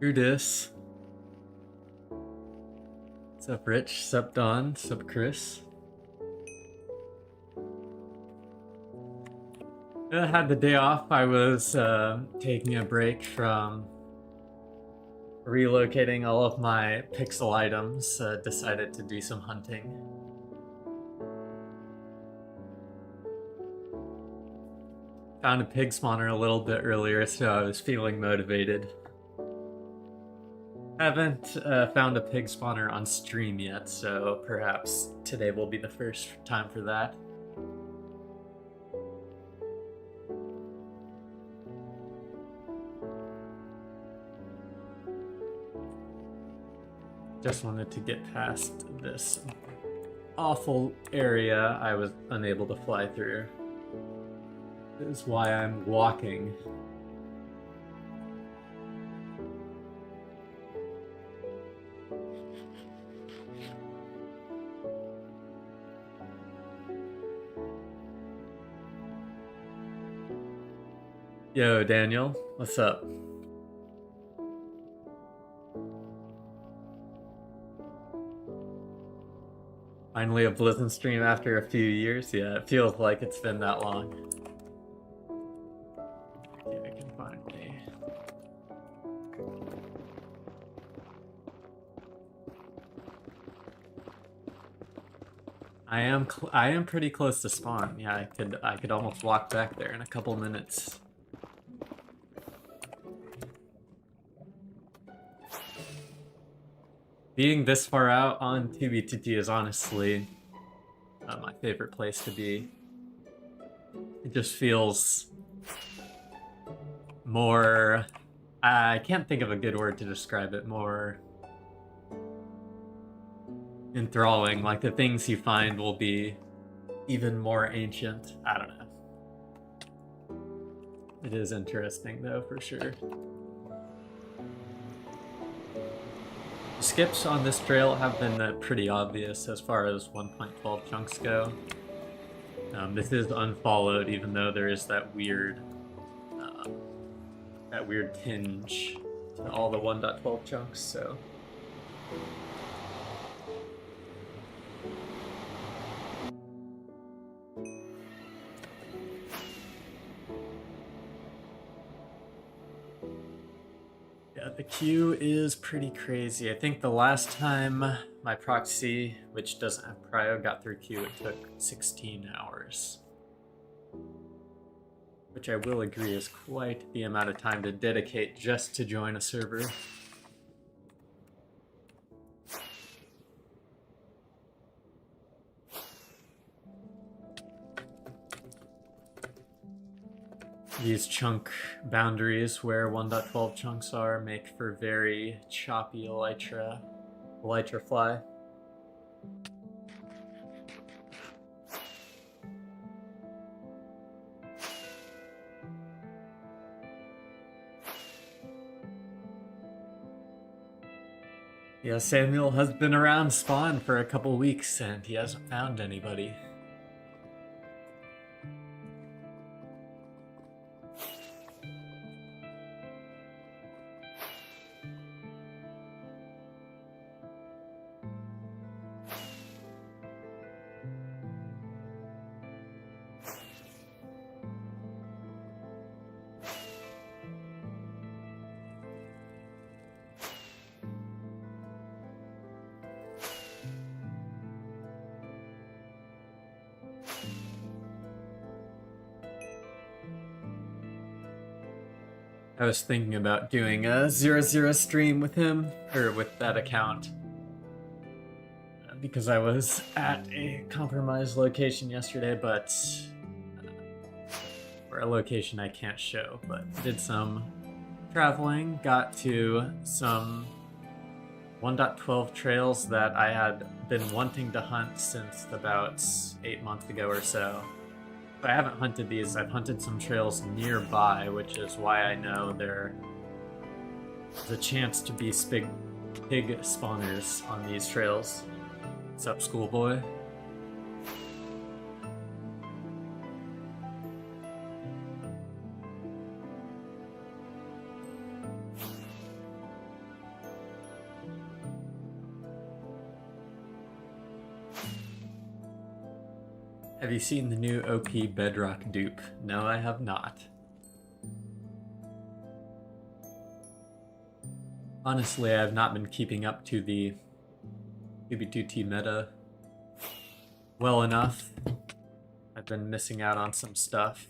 Who dis? Sup Rich, sup Don, sup Chris. I had the day off. I was taking a break from relocating all of my pixel items. Decided to do some hunting. Found a pig spawner a little bit earlier, so I was feeling motivated. Haven't found a pig spawner on stream yet, so perhaps today will be the first time for that. Just wanted to get past this awful area I was unable to fly through. This is why I'm walking. Yo, Daniel, what's up? Finally a Blizzard stream after a few years? Yeah, it feels like it's been that long. Yeah, I can find me. I am pretty close to spawn. Yeah, I could almost walk back there in a couple minutes. Being this far out on TBTT is honestly my favorite place to be. It just feels more... I can't think of a good word to describe it. More enthralling. Like the things you find will be even more ancient. I don't know. It is interesting though, for sure. Skips on this trail have been pretty obvious as far as 1.12 chunks go. This is unfollowed, even though there is that weird tinge to all the 1.12 chunks. So. The queue is pretty crazy. I think the last time my proxy, which doesn't have prio, got through queue, it took 16 hours. Which I will agree is quite the amount of time to dedicate just to join a server. These chunk boundaries where 1.12 chunks are make for very choppy elytra fly. Yeah, Samuel has been around spawn for a couple weeks and he hasn't found anybody. I was thinking about doing a 0-0 stream with him, or with that account. Because I was at a compromised location yesterday, but... or a location I can't show, but did some traveling, got to some 1.12 trails that I had been wanting to hunt since about 8 months ago or so. I haven't hunted these. I've hunted some trails nearby, which is why I know there's a chance to be pig spawners on these trails. What's up, schoolboy? Have you seen the new OP Bedrock dupe? No, I have not. Honestly, I have not been keeping up to the UB2T meta well enough. I've been missing out on some stuff.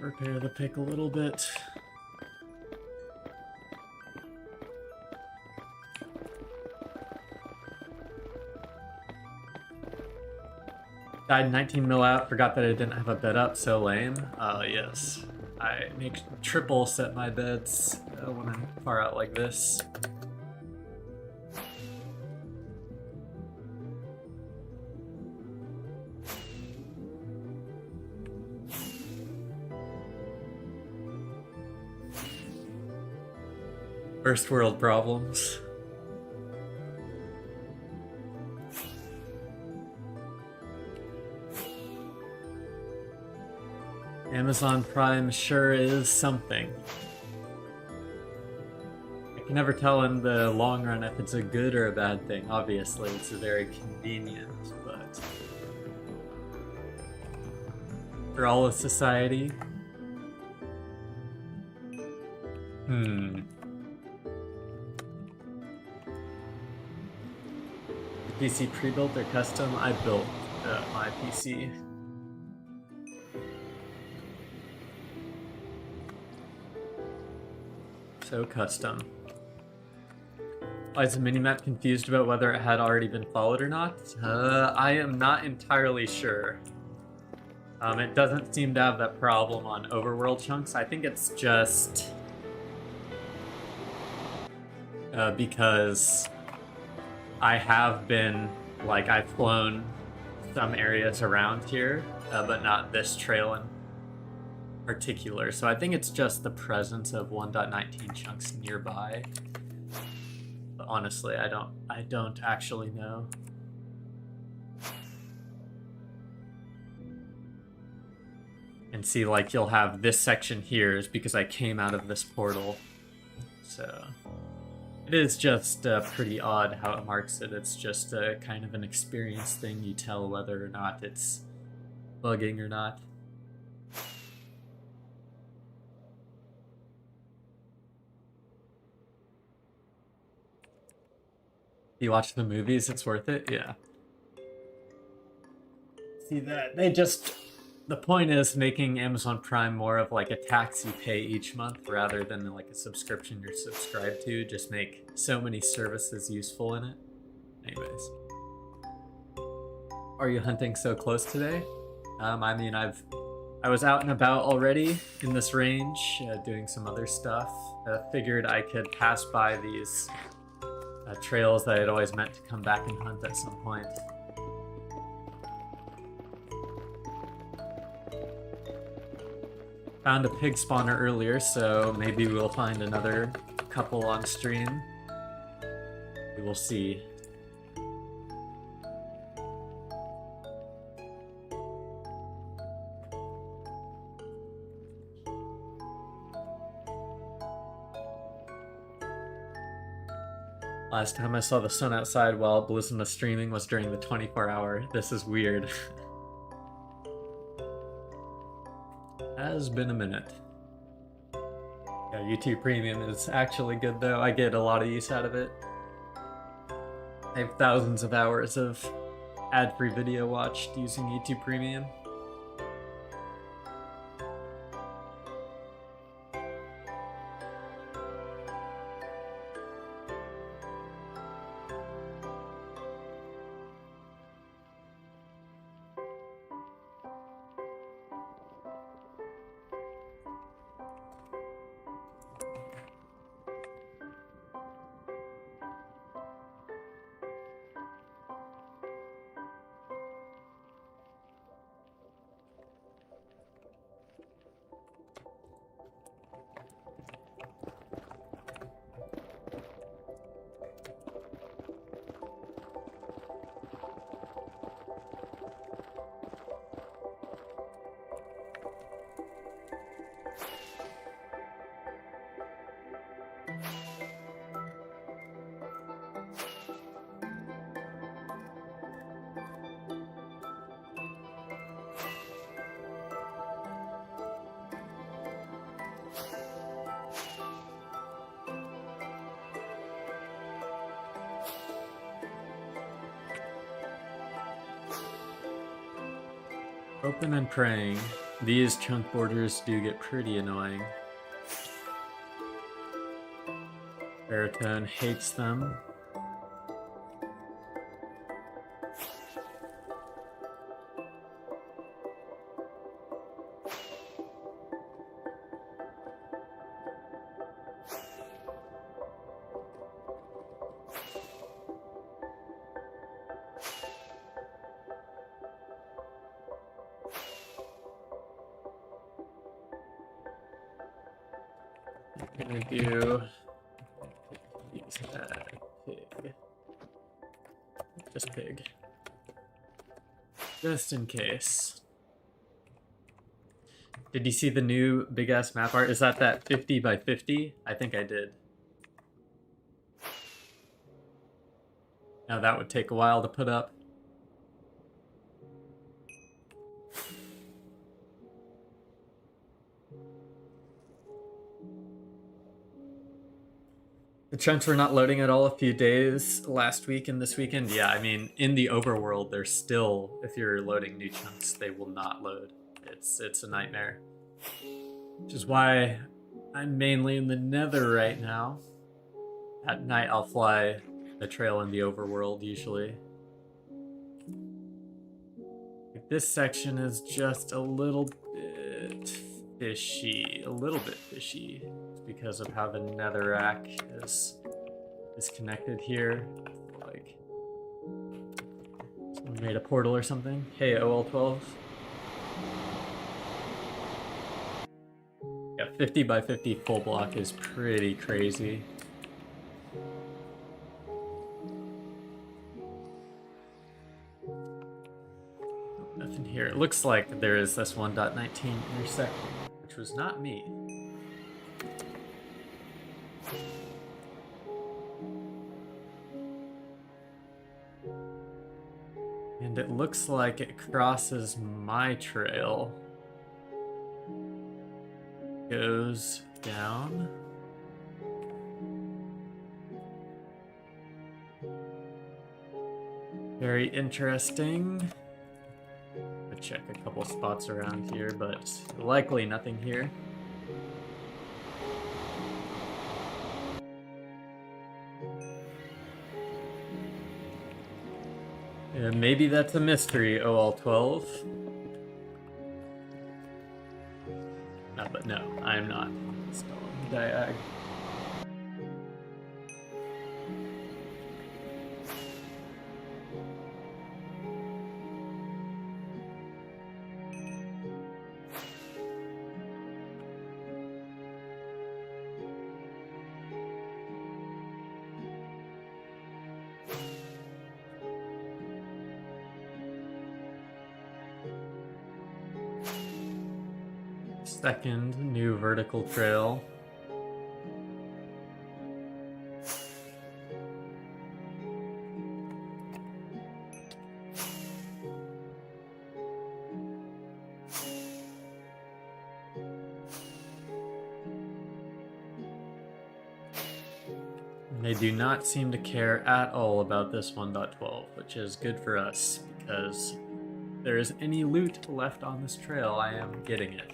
Repair the pick a little bit. Died 19 mil out, forgot that I didn't have a bed up, so lame. Yes. I make triple set my beds when I'm far out like this. First world problems. Amazon Prime sure is something. I can never tell in the long run if it's a good or a bad thing. Obviously, it's very convenient, but for all of society, PC pre-built or custom? I built my PC. So custom. Why is the minimap confused about whether it had already been followed or not? I am not entirely sure. It doesn't seem to have that problem on overworld chunks. I think it's just because I have been, like, I've flown some areas around here, but not this trail in particular. So I think it's just the presence of 1.19 chunks nearby. But honestly, I don't actually know. And see, like, you'll have this section here is because I came out of this portal. So it is just pretty odd how it marks it. It's just a kind of an experience thing. You tell whether or not it's bugging or not. You watch the movies, it's worth it? Yeah. See that? The point is making Amazon Prime more of like a tax you pay each month rather than like a subscription you're subscribed to. Just make so many services useful in it. Anyways. Are you hunting so close today? I mean, I was out and about already in this range, doing some other stuff. Figured I could pass by these trails that I'd always meant to come back and hunt at some point. Found a pig spawner earlier, so maybe we'll find another couple on stream. We will see. Last time I saw the sun outside while Blizzard was streaming was during the 24-hour. This is weird. Has been a minute. Yeah, YouTube Premium is actually good though. I get a lot of use out of it. I have thousands of hours of ad-free video watched using YouTube Premium. Open and praying. These chunk borders do get pretty annoying. Baritone hates them. Gonna do use that pig. Just pig. Just in case. Did you see the new big ass map art? Is that 50 by 50? I think I did. Now that would take a while to put up. The chunks were not loading at all a few days last week and this weekend. Yeah, I mean, in the overworld, they're still, if you're loading new chunks, they will not load. It's a nightmare. Which is why I'm mainly in the Nether right now. At night, I'll fly the trail in the overworld, usually. This section is just a little bit fishy. A little bit fishy. It's because of how the netherrack is connected here. Like, someone made a portal or something. Hey, OL12. Yeah, 50 by 50 full block is pretty crazy. Nothing here. It looks like there is this 1.19 intersecting, which was not me. And it looks like it crosses my trail. Goes down. Very interesting. I'll check a couple spots around here, but likely nothing here. Maybe that's a mystery, OL12. No, but no, I'm not. Still diag. Second new vertical trail. They do not seem to care at all about this 1.12, which is good for us, because if there is any loot left on this trail, I am getting it.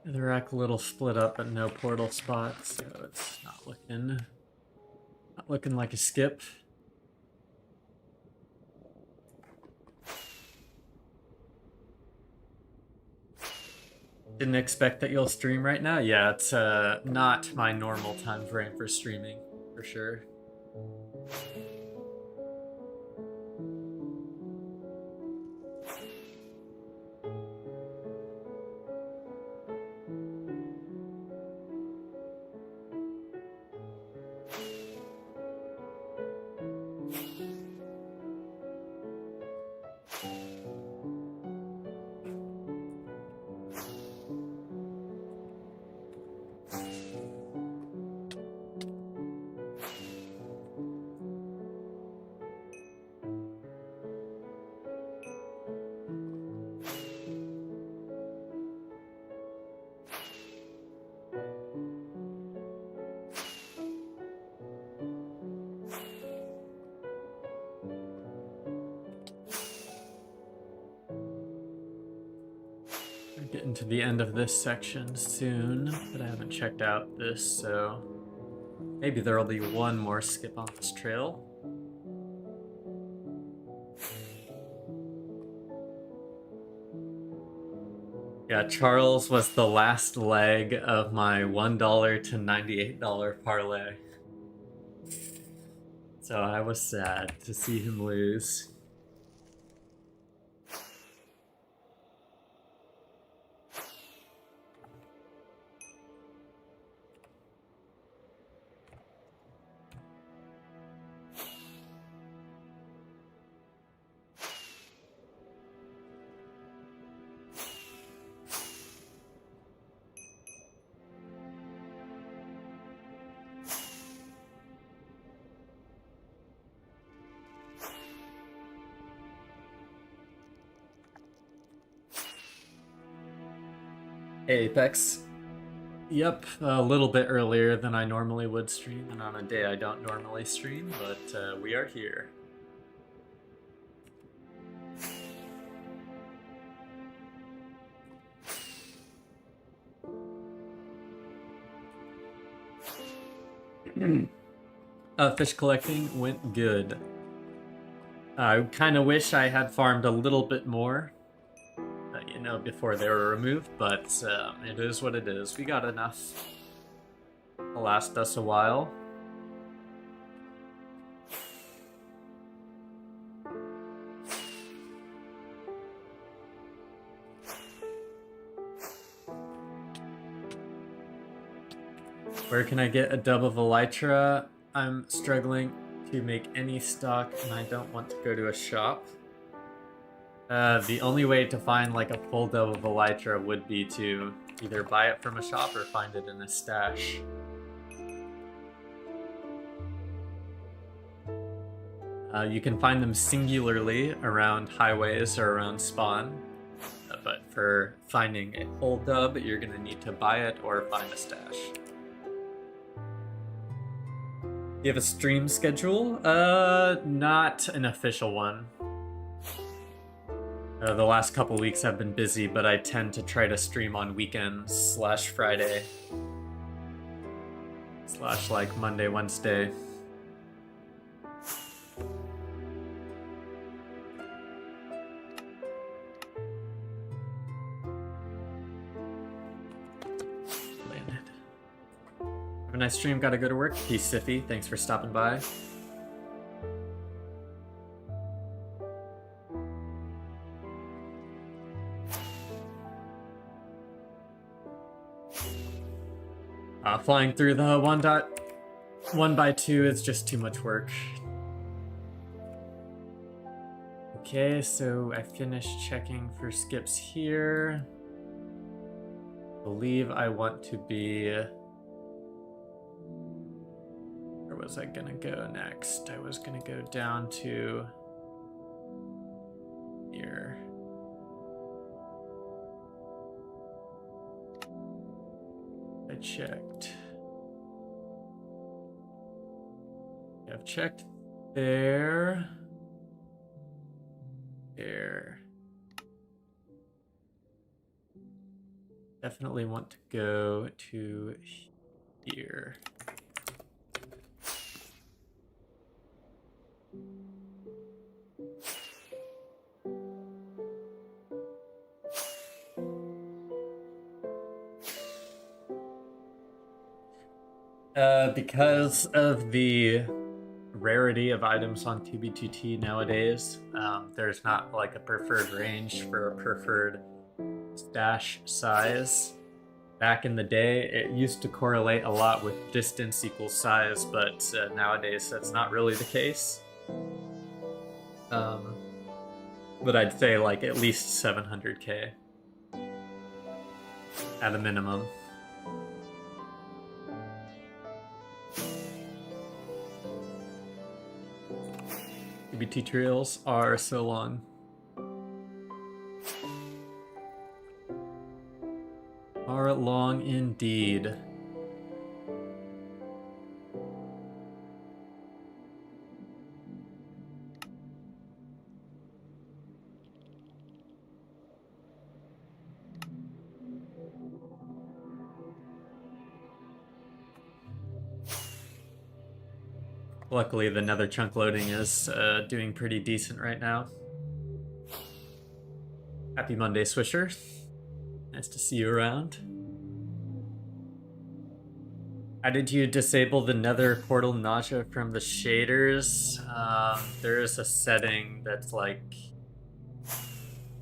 The rack a little split up, but no portal spots, so it's not looking like a skip. Didn't expect that you'll stream right now. Yeah, it's not my normal time frame for streaming, for sure. Getting to the end of this section soon, but I haven't checked out this, so maybe there'll be one more skip on this trail. Yeah, Charles was the last leg of my $1 to $98 parlay. So I was sad to see him lose. Apex. Yep, a little bit earlier than I normally would stream, and on a day I don't normally stream, but we are here. Fish collecting went good. I kind of wish I had farmed a little bit more, you know, before they were removed, but it is what it is. We got enough to last us a while. Where can I get a dub of Elytra? I'm struggling to make any stock and I don't want to go to a shop. The only way to find like a full dub of Elytra would be to either buy it from a shop or find it in a stash. You can find them singularly around highways or around spawn, but for finding a whole dub, you're gonna need to buy it or find a stash. You have a stream schedule? Not an official one. The last couple weeks have been busy, but I tend to try to stream on weekends / Friday / like Monday, Wednesday. Have a nice stream, gotta go to work. Peace, Siffy. Thanks for stopping by. Flying through the 1.1/2 is just too much work. Okay, so I finished checking for skips here. I believe I want to be... Where was I gonna go next? I was gonna go down to here. I checked. I've checked there. There. Definitely want to go to here. Because of the rarity of items on TB2T nowadays, there's not like a preferred range for a preferred stash size. Back in the day, it used to correlate a lot with distance equals size, but nowadays that's not really the case. But I'd say like at least 700k at a minimum. TBT trails are so long. Are long indeed. Luckily, the nether chunk loading is doing pretty decent right now. Happy Monday, Swisher. Nice to see you around. How did you disable the nether portal nausea from the shaders? There is a setting that's like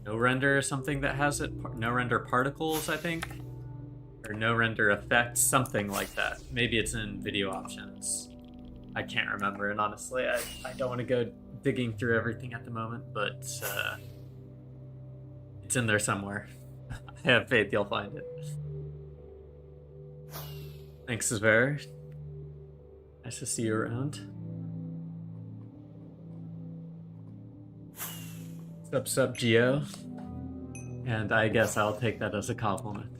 no render or something that has it. No render particles, I think. Or no render effects, something like that. Maybe it's in video options. I can't remember, and honestly, I don't want to go digging through everything at the moment, but it's in there somewhere. I have faith you'll find it. Thanks, Zver. Nice to see you around. Sup, Geo. And I guess I'll take that as a compliment.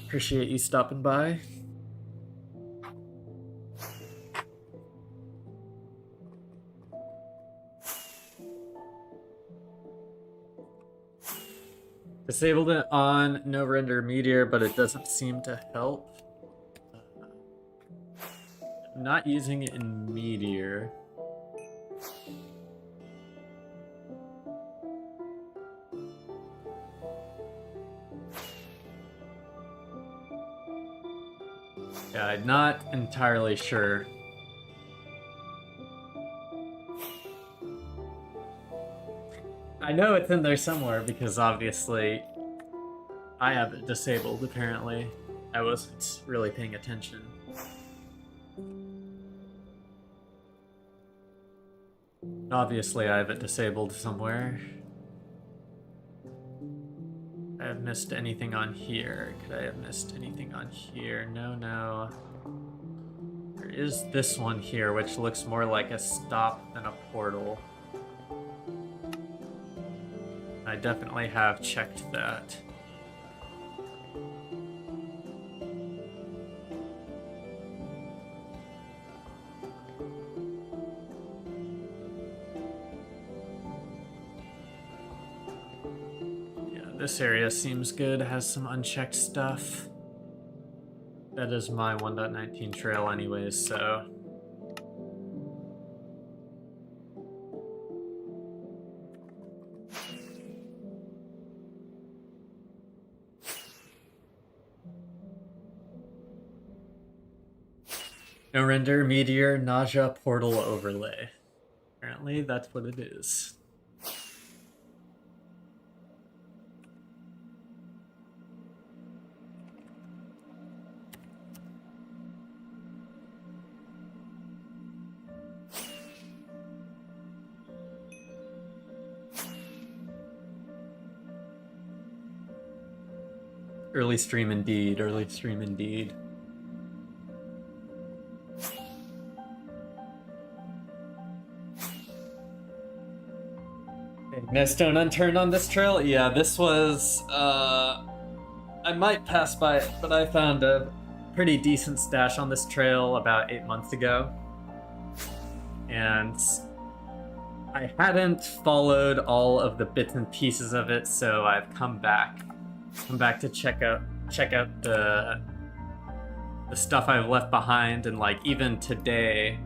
Appreciate you stopping by. Disabled it on no render meteor, but it doesn't seem to help. I'm not using it in meteor. Yeah, I'm not entirely sure. I know it's in there somewhere because obviously I have it disabled apparently. I wasn't really paying attention. Obviously I have it disabled somewhere. I have missed anything on here. Could I have missed anything on here? No. There is this one here, which looks more like a stop than a portal. I definitely have checked that. This area seems good, has some unchecked stuff. That is my 1.19 trail anyways, so... No render, meteor, nausea, portal overlay. Apparently that's what it is. Early stream indeed, early stream indeed. Mistone unturned on this trail? Yeah, this was, I might pass by it, but I found a pretty decent stash on this trail about 8 months ago. And I hadn't followed all of the bits and pieces of it, so I've come back to check out the stuff I've left behind, and like even today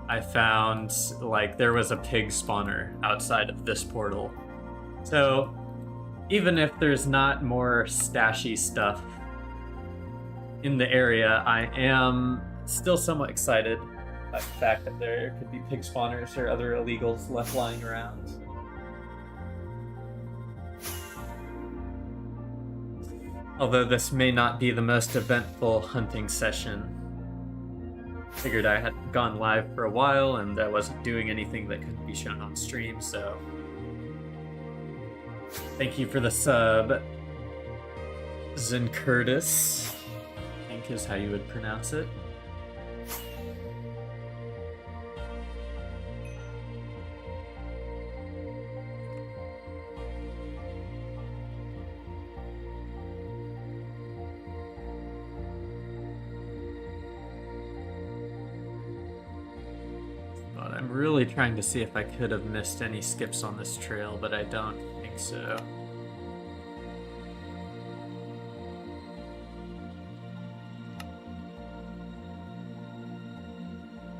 I found like there was a pig spawner outside of this portal. So even if there's not more stashy stuff in the area, I am still somewhat excited by the fact that there could be pig spawners or other illegals left lying around. Although this may not be the most eventful hunting session. Figured I had gone live for a while and I wasn't doing anything that couldn't be shown on stream, so thank you for the sub. Zincurtis, I think is how you would pronounce it. But I'm really trying to see if I could have missed any skips on this trail, but I don't think so.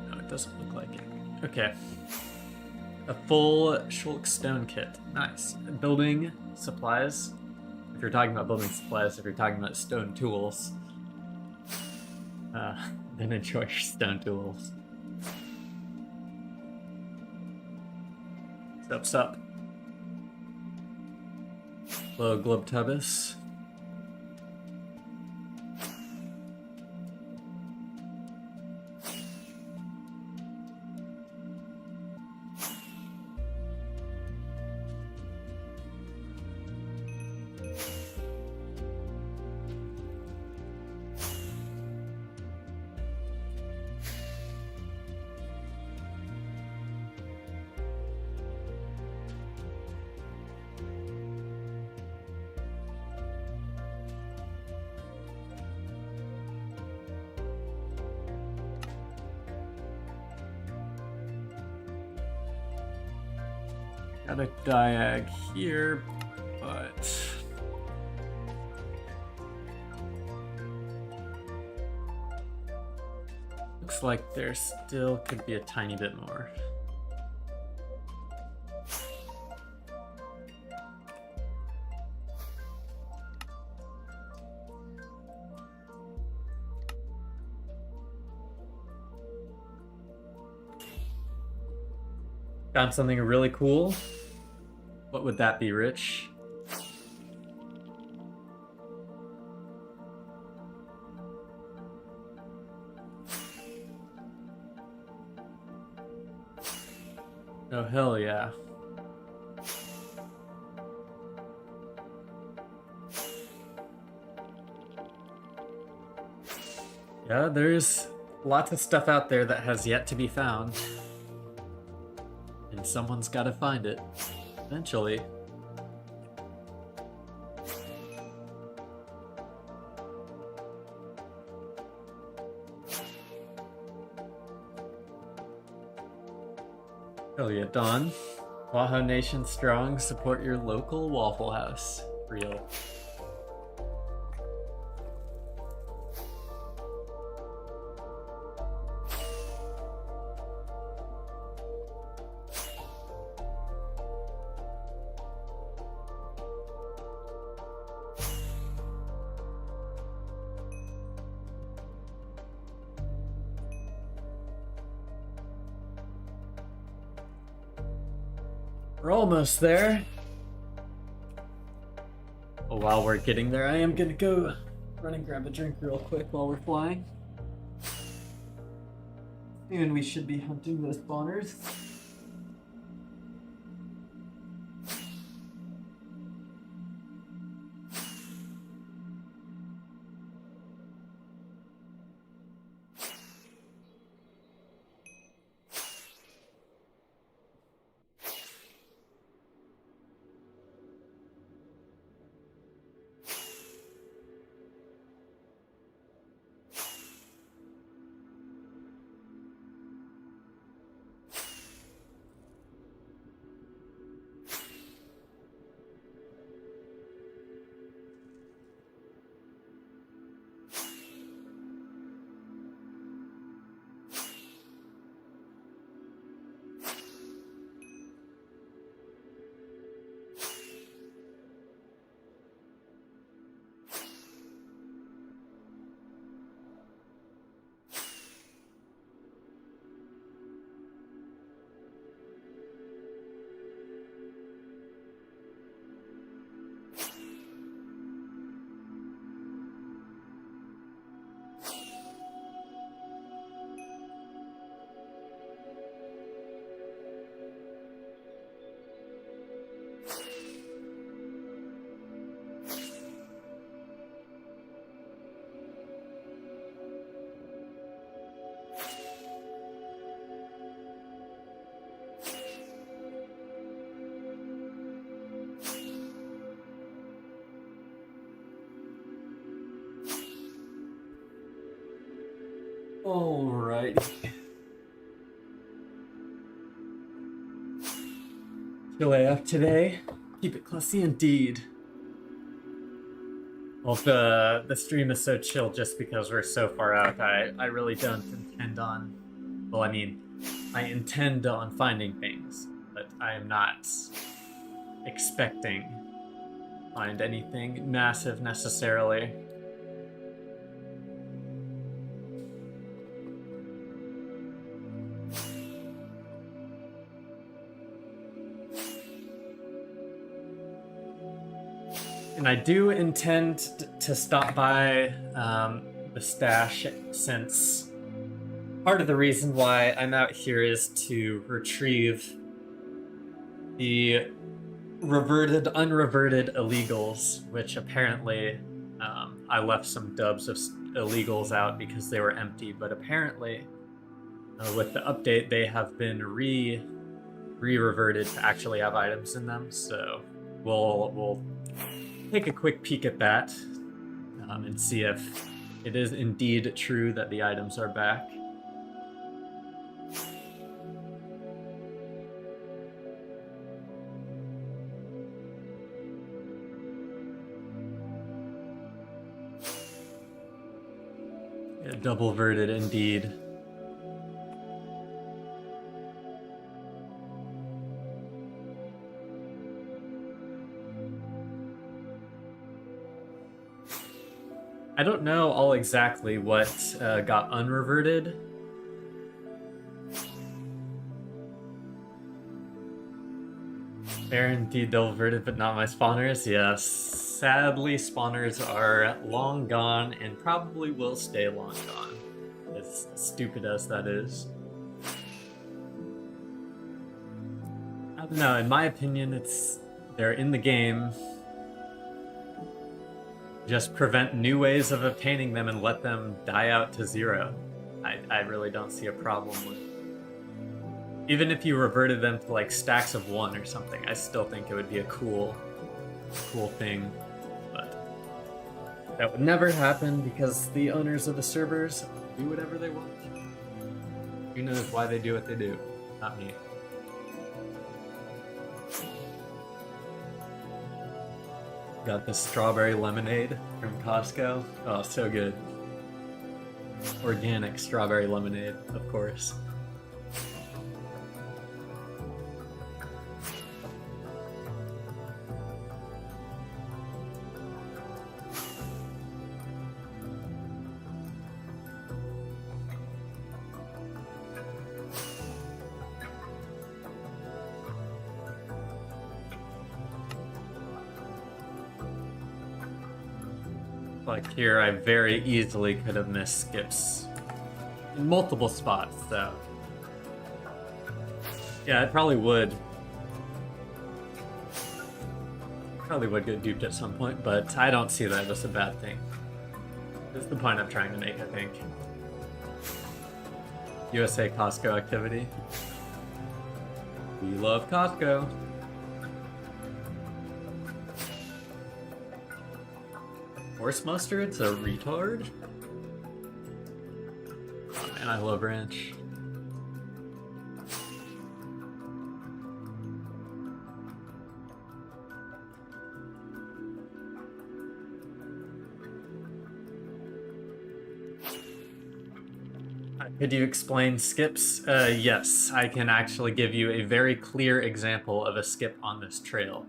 No, it doesn't look like it. Okay. A full Shulk stone kit. Nice. Building supplies. If you're talking about building supplies, if you're talking about stone tools, then enjoy your stone tools. Sup. Hello, Globtubus. Got a diag here, but looks like there still could be a tiny bit more. Found something really cool. What would that be, Rich? Oh, hell yeah. Yeah, there's lots of stuff out there that has yet to be found. And someone's got to find it, eventually. Hell yeah, Don. Waho Nation strong, support your local Waffle House. Real. We're almost there. Well, while we're getting there, I am gonna go run and grab a drink real quick while we're flying. And we should be hunting those spawners. Alright. Chill AF today. Keep it classy indeed. Well, the stream is so chill just because we're so far out. I really don't intend on. Well, I mean, I intend on finding things, but I am not expecting to find anything massive necessarily. And I do intend to stop by the stash, since part of the reason why I'm out here is to retrieve the reverted, unreverted illegals, which apparently I left some dubs of illegals out because they were empty, but apparently with the update they have been re-reverted to actually have items in them, so we'll take a quick peek at that and see if it is indeed true that the items are back. Yeah, double verted indeed. I don't know all exactly what got unreverted. They're indeed double verted, but not my spawners. Yes, sadly, spawners are long gone and probably will stay long gone. As stupid as that is. I don't know. In my opinion, they're in the game. Just prevent new ways of obtaining them and let them die out to zero. I really don't see a problem with. Even if you reverted them to like stacks of 1 or something, I still think it would be a cool thing. But that would never happen because the owners of the servers do whatever they want. Who knows why they do what they do? Not me. Got the strawberry lemonade from Costco. Oh, so good. Organic strawberry lemonade, of course. Like here, I very easily could have missed skips in multiple spots, so yeah, it probably would. Probably would get duped at some point, but I don't see that as a bad thing. That's the point I'm trying to make, I think. USA Costco activity. We love Costco. Horse mustard's a retard? Oh man, I love ranch. Could you explain skips? Yes, I can actually give you a very clear example of a skip on this trail.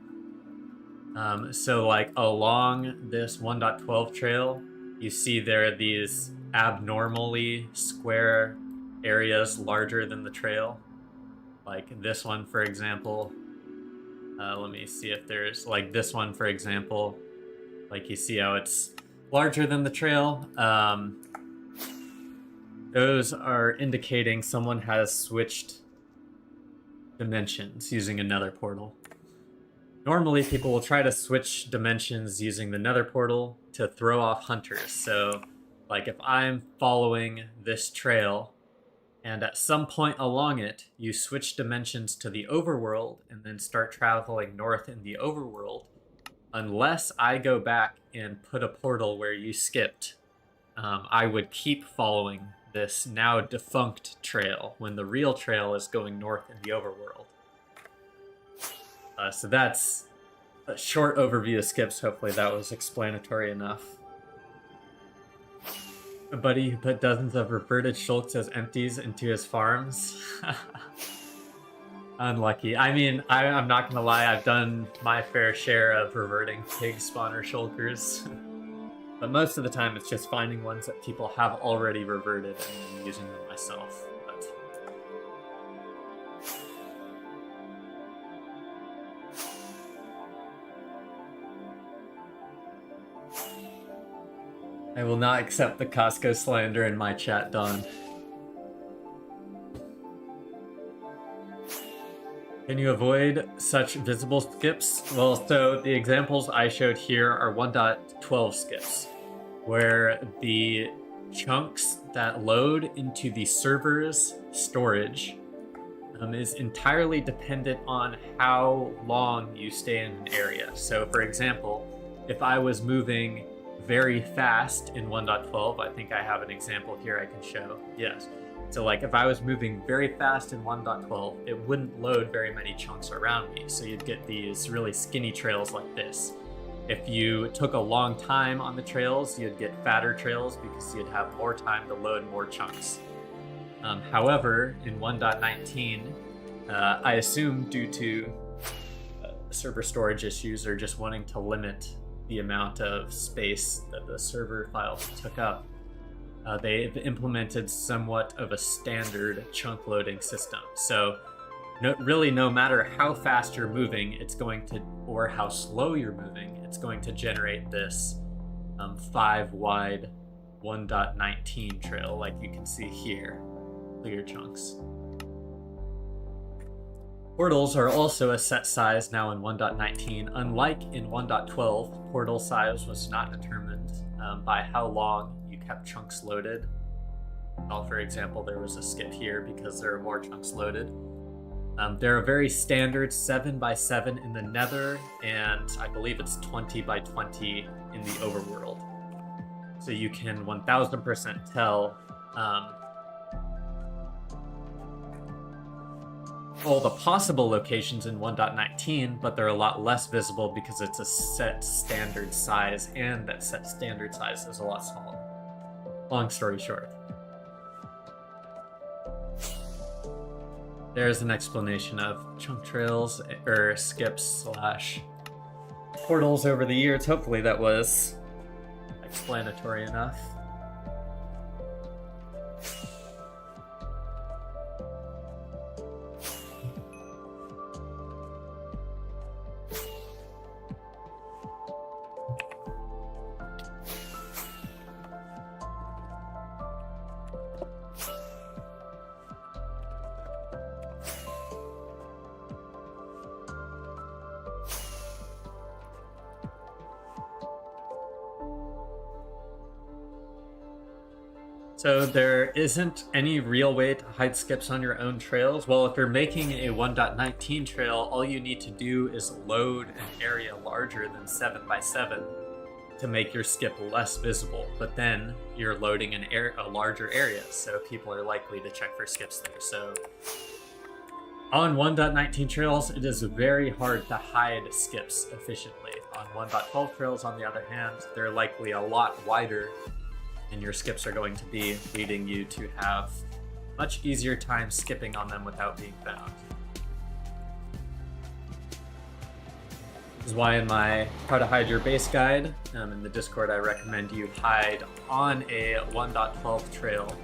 So like along this 1.12 trail, you see there are these abnormally square areas larger than the trail. Like this one, for example. Let me see if there's, like this one, for example. Like you see how it's larger than the trail. Those are indicating someone has switched dimensions using another portal. Normally, people will try to switch dimensions using the nether portal to throw off hunters. So, like if I'm following this trail, and at some point along it, you switch dimensions to the overworld and then start traveling north in the overworld, unless I go back and put a portal where you skipped, I would keep following this now defunct trail when the real trail is going north in the overworld. So that's a short overview of skips. Hopefully that was explanatory enough. A buddy who put dozens of reverted shulks as empties into his farms. Unlucky. I mean, I'm not gonna lie, I've done my fair share of reverting pig spawner shulkers. But most of the time it's just finding ones that people have already reverted and then using them myself. But I will not accept the Costco slander in my chat, Don. Can you avoid such visible skips? Well, so the examples I showed here are 1.12 skips, where the chunks that load into the server's storage is entirely dependent on how long you stay in an area. So for example, if I was moving very fast in 1.12, I think I have an example here I can show. Yes. So like if I was moving very fast in 1.12, it wouldn't load very many chunks around me. So you'd get these really skinny trails like this. If you took a long time on the trails, you'd get fatter trails because you'd have more time to load more chunks. However, in 1.19, I assume due to server storage issues or just wanting to limit the amount of space that the server files took up, they've implemented somewhat of a standard chunk loading system. So really no matter how fast you're moving, it's going to, or how slow you're moving, it's going to generate this 5 wide 1.19 trail like you can see here, clear chunks. Portals are also a set size now in 1.19. Unlike in 1.12, portal size was not determined by how long you kept chunks loaded. Well, for example, there was a skip here because there are more chunks loaded. They're a very standard 7x7 in the Nether, and I believe it's 20x20 in the overworld. So you can 1000% tell all the possible locations in 1.19, but they're a lot less visible because it's a set standard size, and that set standard size is a lot smaller. Long story short. There's an explanation of chunk trails, or skips / portals over the years. Hopefully that was explanatory enough. So there isn't any real way to hide skips on your own trails. Well, if you're making a 1.19 trail, all you need to do is load an area larger than 7x7 to make your skip less visible. But then you're loading a larger area, so people are likely to check for skips there. So on 1.19 trails, it is very hard to hide skips efficiently. On 1.12 trails, on the other hand, they're likely a lot wider, and your skips are going to be leading you to have much easier time skipping on them without being found. This is why in my How to Hide Your Base guide in the Discord, I recommend you hide on a 1.12 trail,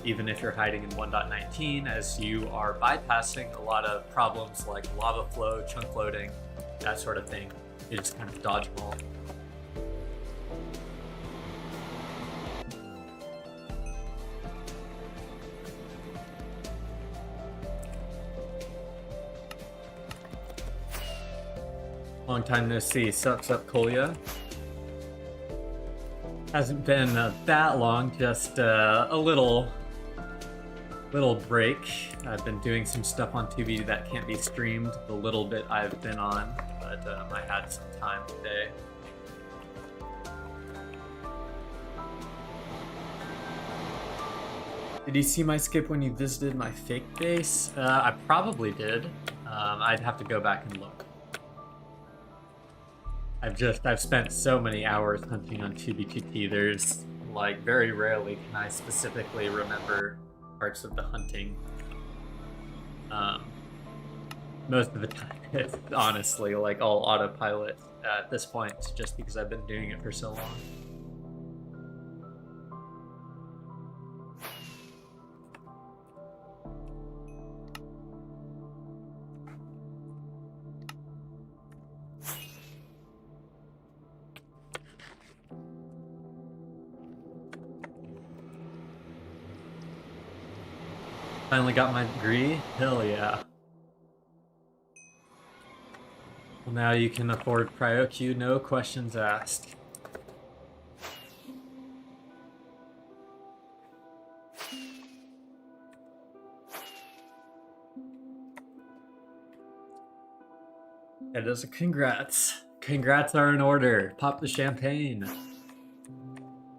even if you're hiding in 1.19, as you are bypassing a lot of problems like lava flow, chunk loading, that sort of thing. You just kind of dodge them all. Long time no see. Sucks up, Kolya. Hasn't been that long, just a little break. I've been doing some stuff on TV that can't be streamed, the little bit I've been on, but I had some time today. Did you see my skip when you visited my fake base? I probably did. I'd have to go back and look. I've spent so many hours hunting on 2B2T. There's like very rarely can I specifically remember parts of the hunting. Most of the time it's honestly like all autopilot at this point, just because I've been doing it for so long. Finally got my degree? Hell yeah. Well, now you can afford PrioQ, no questions asked. It is a congrats. Congrats are in order. Pop the champagne.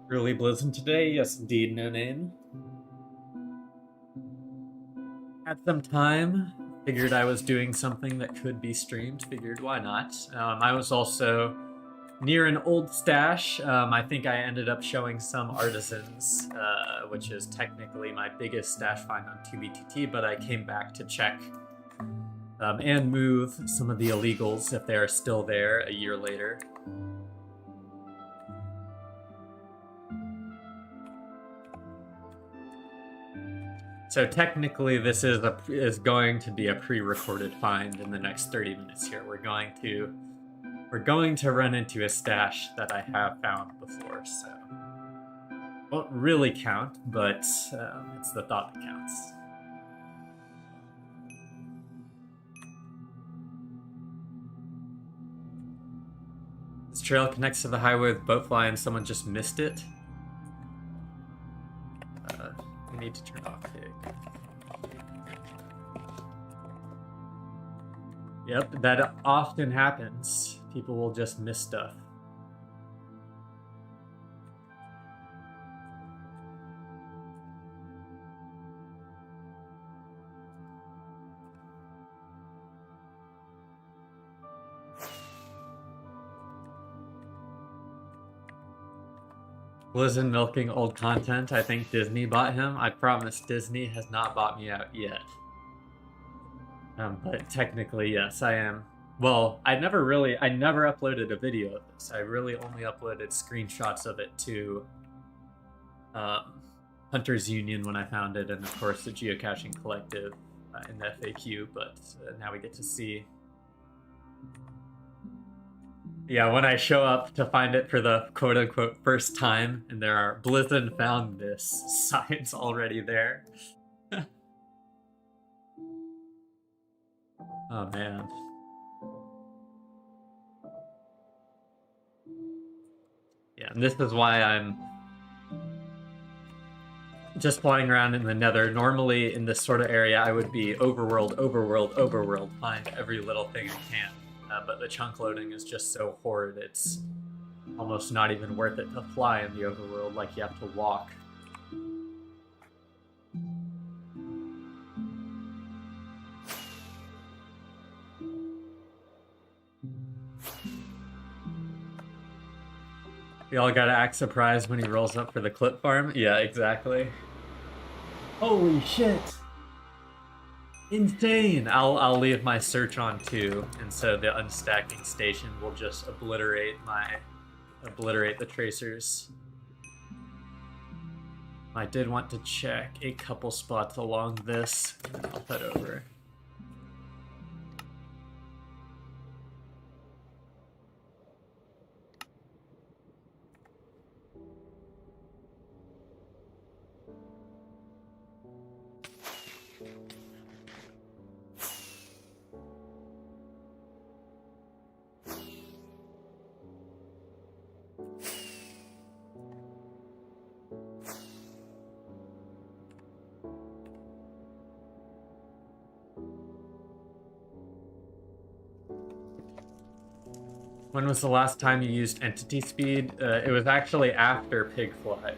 Early Blizzard today? Yes, indeed, no name. Had some time, figured I was doing something that could be streamed, figured why not. I was also near an old stash. I think I ended up showing some artisans, which is technically my biggest stash find on 2B2T, but I came back to check and move some of the illegals if they are still there a year later. So technically, this is going to be a pre-recorded find in the next 30 minutes here. We're going to run into a stash that I have found before, so won't really count, but it's the thought that counts. This trail connects to the highway with Boatfly, and someone just missed it. I need to turn off pig. Yep, that often happens. People will just miss stuff. Blizzard milking old content. I think Disney bought him. I promise Disney has not bought me out yet. But technically, yes, I am. Well, I never uploaded a video of this. I really only uploaded screenshots of it to Hunters Union when I found it, and of course the Geocaching Collective in the FAQ, but now we get to see. Yeah, when I show up to find it for the quote-unquote first time, and there are Blizzard found this signs already there. Oh, man. Yeah, and this is why I'm just flying around in the Nether. Normally, in this sort of area, I would be overworld, find every little thing I can. But the chunk loading is just so horrid, it's almost not even worth it to fly in the overworld, like you have to walk. Y'all gotta act surprised when he rolls up for the clip farm? Yeah, exactly. Holy shit! Insane! I'll leave my search on too, and so the unstacking station will just obliterate the tracers. I did want to check a couple spots along this, and I'll head over. When was the last time you used entity speed? It was actually after Pigfly.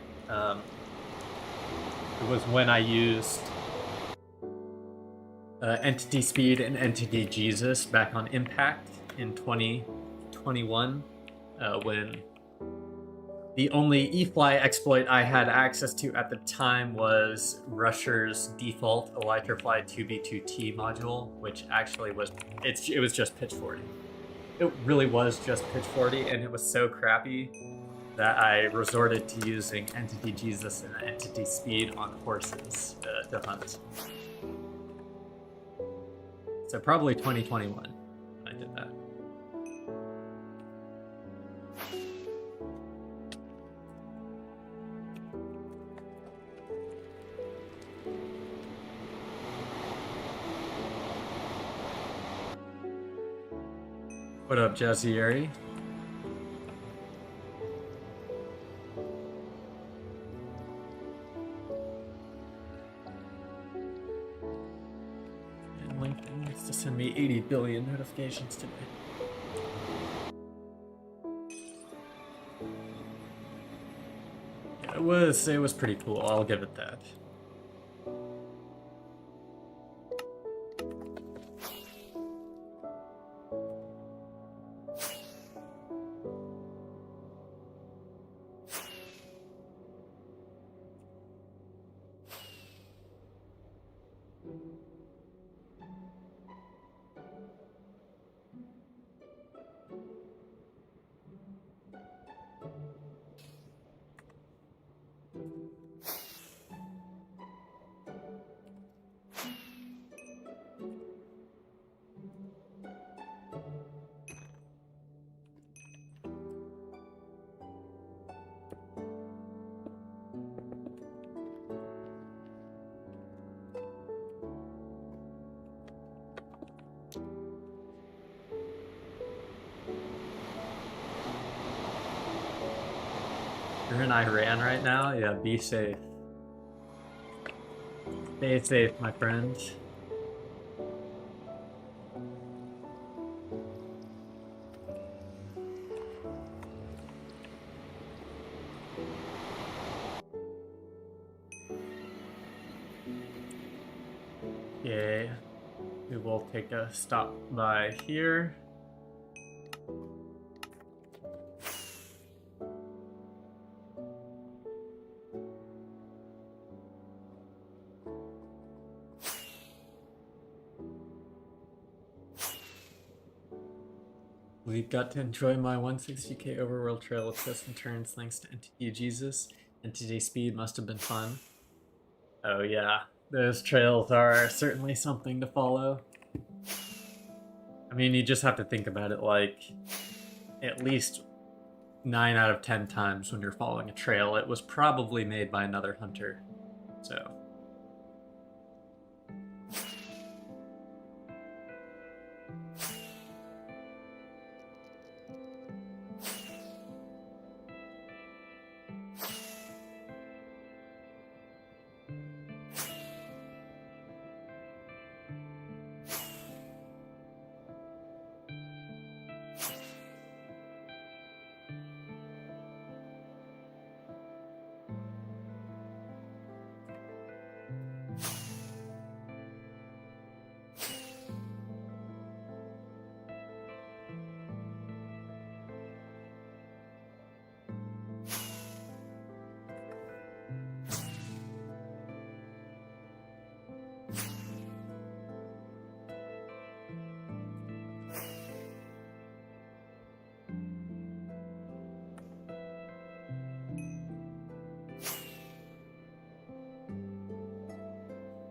It was when I used Entity Speed and Entity Jesus back on Impact in 2021, when the only E-Fly exploit I had access to at the time was Rusher's default Elytrafly 2v2T module, which actually it was just pitch 40. It really was just pitch 40, and it was so crappy that I resorted to using Entity Jesus and Entity Speed on horses to hunt. So probably 2021 I did that. What up, Jazzieri? And LinkedIn needs to send me 80 billion notifications today. Yeah, it was pretty cool. I'll give it that. You're in Iran right now? Yeah, be safe. Stay safe, my friends. Okay, we will take a stop by here. We've got to enjoy my 160k overworld trail with twists and turns thanks to Entity Jesus. Entity Speed must have been fun. Oh yeah, those trails are certainly something to follow. I mean, you just have to think about it like at least 9 out of 10 times when you're following a trail, it was probably made by another hunter. So...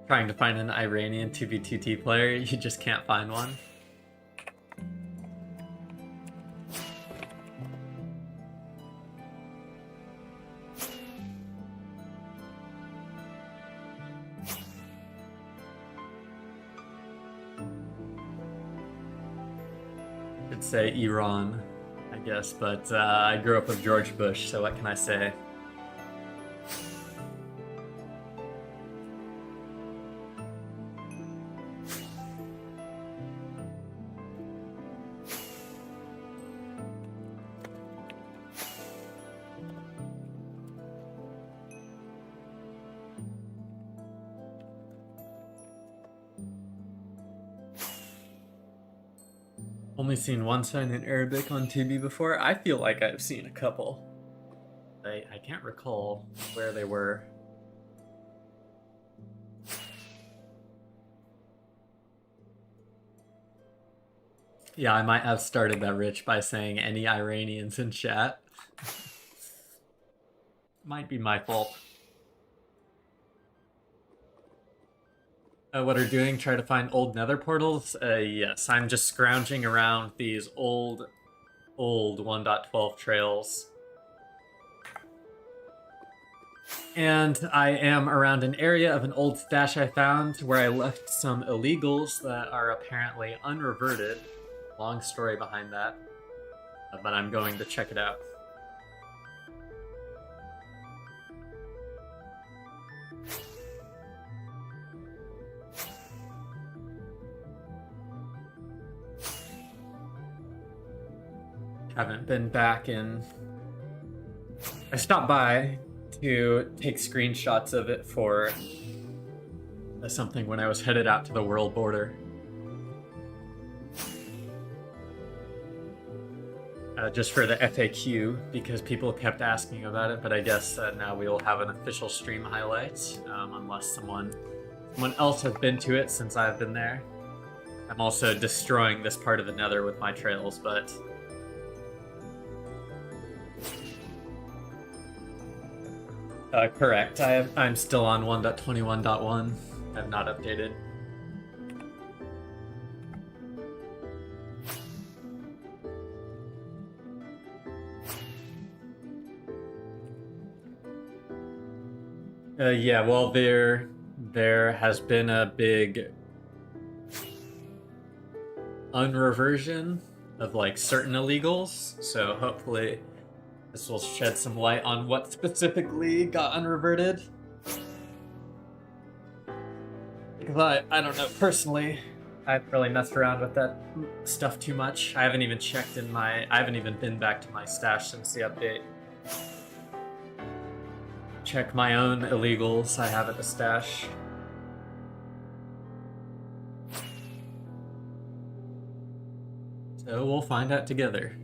trying to find an Iranian 2v2T player, you just can't find one. Could say Iran, I guess, but I grew up with George Bush, so what can I say? Only seen one sign in Arabic on TV before. I feel like I've seen a couple. I can't recall where they were. Yeah, I might have started that, Rich, by saying any Iranians in chat. Might be my fault. What are doing? Try to find old nether portals? Yes, I'm just scrounging around these old 1.12 trails. And I am around an area of an old stash I found where I left some illegals that are apparently unreverted. Long story behind that, but I'm going to check it out. Haven't been back in... I stopped by to take screenshots of it for something when I was headed out to the world border. Just for the FAQ, because people kept asking about it, but I guess now we will have an official stream highlight, unless someone else has been to it since I've been there. I'm also destroying this part of the nether with my trails, but... correct. I'm still on 1.21.1. I've not updated. Yeah, well, there has been a big unreversion of like certain illegals, so hopefully this will shed some light on what specifically got unreverted. Because I don't know, personally, I haven't really messed around with that stuff too much. I haven't even checked in I haven't even been back to my stash since the update. Check my own illegals I have at the stash. So we'll find out together.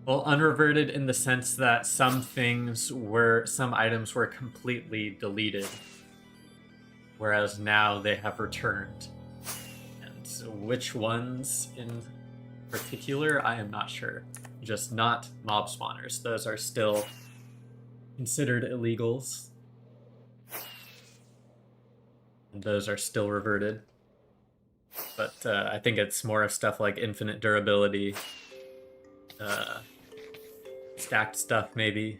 Well, unreverted in the sense that some items were completely deleted, whereas now they have returned. And so which ones in particular, I am not sure. Just not mob spawners. Those are still considered illegals. And those are still reverted. But I think it's more of stuff like infinite durability, stacked stuff maybe.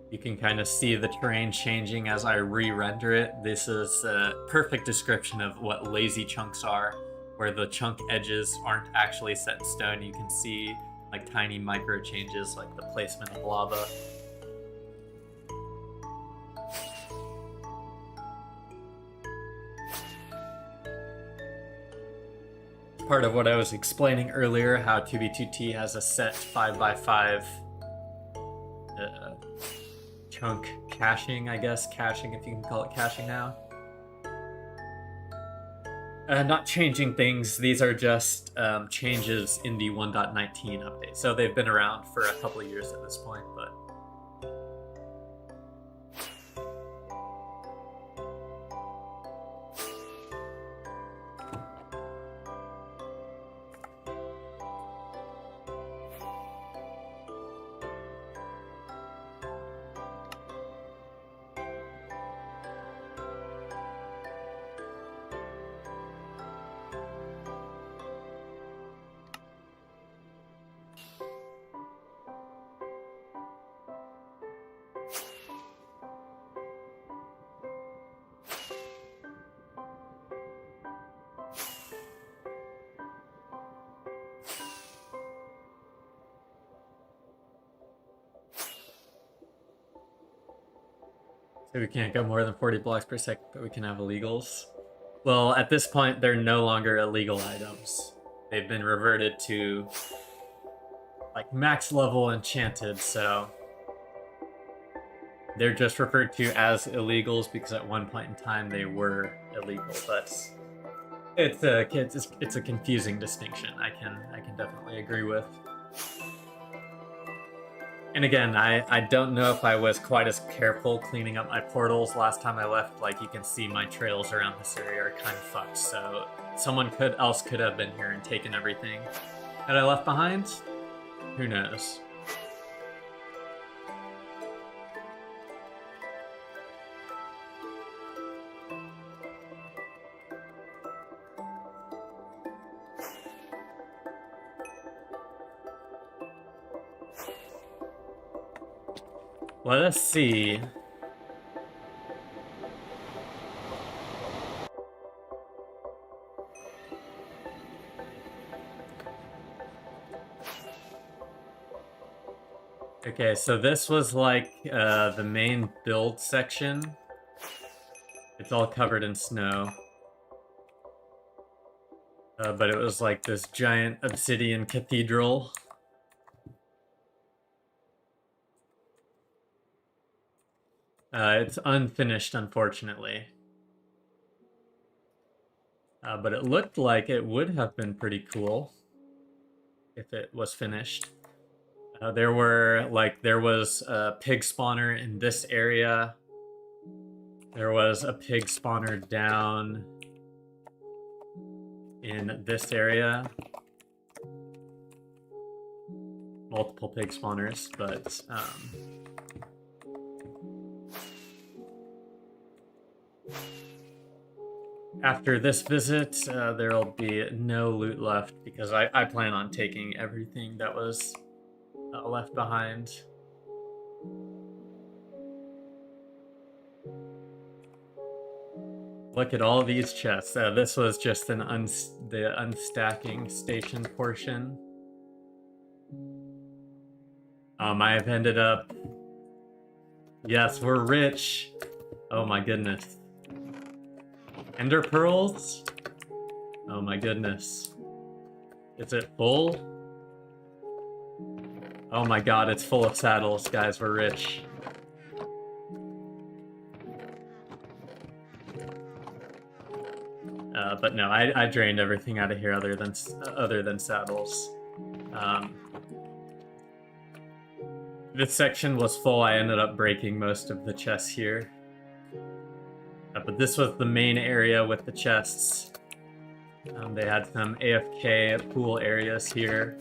You can kind of see the terrain changing as I re-render it. This is a perfect description of what lazy chunks are, where the chunk edges aren't actually set in stone. You can see like tiny micro changes, like the placement of lava. Part of what I was explaining earlier, how 2b2t has a set 5x5 chunk caching, I guess. Caching, if you can call it caching now. Not changing things, these are just changes in the 1.19 update. So they've been around for a couple of years at this point, but... We can't go more than 40 blocks per second, but we can have illegals. Well, at this point, they're no longer illegal items. They've been reverted to like max level enchanted, so they're just referred to as illegals because at one point in time they were illegal. But it's a confusing distinction. I can definitely agree with. And again, I don't know if I was quite as careful cleaning up my portals last time I left. Like, you can see my trails around this area are kind of fucked, so someone else could have been here and taken everything that I left behind. Who knows? Let us see. Okay, so this was like the main build section. It's all covered in snow. But it was like this giant obsidian cathedral. It's unfinished, unfortunately. But it looked like it would have been pretty cool if it was finished. There was a pig spawner in this area. There was a pig spawner down in this area. Multiple pig spawners, but after this visit, there'll be no loot left because I plan on taking everything that was left behind. Look at all these chests. This was just the unstacking station portion. I've ended up... Yes, we're rich. Oh my goodness. Ender pearls? Oh my goodness. Is it full? Oh my god, it's full of saddles, guys. We're rich. But no, I drained everything out of here other than saddles. This section was full. I ended up breaking most of the chests here. But this was the main area with the chests. They had some AFK pool areas here.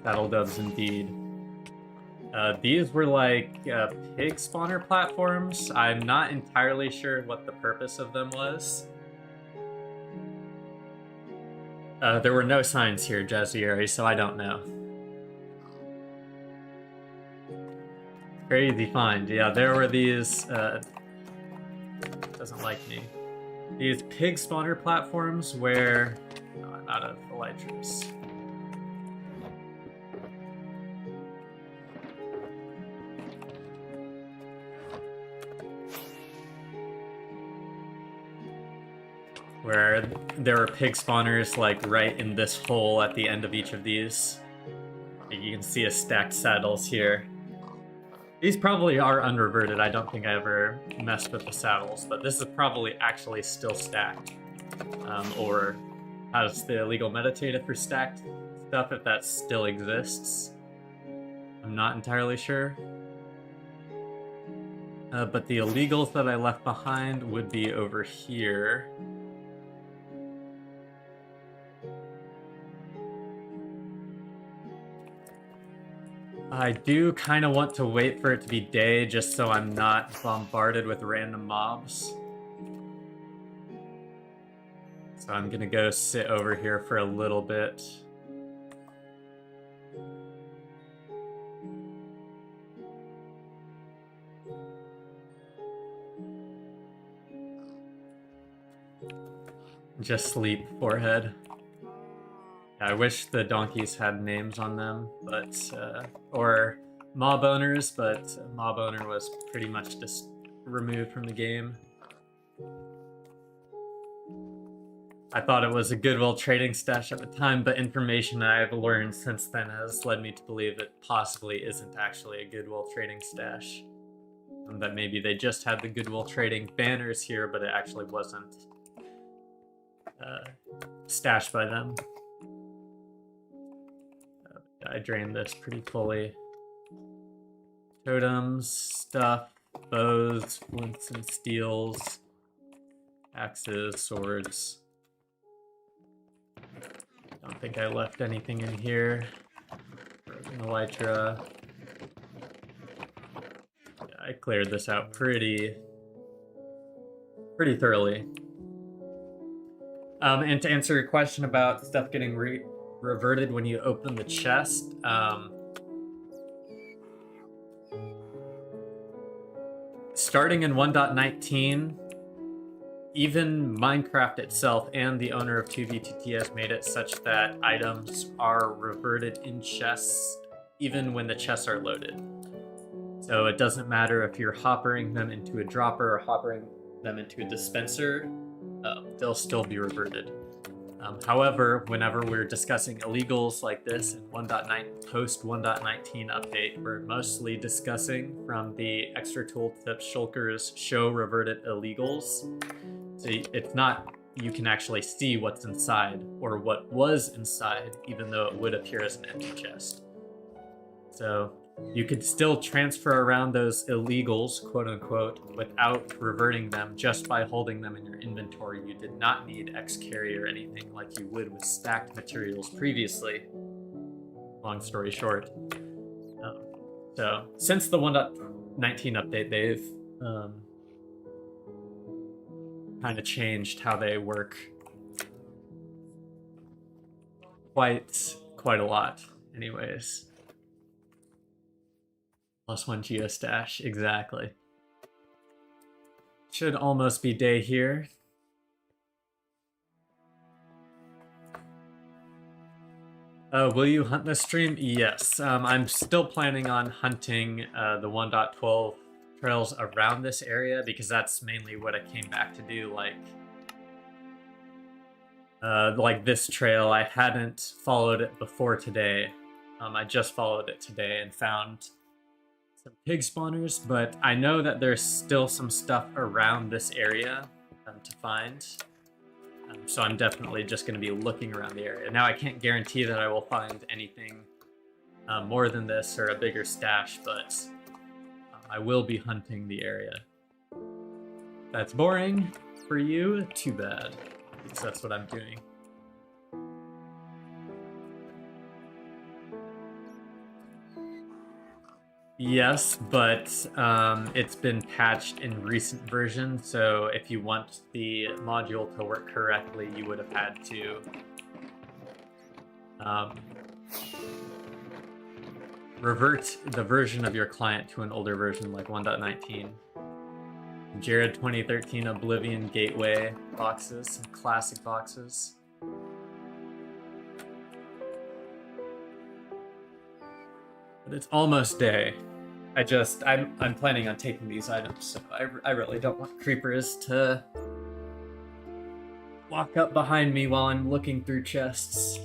Battle doves indeed. These were like pig spawner platforms. I'm not entirely sure what the purpose of them was. There were no signs here, Jazzieri, so I don't know. Crazy find. Yeah, there were these... doesn't like me. These pig spawner platforms where... No, I'm out of elytras. Where there were pig spawners like right in this hole at the end of each of these. You can see a stacked saddles here. These probably are unreverted. I don't think I ever messed with the saddles, but this is probably actually still stacked. Or has the illegal metadata for stacked stuff if that still exists. I'm not entirely sure. But the illegals that I left behind would be over here. I do kind of want to wait for it to be day just so I'm not bombarded with random mobs. So I'm gonna go sit over here for a little bit. Just sleep, forehead. I wish the donkeys had names on them, but, or mob owners, but mob owner was pretty much just removed from the game. I thought it was a Goodwill trading stash at the time, but information that I've learned since then has led me to believe it possibly isn't actually a Goodwill trading stash. And that maybe they just had the Goodwill trading banners here, but it actually wasn't stashed by them. I drained this pretty fully. Totems, stuff, bows, flints and steels, axes, swords. Don't think I left anything in here. Broken elytra. Yeah, I cleared this out pretty thoroughly. And to answer your question about stuff getting reverted when you open the chest, starting in 1.19, even Minecraft itself and the owner of 2v2t has made it such that items are reverted in chests even when the chests are loaded. So it doesn't matter if you're hoppering them into a dropper or hoppering them into a dispenser, they'll still be reverted. However, whenever we're discussing illegals like this in post 1.19 update, we're mostly discussing from the extra tooltip shulkers show reverted illegals. So it's not, you can actually see what's inside or what was inside, even though it would appear as an empty chest. So you could still transfer around those illegals, quote unquote, without reverting them just by holding them in your inventory. You did not need X carry or anything like you would with stacked materials previously. Long story short. So since the 1.19 update, they've kind of changed how they work quite a lot anyways. +1 geostash, exactly. Should almost be day here. Will you hunt this stream? Yes. I'm still planning on hunting the 1.12 trails around this area because that's mainly what I came back to do. Like this trail, I hadn't followed it before today. I just followed it today and found some pig spawners, but I know that there's still some stuff around this area to find. So I'm definitely just going to be looking around the area. Now I can't guarantee that I will find anything more than this or a bigger stash, but I will be hunting the area. That's boring for you, too bad, because that's what I'm doing. Yes, but it's been patched in recent versions, so if you want the module to work correctly, you would have had to revert the version of your client to an older version like 1.19. Jared 2013 Oblivion Gateway boxes, some classic boxes. But it's almost day. I'm planning on taking these items, so I really don't want creepers to walk up behind me while I'm looking through chests.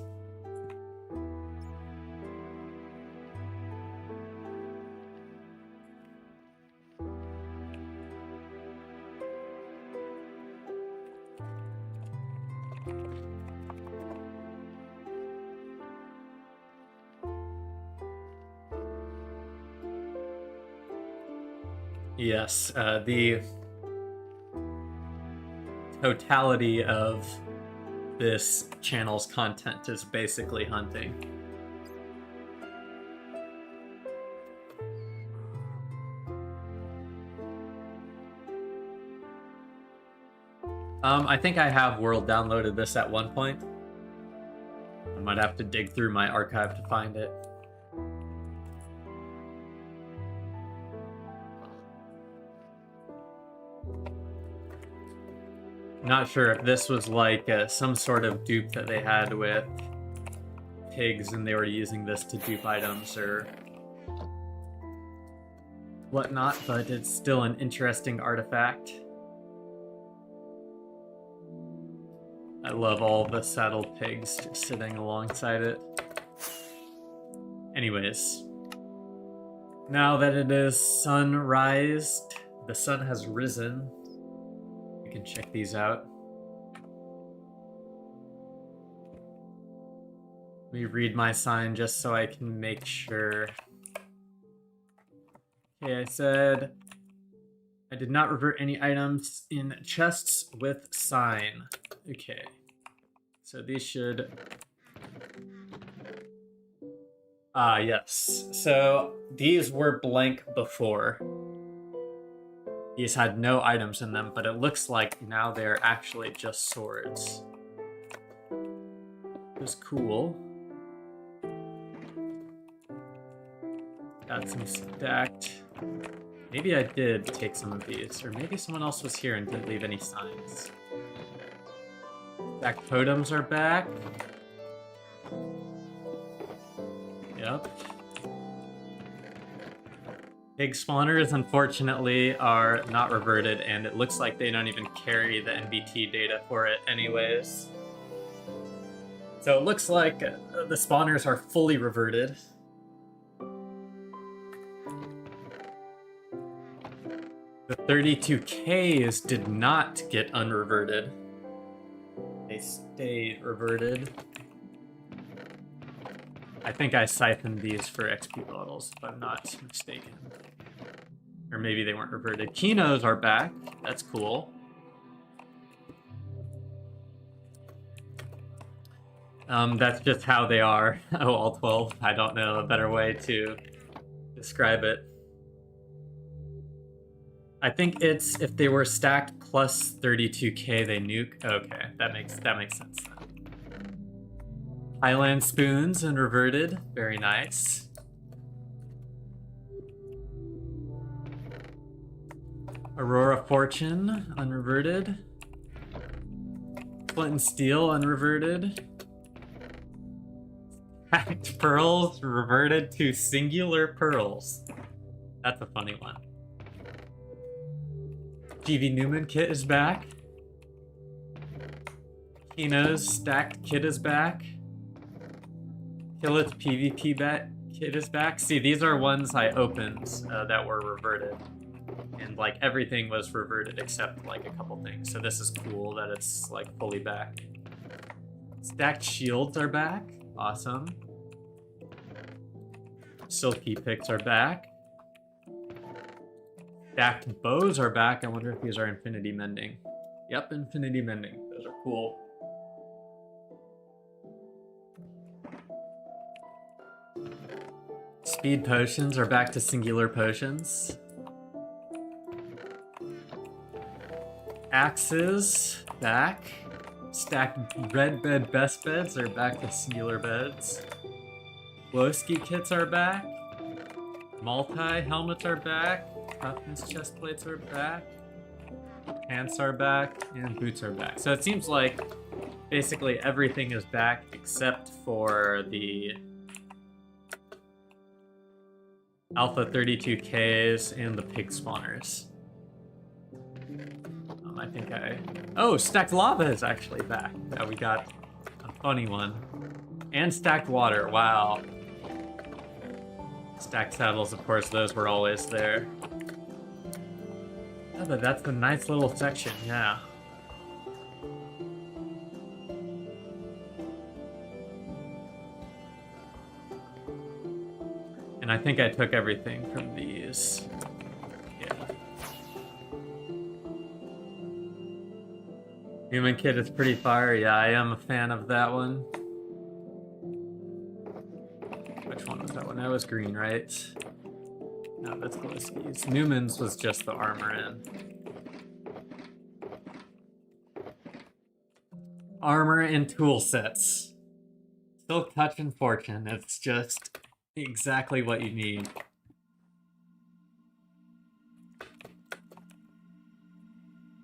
Yes, the totality of this channel's content is basically hunting. I think I have world downloaded this at one point. I might have to dig through my archive to find it. Not sure if this was like some sort of dupe that they had with pigs and they were using this to dupe items, or whatnot, but it's still an interesting artifact. I love all the saddled pigs just sitting alongside it. Anyways, now that it is sunrise, the sun has risen. We can check these out. Let me read my sign just so I can make sure. Okay, I said I did not revert any items in chests with sign. Okay, so these should... yes. So these were blank before. These had no items in them, but it looks like now they're actually just swords. It was cool. Got some stacked. Maybe I did take some of these, or maybe someone else was here and didn't leave any signs. Stacked totems are back. Yep. Pig spawners, unfortunately, are not reverted, and it looks like they don't even carry the NBT data for it anyways. So it looks like the spawners are fully reverted. The 32Ks did not get unreverted. They stayed reverted. I think I siphoned these for XP bottles, if I'm not mistaken. Or maybe they weren't reverted. Kinos are back. That's cool. That's just how they are. Oh, all 12. I don't know a better way to describe it. I think it's if they were stacked plus 32K, they nuke. Okay, that makes sense then. Highland spoons and reverted. Very nice. Aurora Fortune, unreverted. Flint and Steel, unreverted. Hacked Pearls, reverted to singular pearls. That's a funny one. GV Newman kit is back. Kino's stacked kit is back. Killith's PvP kit is back. See, these are ones I opened that were reverted. And like everything was reverted except like a couple things. So this is cool that it's like fully back. Stacked shields are back. Awesome. Silky picks are back. Stacked bows are back. I wonder if these are infinity mending. Yep, infinity mending. Those are cool. Speed potions are back to singular potions. Axes, back. Stacked red bed best beds are back to singular beds. Glowski kits are back. Multi helmets are back. Toughness chest plates are back. Pants are back. And boots are back. So it seems like basically everything is back except for the Alpha 32Ks and the pig spawners. I think oh, stacked lava is actually back. Yeah, we got a funny one. And stacked water, wow. Stacked saddles, of course, those were always there. Yeah, but that's a nice little section, yeah. And I think I took everything from these. Human Kid is pretty fire. Yeah, I am a fan of that one. Which one was that one? That was green, right? No, that's Glowski's. Newman's was just the armor in. Armor and tool sets. Silk Touch and Fortune. It's just exactly what you need.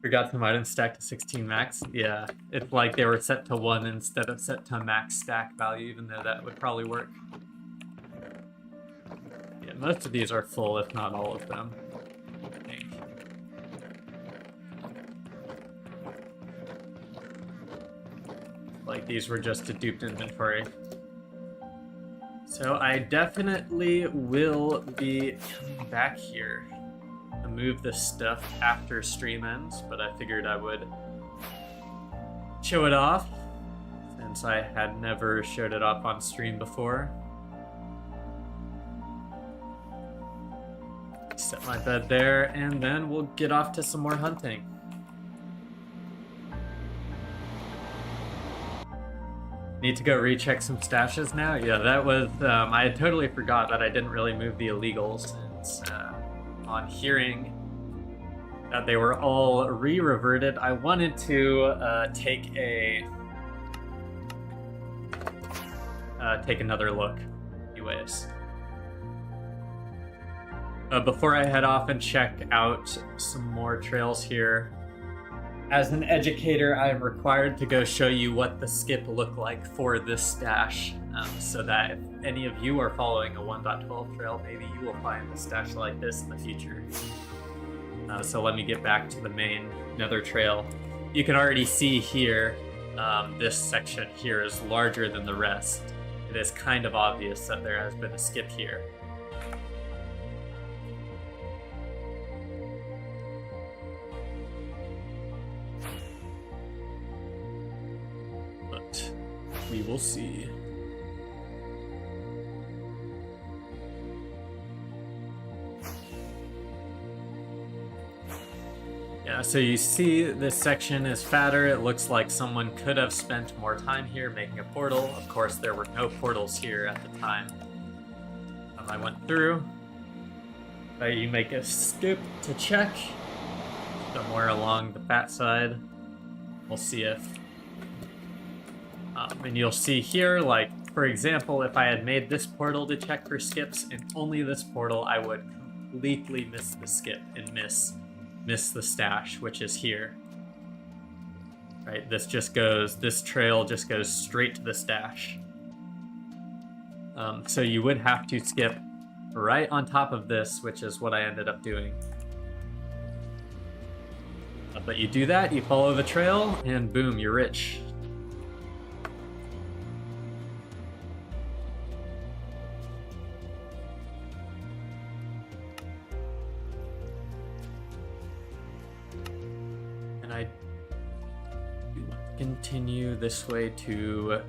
We got some items stacked to 16 max. Yeah, it's like they were set to 1 instead of set to max stack value, even though that would probably work. Yeah, Most of these are full, if not all of them, I think. Like these were just a duped inventory. So I definitely will be coming back here to move this stuff after stream ends, but I figured I would show it off since I had never showed it off on stream before. Set my bed there, and then we'll get off to some more hunting. Need to go recheck some stashes now? Yeah, that was, I had totally forgot that I didn't really move the illegals, since on hearing that they were all re-reverted, I wanted to take another look, anyways. Before I head off and check out some more trails here, as an educator, I am required to go show you what the skip looked like for this stash, so that if any of you are following a 1.12 trail, maybe you will find a stash like this in the future. So let me get back to the main nether trail. You can already see here, this section here is larger than the rest. It is kind of obvious that there has been a skip here. We will see. Yeah, so you see this section is fatter. It looks like someone could have spent more time here making a portal. Of course, there were no portals here at the time I went through. You make a skip to check somewhere along the fat side. We'll see if and you'll see here, like, for example, if I had made this portal to check for skips and only this portal, I would completely miss the skip and miss the stash, which is here. Right, this trail just goes straight to the stash. So you would have to skip right on top of this, which is what I ended up doing. But you do that, you follow the trail, and boom, you're rich. Continue this way to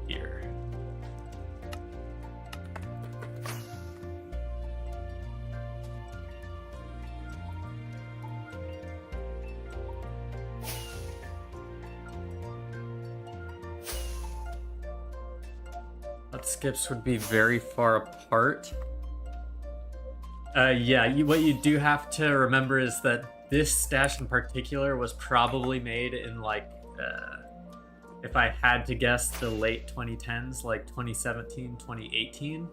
here. That skips would be very far apart. Yeah, what you do have to remember is that this stash in particular was probably made in, like, if I had to guess, the late 2010s, like 2017, 2018,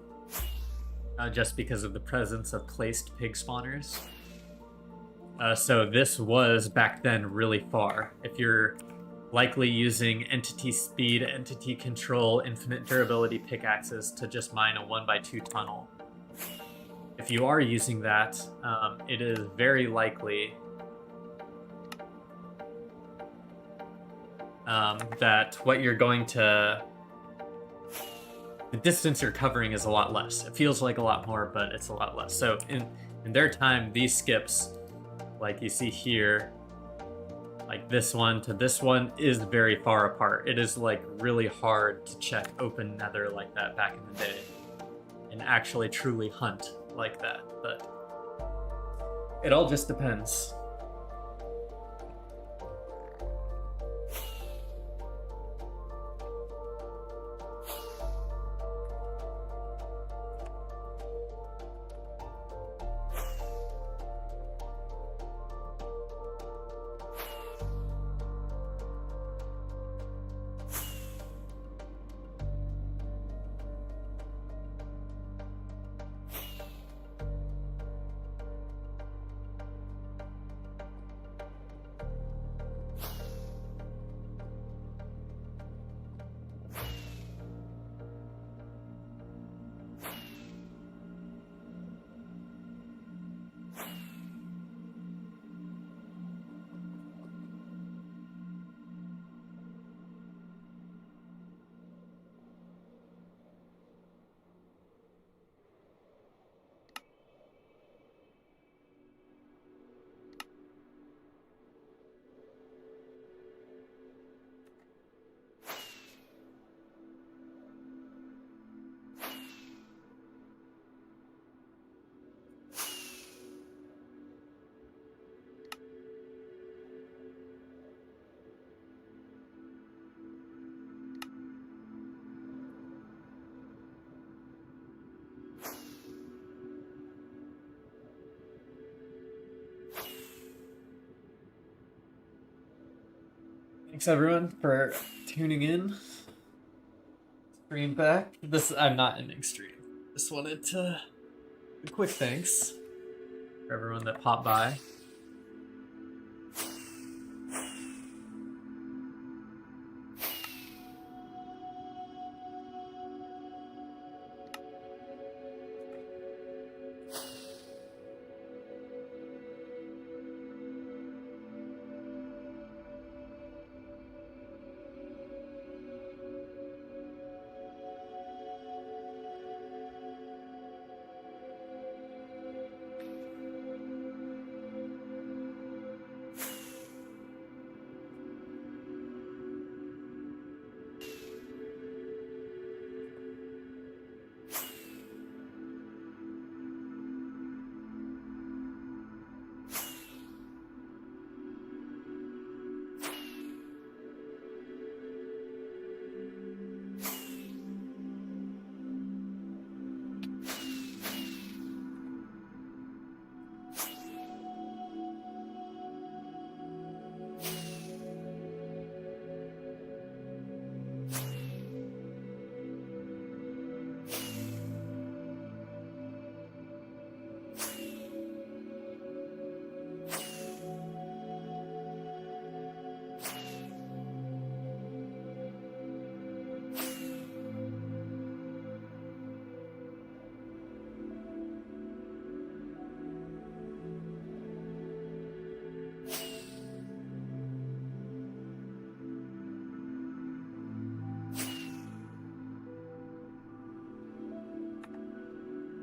just because of the presence of placed pig spawners. So this was, back then, really far. If you're likely using entity speed, entity control, infinite durability pickaxes to just mine a 1x2 tunnel. If you are using that, it is very likely that what you're going to... the distance you're covering is a lot less. It feels like a lot more, but it's a lot less. So in their time, these skips, like you see here, like this one to this one, is very far apart. It is, like, really hard to check open nether like that back in the day and actually truly hunt like that, but it all just depends. Thanks everyone for tuning in. Stream back. I'm not ending stream. Just wanted to a quick thanks for everyone that popped by.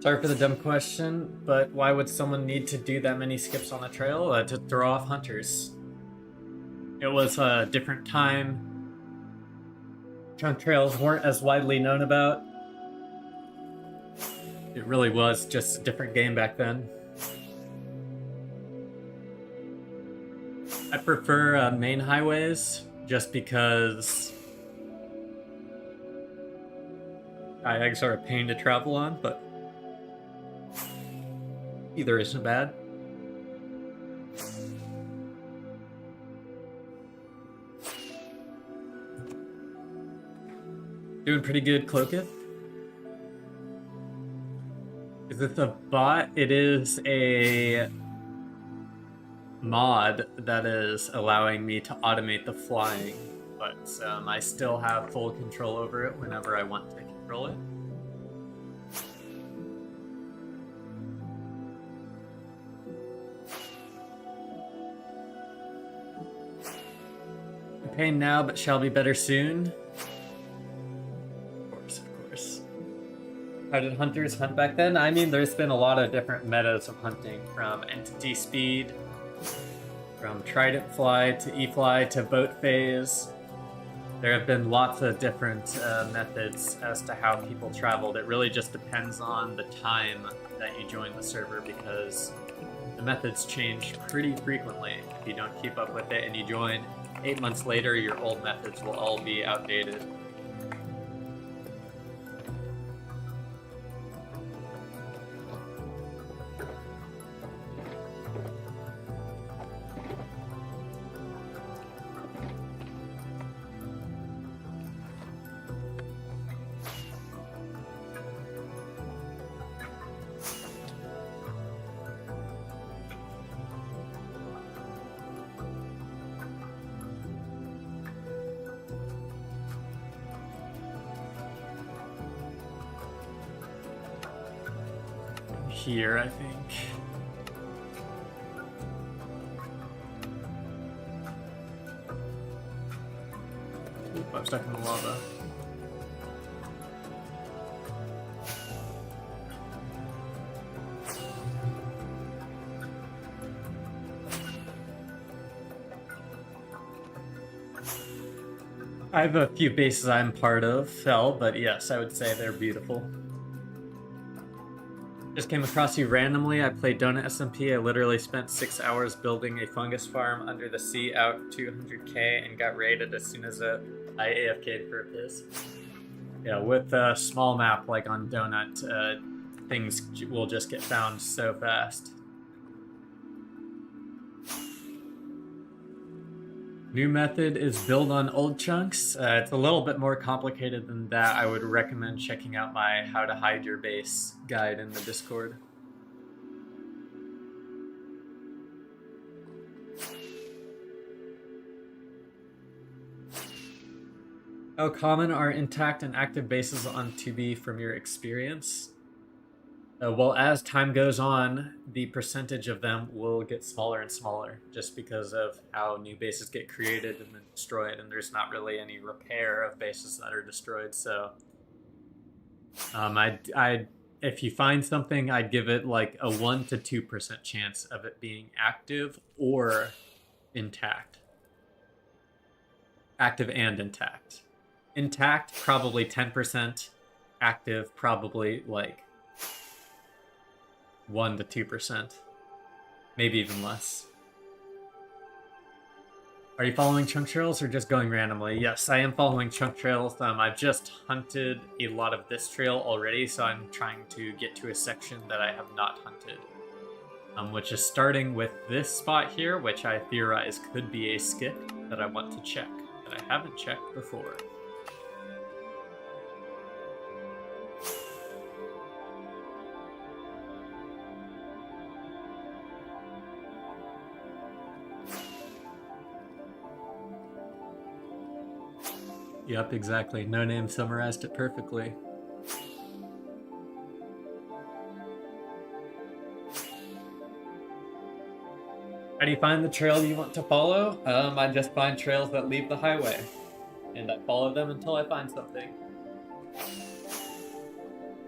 Sorry for the dumb question, but why would someone need to do that many skips on the trail? To throw off hunters. It was a different time. Trails weren't as widely known about. It really was just a different game back then. I prefer main highways just because kayaks are a pain to travel on, but either isn't bad. Doing pretty good, Cloaketh. Is it a bot? It is a mod that is allowing me to automate the flying, but I still have full control over it whenever I want to control it. Pain now, but shall be better soon. Of course. How did hunters hunt back then? I mean, there's been a lot of different metas of hunting, from entity speed, from trident fly to e-fly to boat phase. There have been lots of different methods as to how people traveled. It really just depends on the time that you join the server, because the methods change pretty frequently. If you don't keep up with it and you join 8 months later, your old methods will all be outdated. Here, I think. Oop, I'm stuck in the lava. I have a few bases I'm part of, fell, but yes, I would say they're beautiful. Just came across you randomly. I played Donut SMP. I literally spent 6 hours building a fungus farm under the sea out 200k and got raided as soon as I AFK'd for a piss. Yeah, with a small map like on Donut, things will just get found so fast. New method is build on old chunks. It's a little bit more complicated than that. I would recommend checking out my how to hide your base guide in the Discord. How common are intact and active bases on 2B from your experience? Well, as time goes on, the percentage of them will get smaller and smaller just because of how new bases get created and then destroyed, and there's not really any repair of bases that are destroyed. So, if you find something, I'd give it like a 1 to 2% chance of it being active or intact. Active and intact. Intact, probably 10%. Active, probably like 1 to 2%. Maybe even less. Are you following chunk trails or just going randomly? Yes, I am following chunk trails. I've just hunted a lot of this trail already, so I'm trying to get to a section that I have not hunted. Which is starting with this spot here, which I theorize could be a skip that I want to check, that I haven't checked before. Yep, exactly. No Name summarized it perfectly. How do you find the trail you want to follow? I just find trails that leave the highway, and I follow them until I find something.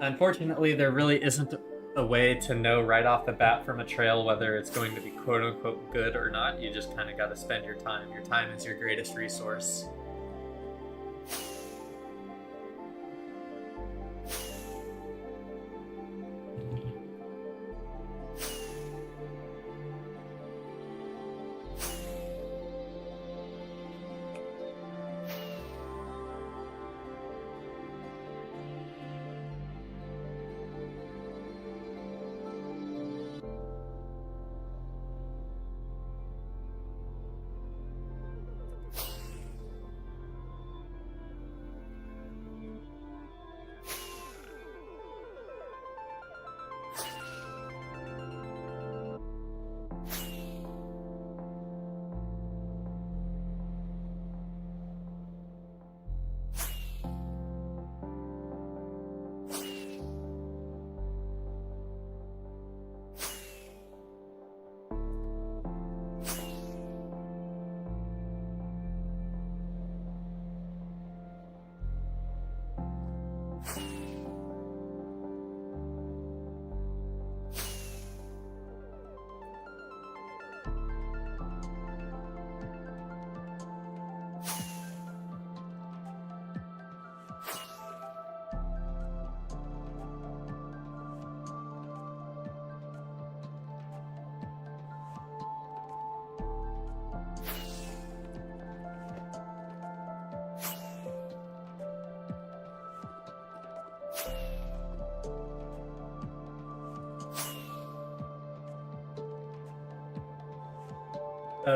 Unfortunately, there really isn't a way to know right off the bat from a trail whether it's going to be quote-unquote good or not. You just kind of got to spend your time. Your time is your greatest resource.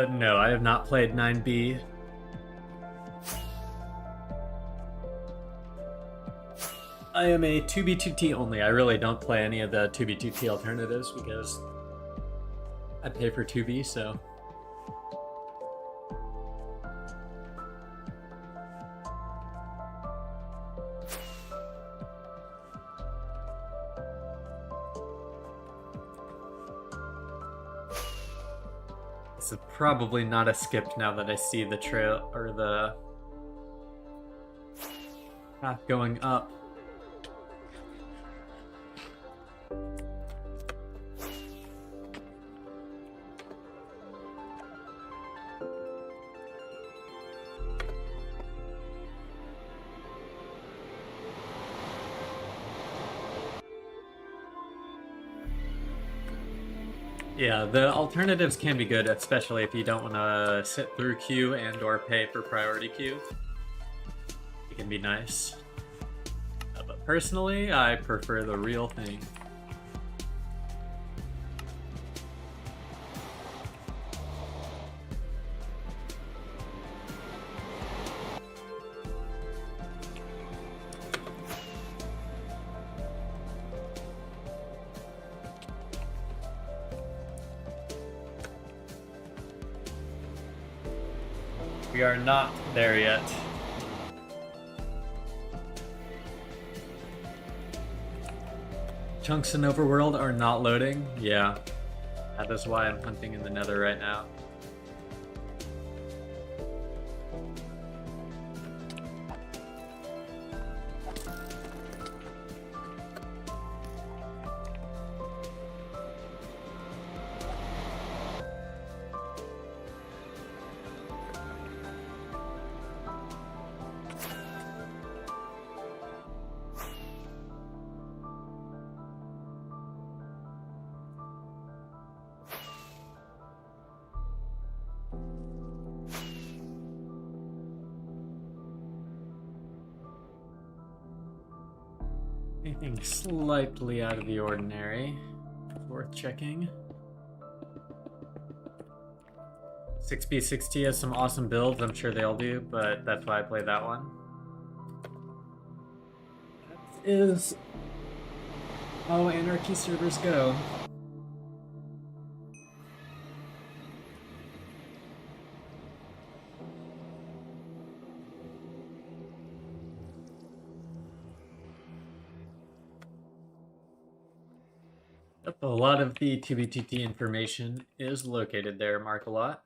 No, I have not played 9B. I am a 2B2T only. I really don't play any of the 2B2T alternatives because I pay for 2B, so... This is probably not a skip now that I see the trail, or the path going up. Yeah, the alternatives can be good, especially if you don't want to sit through queue and or pay for priority queue. It can be nice. But personally, I prefer the real thing. We are not there yet. Chunks in Overworld are not loading? Yeah. That is why I'm hunting in the Nether right now. Anything slightly out of the ordinary worth checking. 6B6T has some awesome builds, I'm sure they all do, but that's why I play that one. That is how anarchy servers go. Yep, a lot of the 2BTT information is located there, Mark-a-Lot.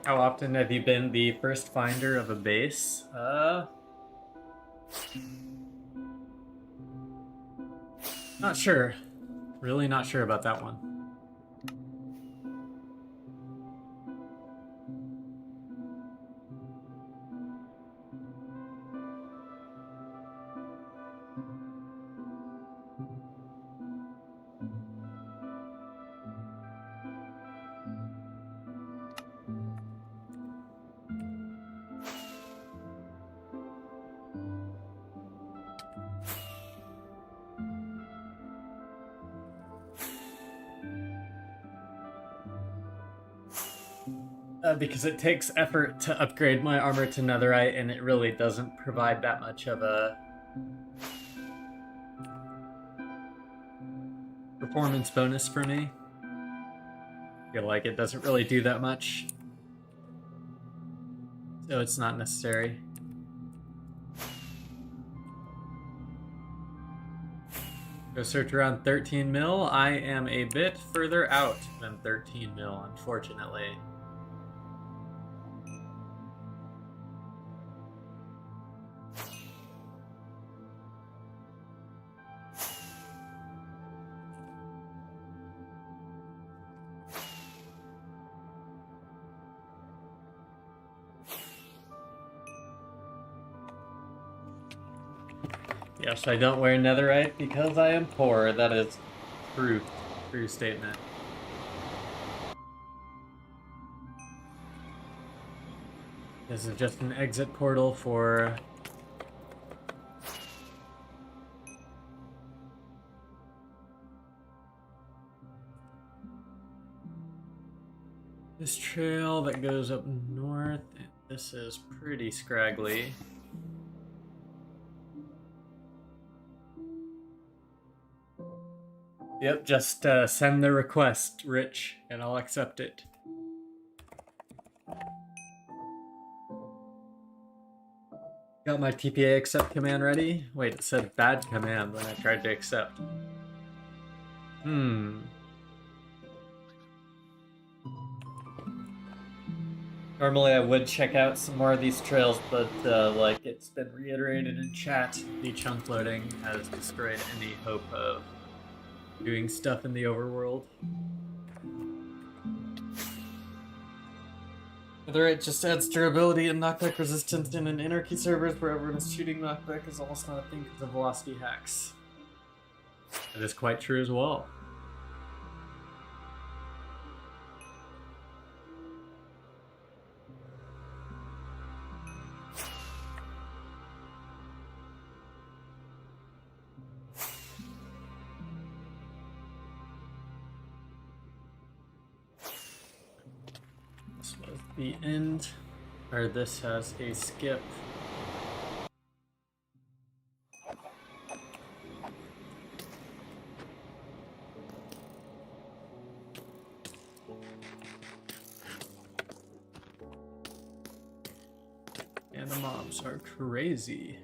How often have you been the first finder of a base? Not sure. Really not sure about that one. Because it takes effort to upgrade my armor to netherite, and it really doesn't provide that much of a performance bonus for me. I feel like it doesn't really do that much, so it's not necessary. Go search around 13 mil. I am a bit further out than 13 mil, unfortunately. Yes, I don't wear netherite because I am poor. That is true statement. This is just an exit portal for this trail that goes up north. This is pretty scraggly. Yep, just send the request, Rich, and I'll accept it. Got my TPA accept command ready? Wait, it said bad command when I tried to accept. Normally I would check out some more of these trails, but like it's been reiterated in chat, the chunk loading has destroyed any hope of doing stuff in the overworld. Whether it just adds durability and knockback resistance in an anarchy servers where everyone is shooting knockback is almost not a thing because of velocity hacks. That is quite true as well. The end, or this has a skip. And the mobs are crazy.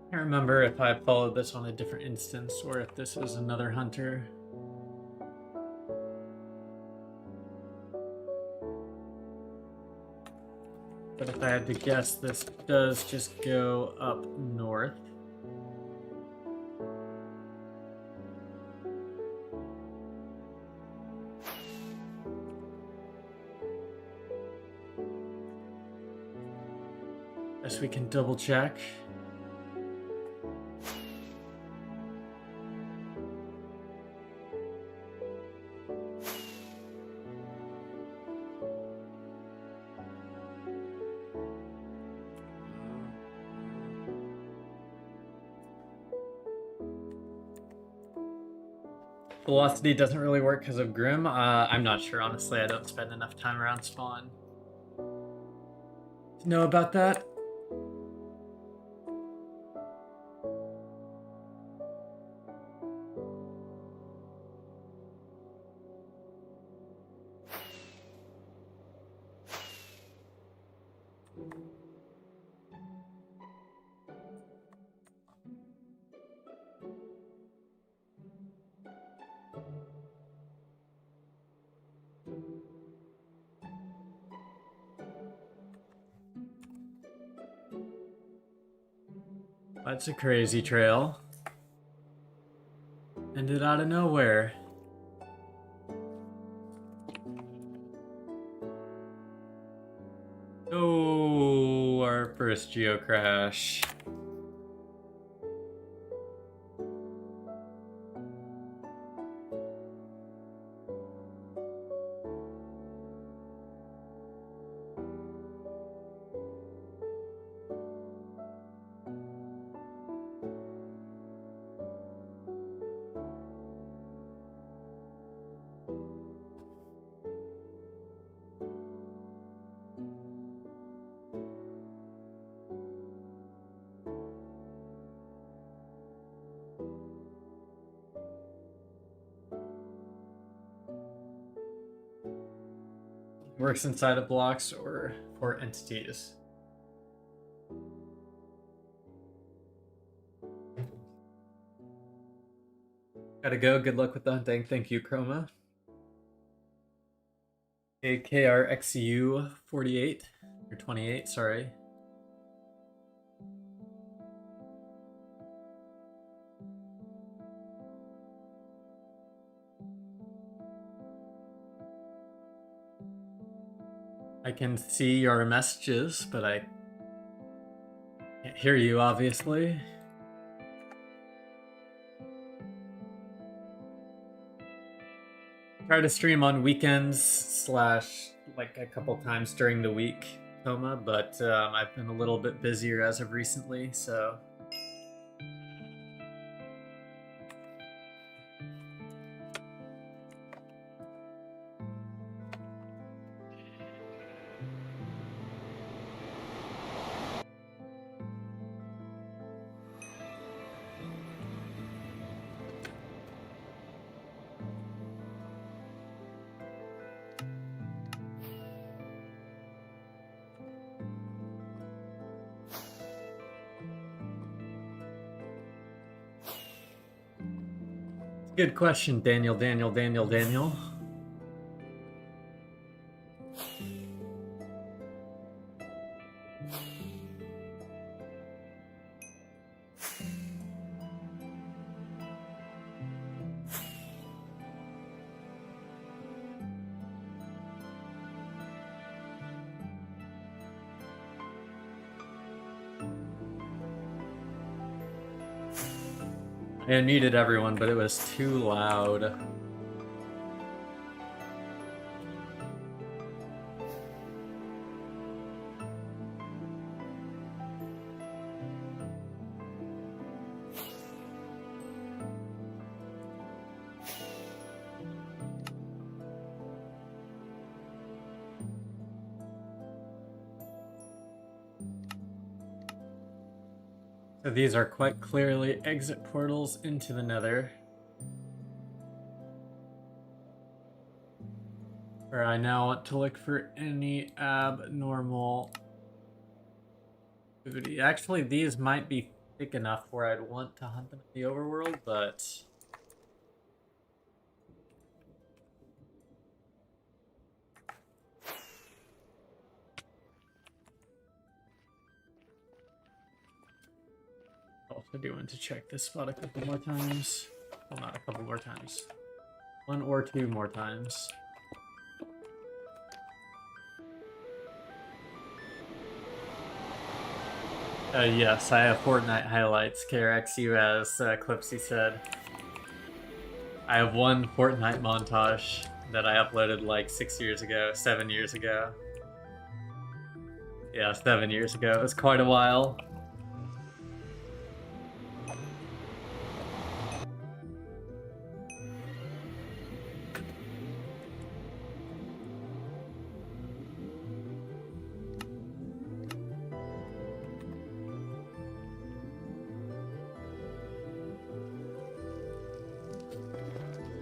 I can't remember if I followed this on a different instance or if this was another hunter. But if I had to guess, this does just go up north. Guess we can double check. Velocity doesn't really work because of Grim. I'm not sure, honestly. I don't spend enough time around spawn to know about that. That's a crazy trail. Ended out of nowhere. Oh, our first geocrash. Works inside of blocks or for entities. Gotta go. Good luck with the hunting. Thank you, Chroma. AKRXU 48 or 28, sorry. I can see your messages, but I can't hear you, obviously. Try to stream on weekends / like a couple times during the week, Toma, but I've been a little bit busier as of recently, so... Good question, Daniel. I unmuted everyone, but it was too loud. So these are quite clearly exit portals into the Nether. Where I now want to look for any abnormal activity. Actually, these might be thick enough where I'd want to hunt them in the overworld, but... also do want to check this spot a couple more times. Well, not a couple more times. 1 or 2 more times. Yes, I have Fortnite highlights, KRXU, as Clipsy said. I have one Fortnite montage that I uploaded like 6 years ago, 7 years ago. Yeah, 7 years ago. It was quite a while.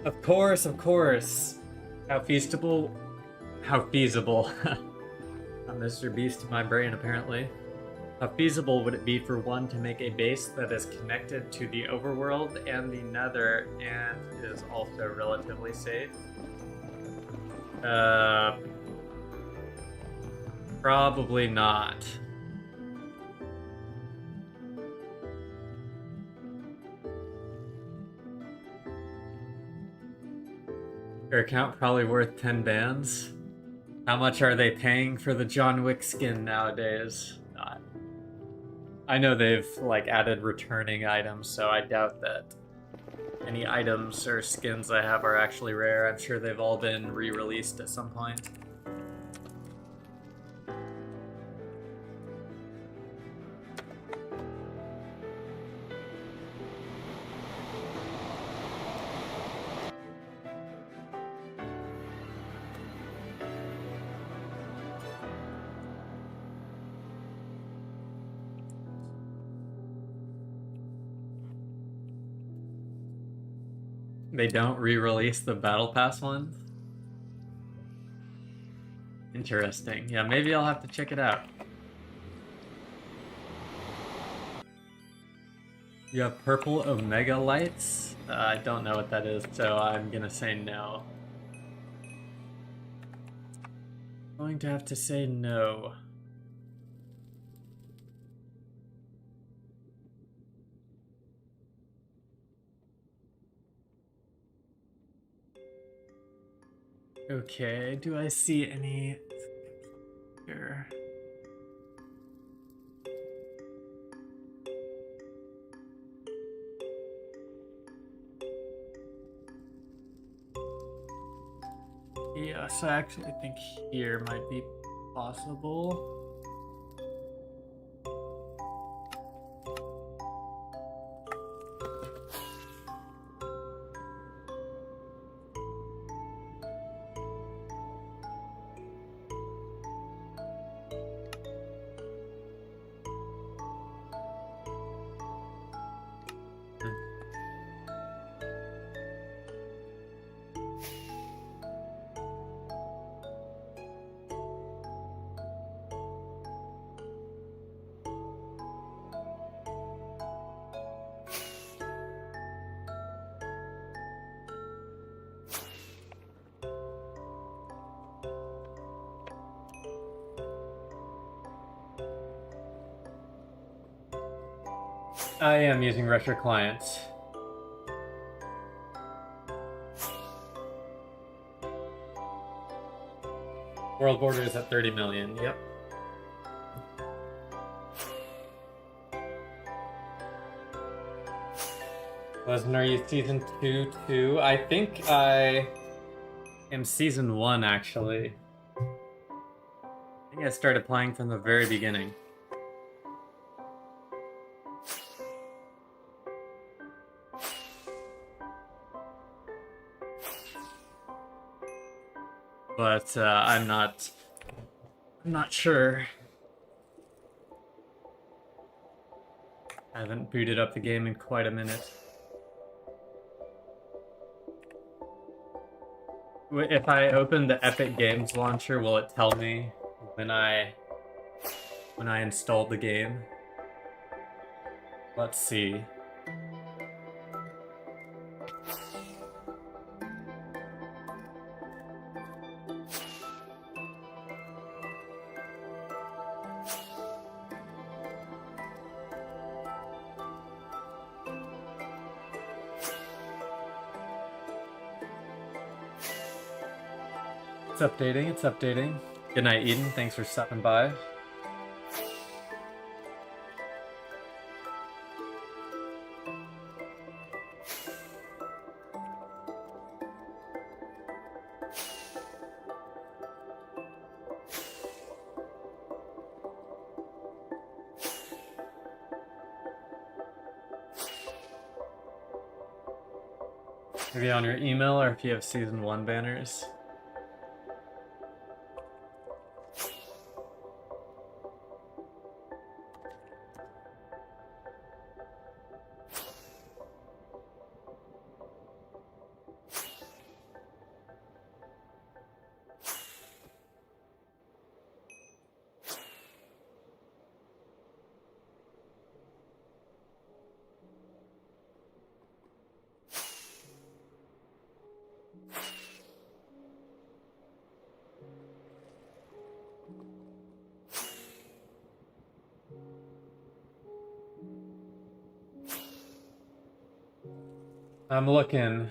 Of course, of course. How feasible? Mr. Beast in my brain, apparently. How feasible would it be for one to make a base that is connected to the overworld and the Nether and is also relatively safe? Probably not. Your account probably worth 10 bands. How much are they paying for the John Wick skin nowadays? I know they've like added returning items, so I doubt that any items or skins I have are actually rare. I'm sure they've all been re-released at some point. They don't re-release the Battle Pass ones? Interesting. Yeah, maybe I'll have to check it out. You have purple Omega lights? I don't know what that is, so I'm gonna say no. Going to have to say no. Okay, do I see any here? Yes, I actually think here might be possible. I am using retro clients. World border is at 30 million, yep. Wasn't Are you season 2 too? I think I am season 1 actually. I think I started playing from the very beginning. But I'm not sure. I haven't booted up the game in quite a minute. If I open the Epic Games launcher, will it tell me when I installed the game? Let's see. It's updating, it's updating. Good night, Eden. Thanks for stopping by. Maybe on your email or if you have season 1 banners. I'm looking.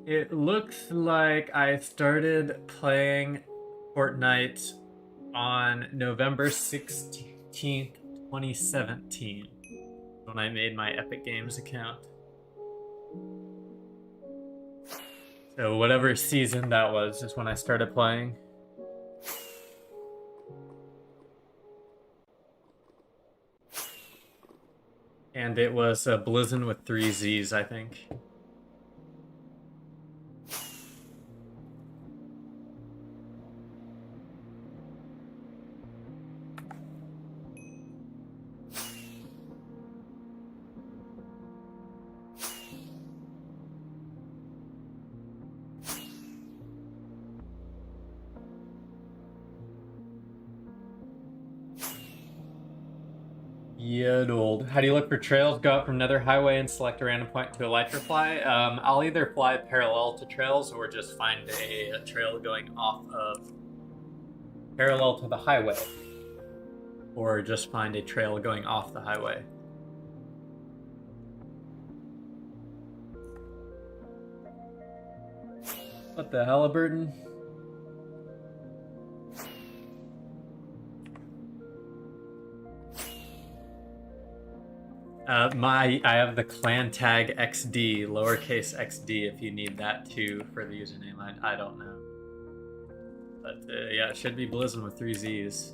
It looks like I started playing Fortnite on November 16th, 2017, when I made my Epic Games account. So whatever season that was is when I started playing. And it was Blizzin with 3 Z's, I think. Yodeled. How do you look for trails? Go out from Nether Highway and select a random point to electrify. I'll either fly parallel to trails or just find a trail going off of parallel to the highway. Or just find a trail going off the highway. What the Halliburton? I have the clan tag XD, lowercase XD, if you need that too for the username. I don't know. But yeah, it should be Blizzin with 3 Z's.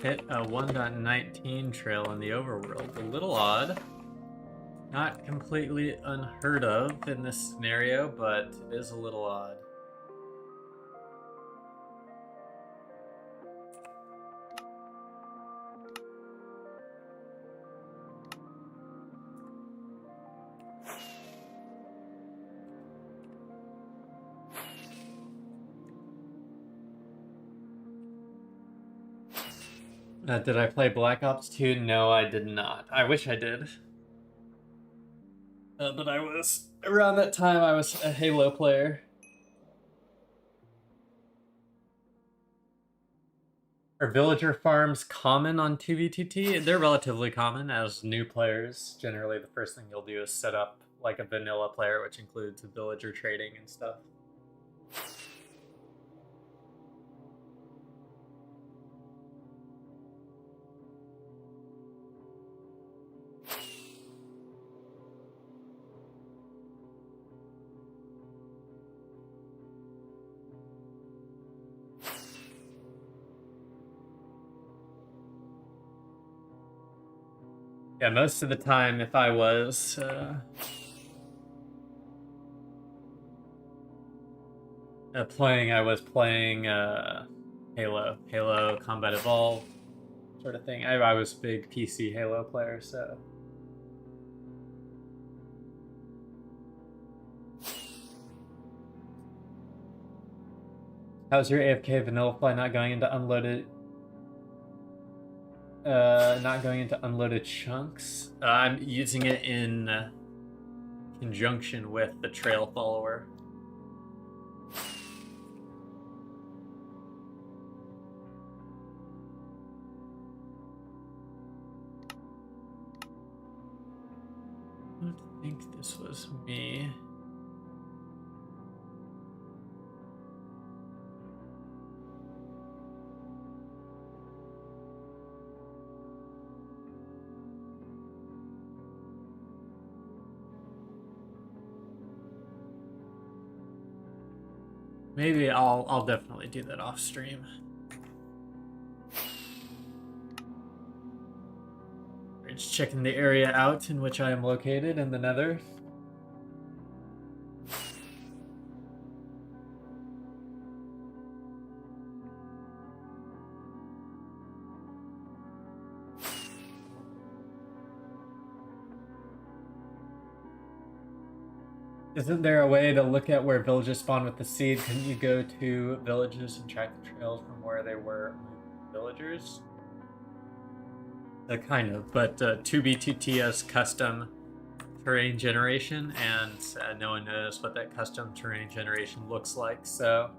Hit a 1.19 trail in the overworld. A little odd. Not completely unheard of in this scenario, but it is a little odd. Did I play Black Ops 2? No, I did not. I wish I did. But I was around that time. I was a Halo player. Are villager farms common on 2v2t? They're relatively common as new players. Generally, the first thing you'll do is set up like a vanilla player, which includes villager trading and stuff. Yeah, most of the time, if I was playing, I was playing Halo Combat Evolved sort of thing. I was a big PC Halo player, so. How's your AFK vanilla fly not going into unloaded? Not going into unloaded chunks. I'm using it in conjunction with the trail follower. I don't think this was me. Maybe I'll definitely do that off stream. Just checking the area out in which I am located in the Nether. Isn't there a way to look at where villages spawn with the seed? Couldn't you go to villages and track the trails from where they were villagers? Kind of, but 2B2T has custom terrain generation, and no one knows what that custom terrain generation looks like, so...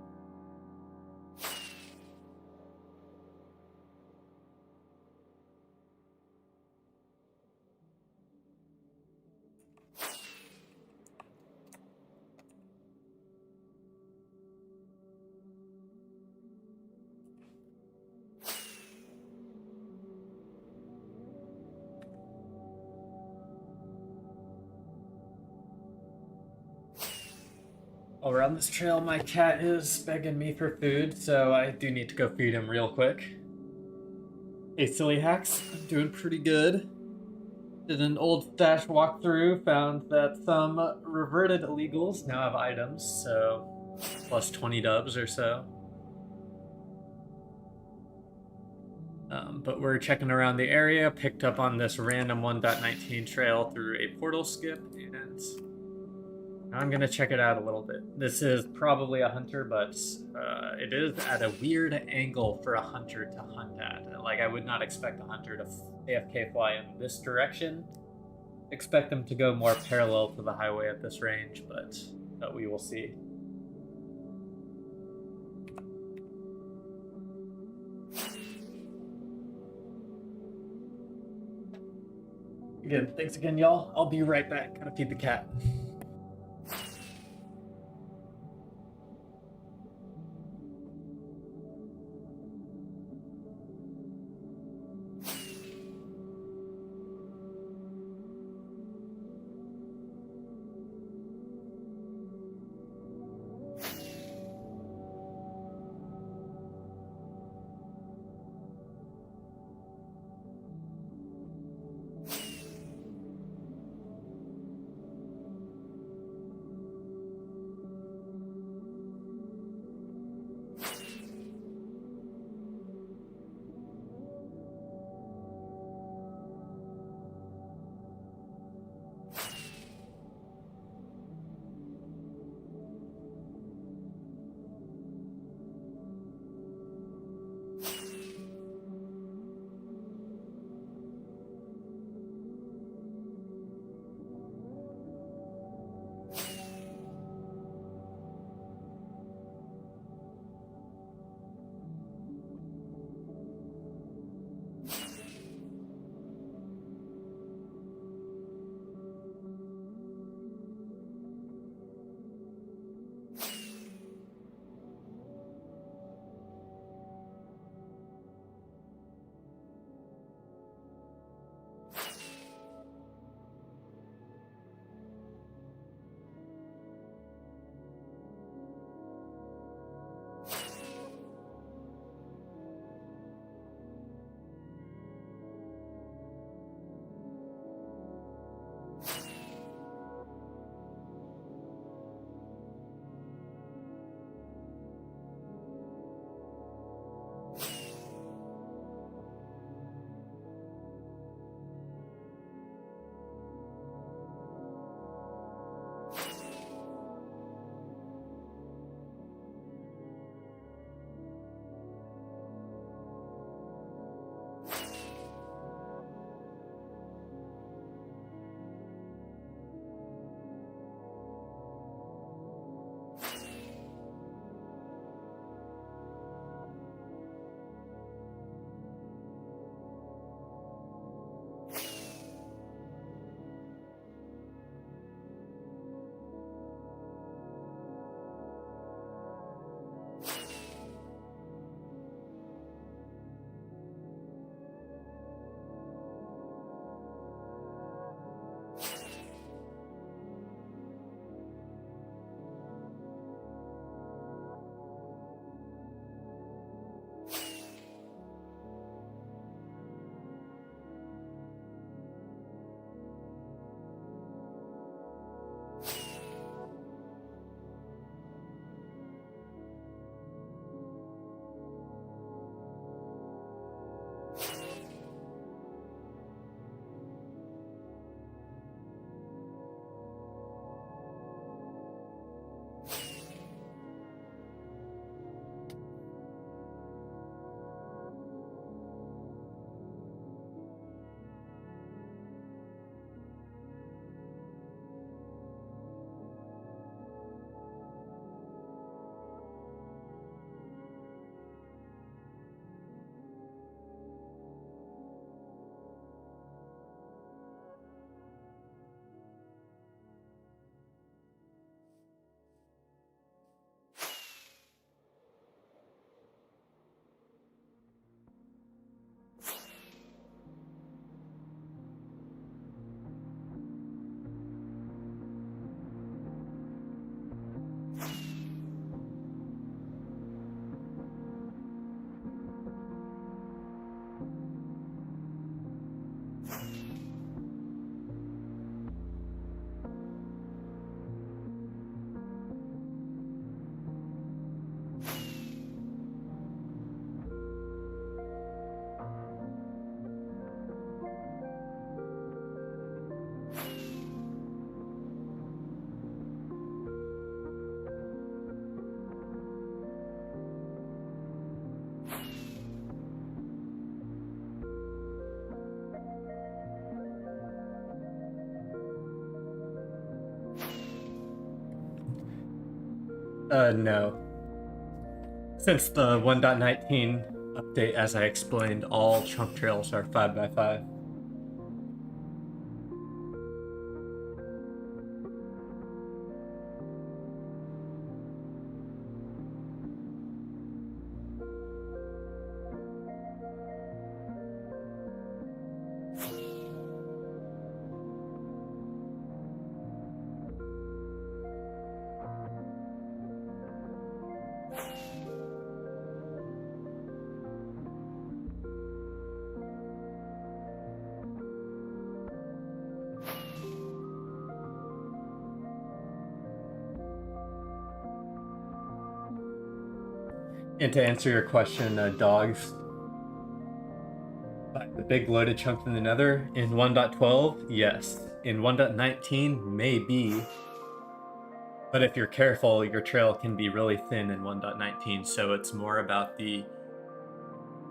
Around this trail, my cat is begging me for food, so I do need to go feed him real quick. Hey, Silly Hacks, I'm doing pretty good. Did an old stash walkthrough, found that some reverted illegals now have items, so plus 20 dubs or so. But we're checking around the area, picked up on this random 1.19 trail through a portal skip, and I'm gonna check it out a little bit. This is probably a hunter, but it is at a weird angle for a hunter to hunt at. Like, I would not expect a hunter to AFK fly in this direction. Expect them to go more parallel to the highway at this range, but we will see. Again, thanks again, y'all. I'll be right back. Gotta feed the cat. No. Since the 1.19 update, as I explained, all chunk trails are 5x5. And to answer your question, dogs, the big loaded chunk in the nether, in 1.12, yes. In 1.19, maybe. But if you're careful, your trail can be really thin in 1.19, so it's more about the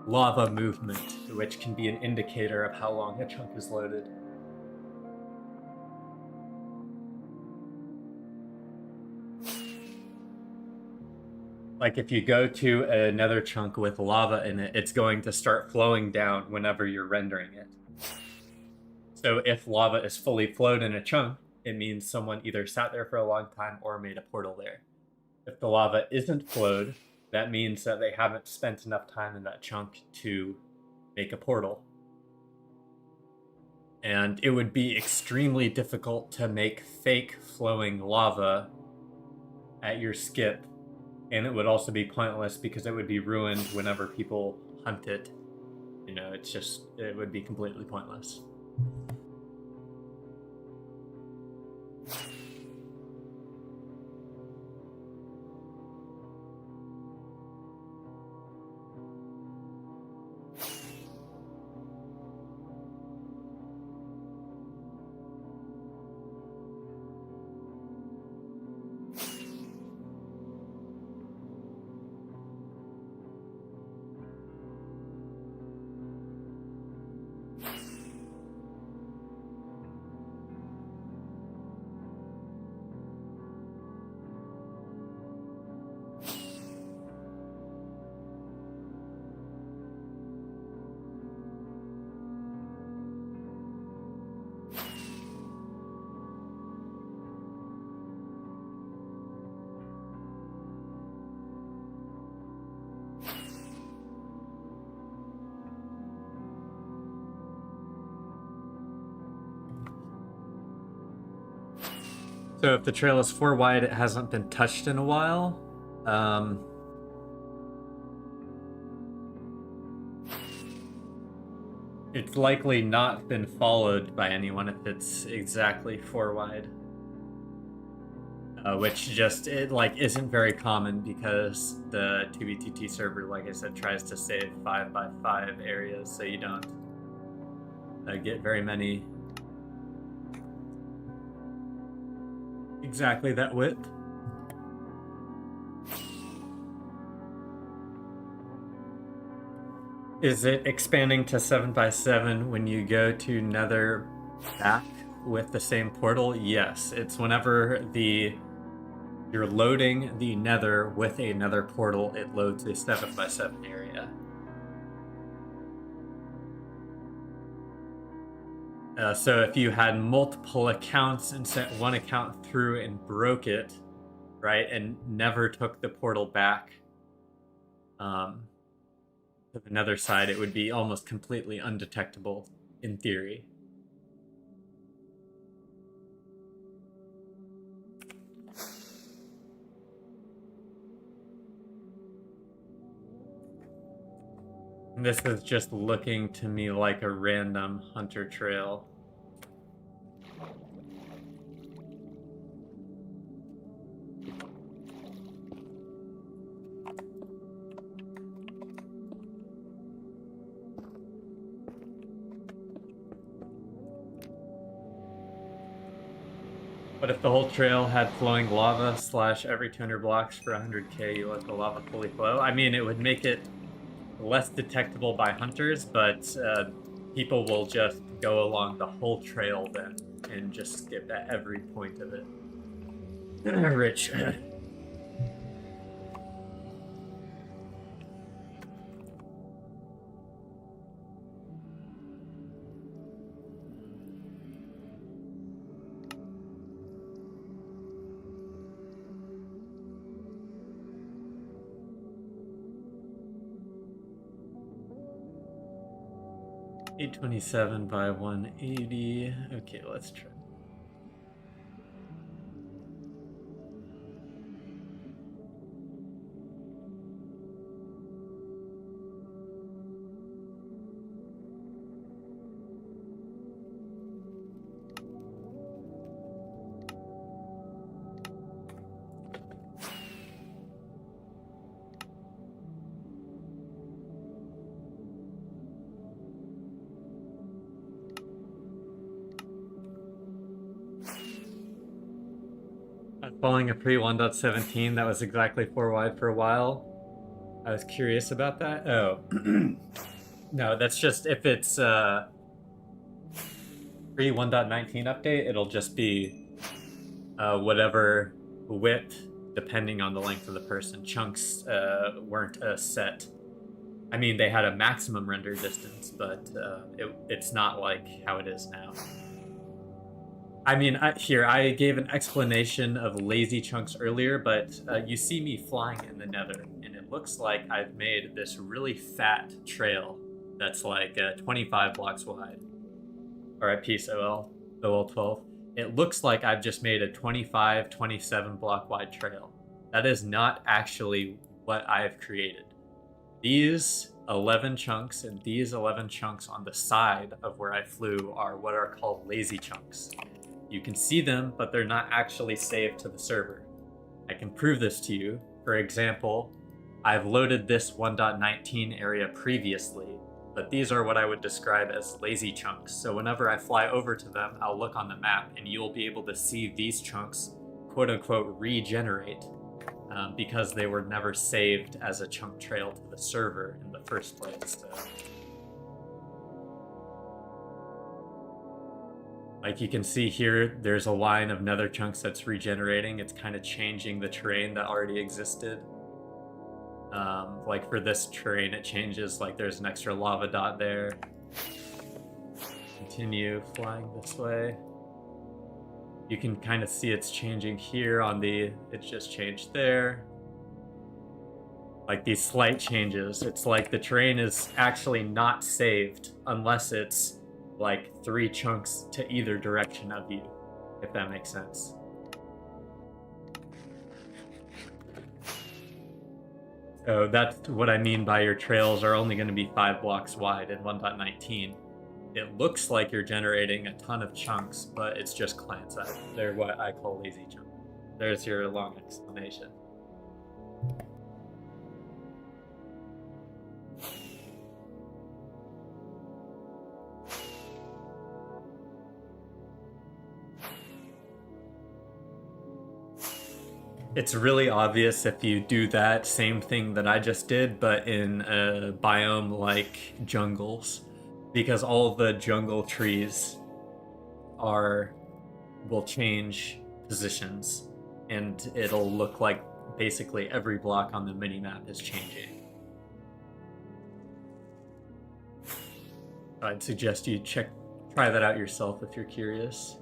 lava movement, which can be an indicator of how long a chunk is loaded. Like if you go to another chunk with lava in it, it's going to start flowing down whenever you're rendering it. So if lava is fully flowed in a chunk, it means someone either sat there for a long time or made a portal there. If the lava isn't flowed, that means that they haven't spent enough time in that chunk to make a portal. And it would be extremely difficult to make fake flowing lava at your skip. And it would also be pointless because it would be ruined whenever people hunt it. You know, it would be completely pointless. So if the trail is 4 wide, it hasn't been touched in a while. It's likely not been followed by anyone if it's exactly 4 wide. Which just, isn't very common because the 2BTT server, like I said, tries to save 5x5 areas so you don't get very many exactly that width. Is it expanding to 7x7 when you go to Nether back with the same portal? Yes, it's whenever you're loading the Nether with a Nether portal, it loads a 7x7 area. So if you had multiple accounts and sent one account through and broke it, right, and never took the portal back to the Nether side, it would be almost completely undetectable in theory. This is just looking to me like a random hunter trail. But if the whole trail had flowing lava / every 200 blocks for 100k you let the lava fully flow, I mean, it would make it less detectable by hunters, but people will just go along the whole trail then and just skip at every point of it. Rich. 827 by 180. Okay, let's try. Following a pre 1.17 that was exactly 4 wide for a while. I was curious about that. Oh. No, that's just if it's pre 1.19 update, it'll just be whatever width depending on the length of the person. Chunks weren't a set. I mean, they had a maximum render distance, but it's not like how it is now. I mean, here, I gave an explanation of lazy chunks earlier, but you see me flying in the nether, and it looks like I've made this really fat trail that's like 25 blocks wide. Alright, peace, OL12. It looks like I've just made a 25, 27 block wide trail. That is not actually what I've created. These 11 chunks and these 11 chunks on the side of where I flew are what are called lazy chunks. You can see them, but they're not actually saved to the server. I can prove this to you. For example, I've loaded this 1.19 area previously, but these are what I would describe as lazy chunks. So whenever I fly over to them, I'll look on the map and you'll be able to see these chunks, quote unquote, regenerate because they were never saved as a chunk trail to the server in the first place. So. Like you can see here, there's a line of nether chunks that's regenerating. It's kind of changing the terrain that already existed. Like for this terrain, it changes, like there's an extra lava dot there. Continue flying this way. You can kind of see it's changing here on the, it just changed there. Like these slight changes. It's like the terrain is actually not saved unless it's like 3 chunks to either direction of you, if that makes sense. So that's what I mean by your trails are only going to be 5 blocks wide in 1.19. It looks like you're generating a ton of chunks, but it's just clan size. They're what I call lazy chunks. There's your long explanation. It's really obvious if you do that same thing that I just did, but in a biome like jungles, because all the jungle trees will change positions, and it'll look like basically every block on the minimap is changing. I'd suggest you try that out yourself if you're curious.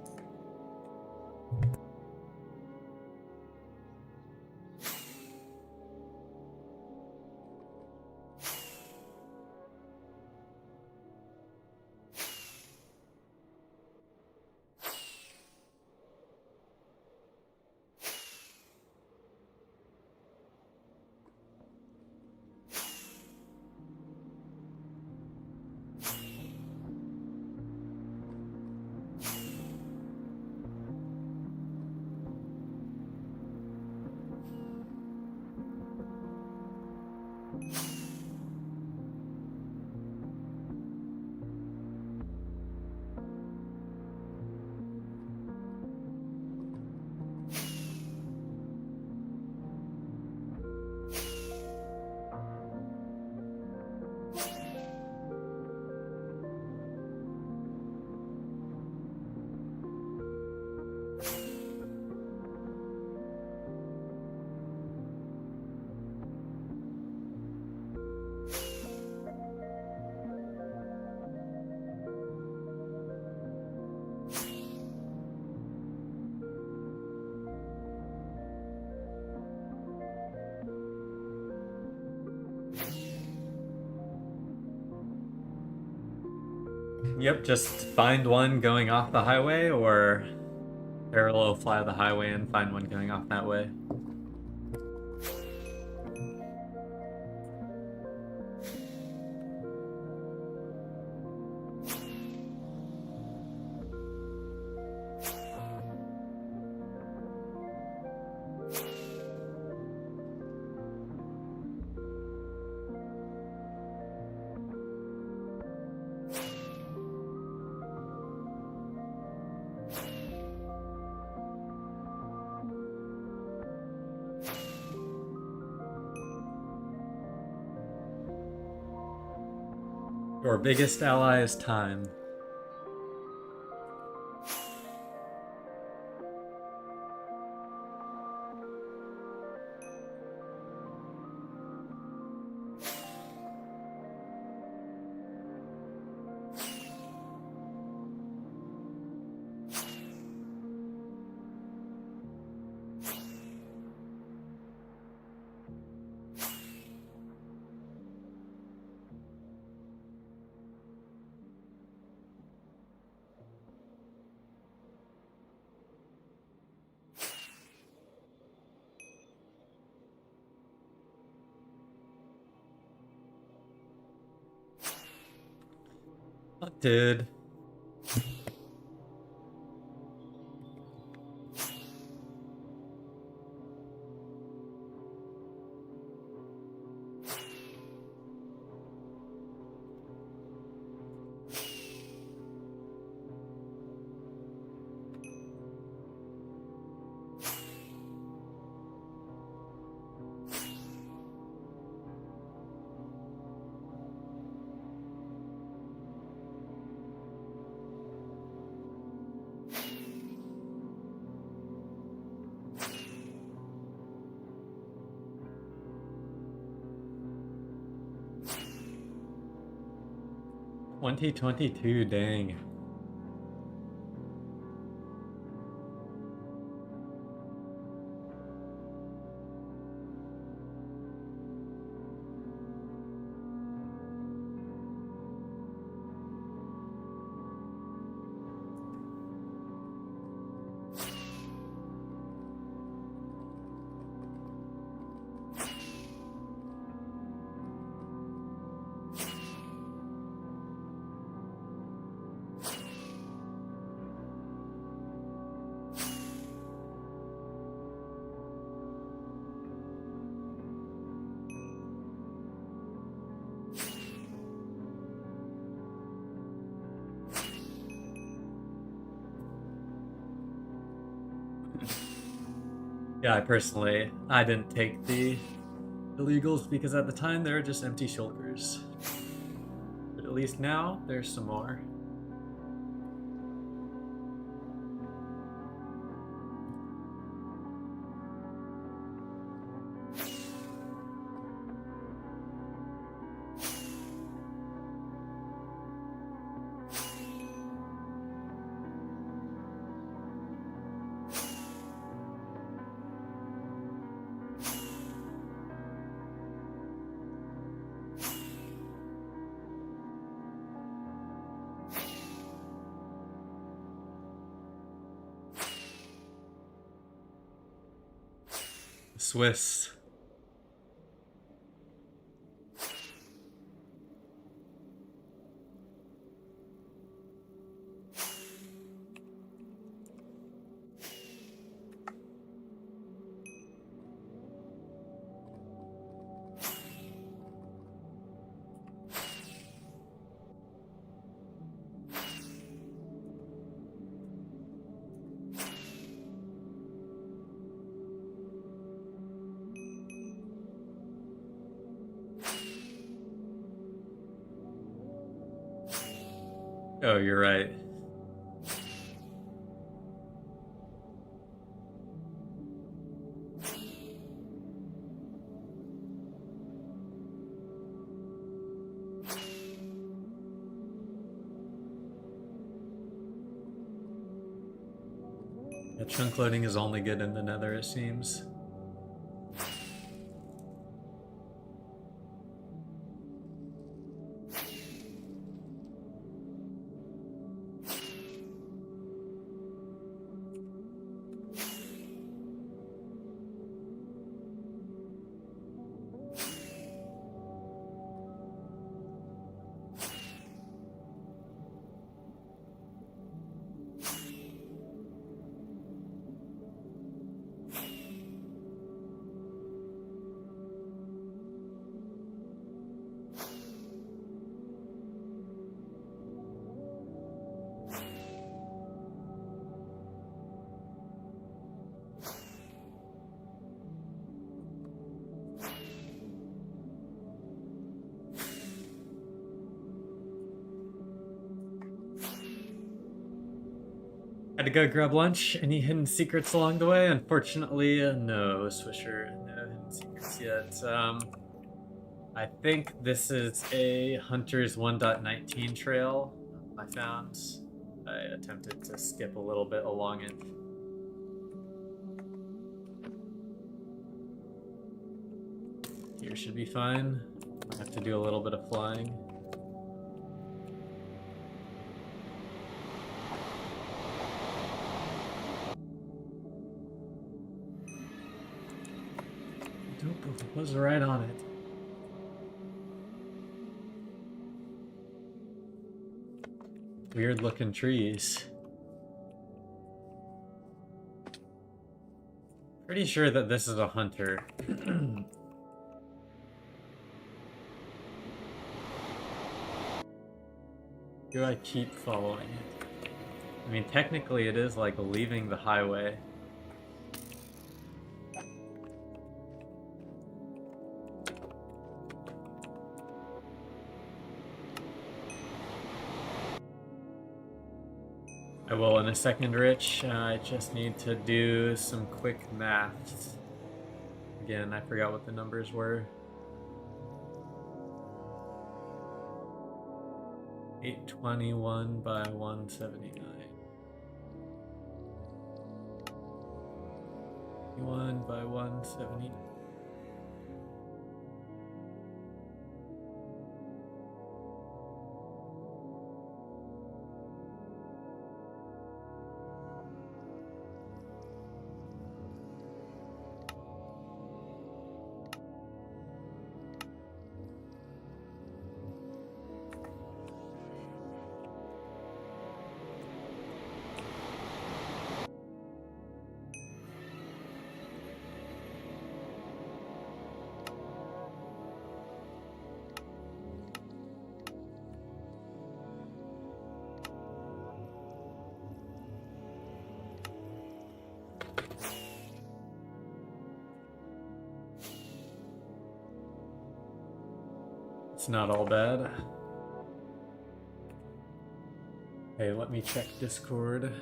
Yep, just find one going off the highway, or parallel fly the highway and find one going off that way. Your biggest ally is time. Dude. $2022, dang. Yeah, I didn't take the illegals because at the time they were just empty shulkers. But at least now there's some more. Swiss. Oh, you're right. Yeah, chunk loading is only good in the nether, it seems. Had to go grab lunch. Any hidden secrets along the way? Unfortunately, no, Swisher. No hidden secrets yet. I think this is a Hunter's 1.19 trail I found. I attempted to skip a little bit along it. Here should be fine. I have to do a little bit of flying. Nope, was right on it. Weird looking trees. Pretty sure that this is a hunter. Do I keep following it? I mean, technically it is like leaving the highway. I will in a second, Rich. I just need to do some quick maths. Again, I forgot what the numbers were. 821 by 179. 1 by 179. It's not all bad. Hey, let me check Discord.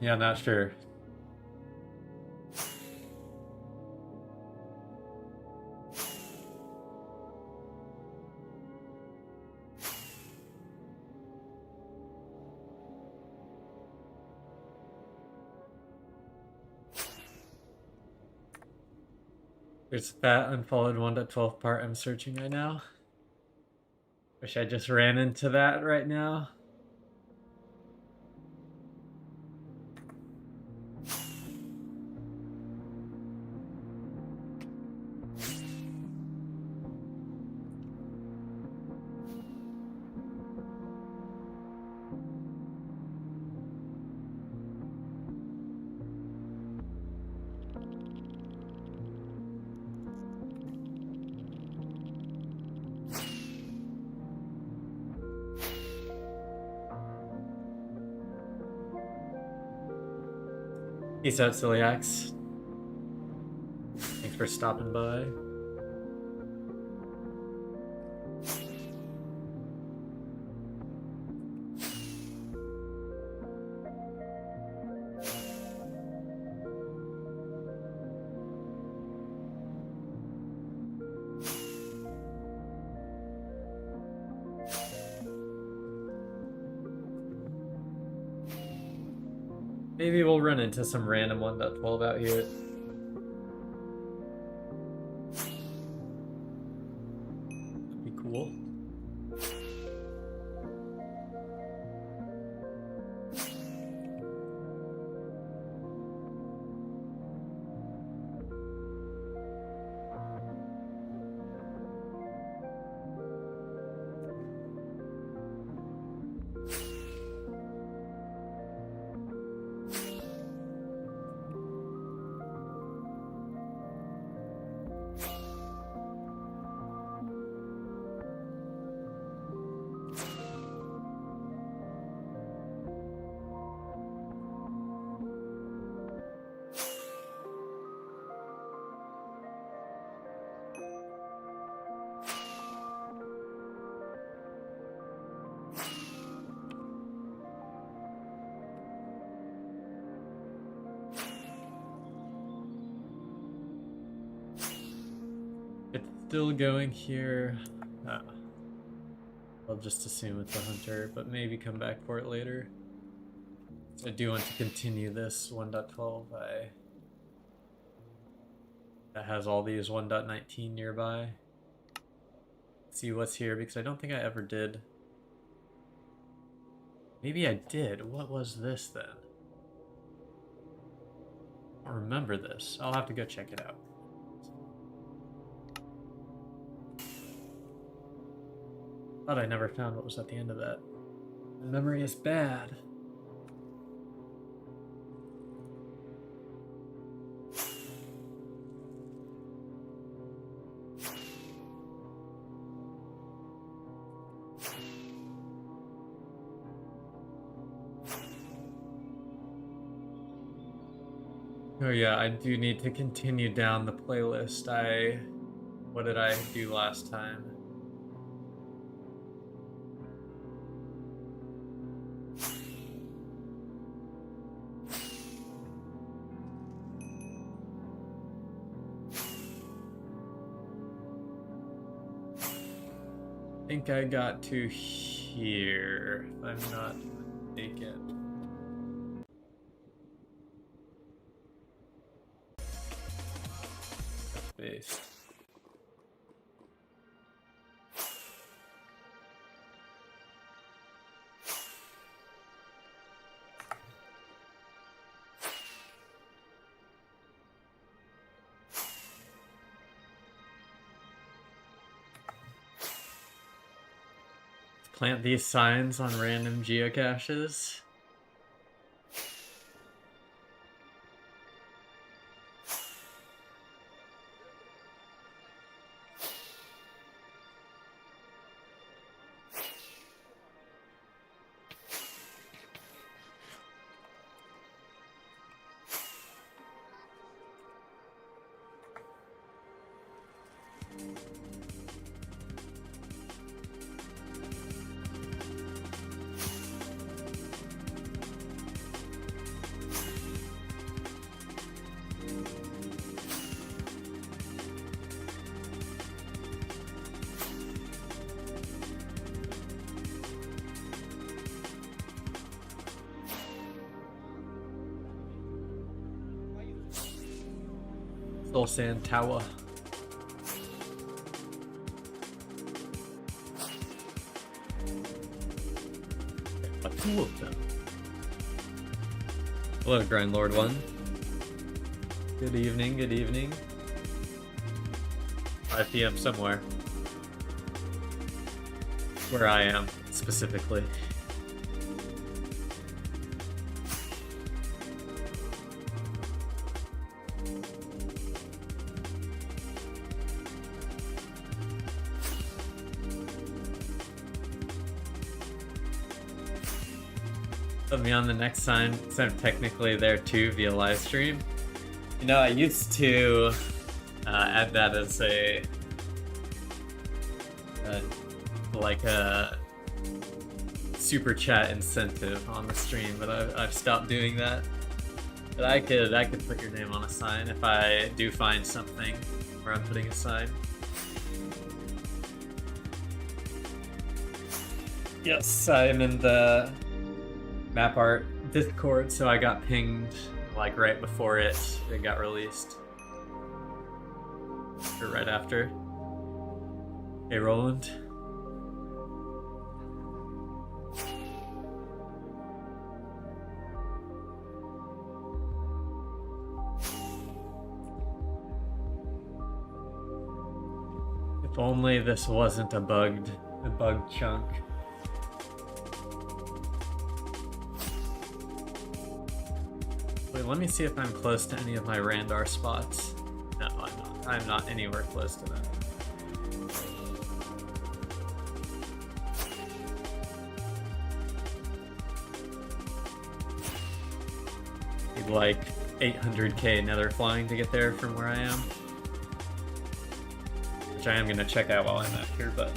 Yeah, not sure. There's fat unfollowed 1.12 part I'm searching right now. Wish I just ran into that right now. Peace out, Celiacs. Thanks for stopping by. Maybe we'll run into some random 1.12 out here. That'd be cool. Still going here. I'll just assume it's a hunter, but maybe come back for it later. So I do want to continue this 1.12. That has all these 1.19 nearby. See what's here, because I don't think I ever did. Maybe I did. What was this then? I don't remember this. I'll have to go check it out. Thought I never found what was at the end of that. My memory is bad. Oh yeah, I do need to continue down the playlist. What did I do last time? I think I got to here, if I'm not mistaken. Based. Plant these signs on random geocaches. Soul Sand Tower. Two of them. Hello, Grindlord 1. Good evening, good evening. 5 PM somewhere. Where I am, specifically. Put me on the next sign, because I'm technically there too via live stream. You know, I used to add that as like a super chat incentive on the stream, but I've stopped doing that. But I could put your name on a sign if I do find something where I'm putting a sign. Yes, I'm in the map art Discord, so I got pinged like right before it got released. Or right after. Hey Roland. If only this wasn't a bugged chunk. Wait, let me see if I'm close to any of my Randar spots. No, I'm not. I'm not anywhere close to them. Need like 800k nether flying to get there from where I am. Which I am going to check out while I'm out here, but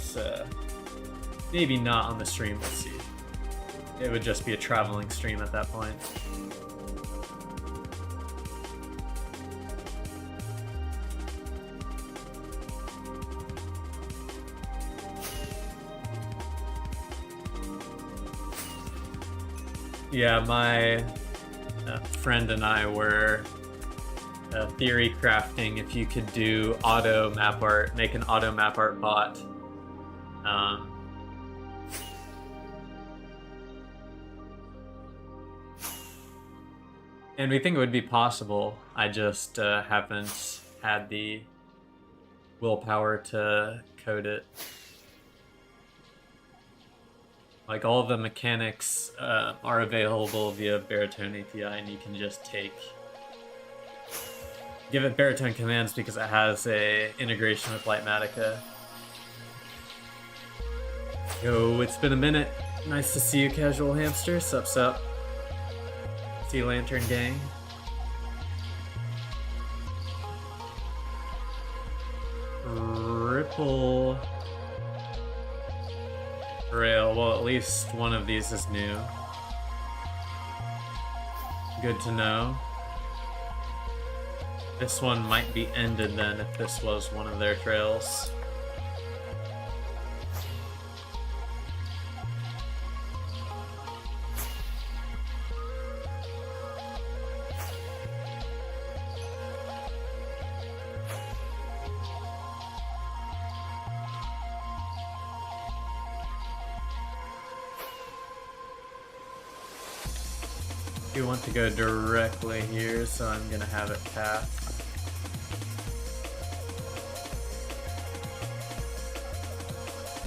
maybe not on the stream, we'll see. It would just be a traveling stream at that point. Yeah, my friend and I were theory crafting if you could do auto map art, make an auto map art bot. And we think it would be possible. I just haven't had the willpower to code it. Like, all of the mechanics are available via Baritone API, and you can just give it Baritone commands because it has a integration with Lightmatica. Yo, it's been a minute. Nice to see you, Casual Hamster. Sup. Sea Lantern Gang. Ripple Rail. Well, at least one of these is new. Good to know. This one might be ended then if this was one of their trails. You want to go directly here, so I'm gonna have it path.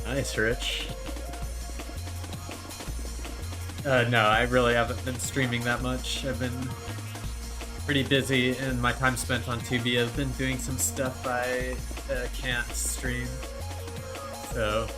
Nice, Rich. No, I really haven't been streaming that much. I've been pretty busy, and my time spent on Tubi. I've been doing some stuff I can't stream, so.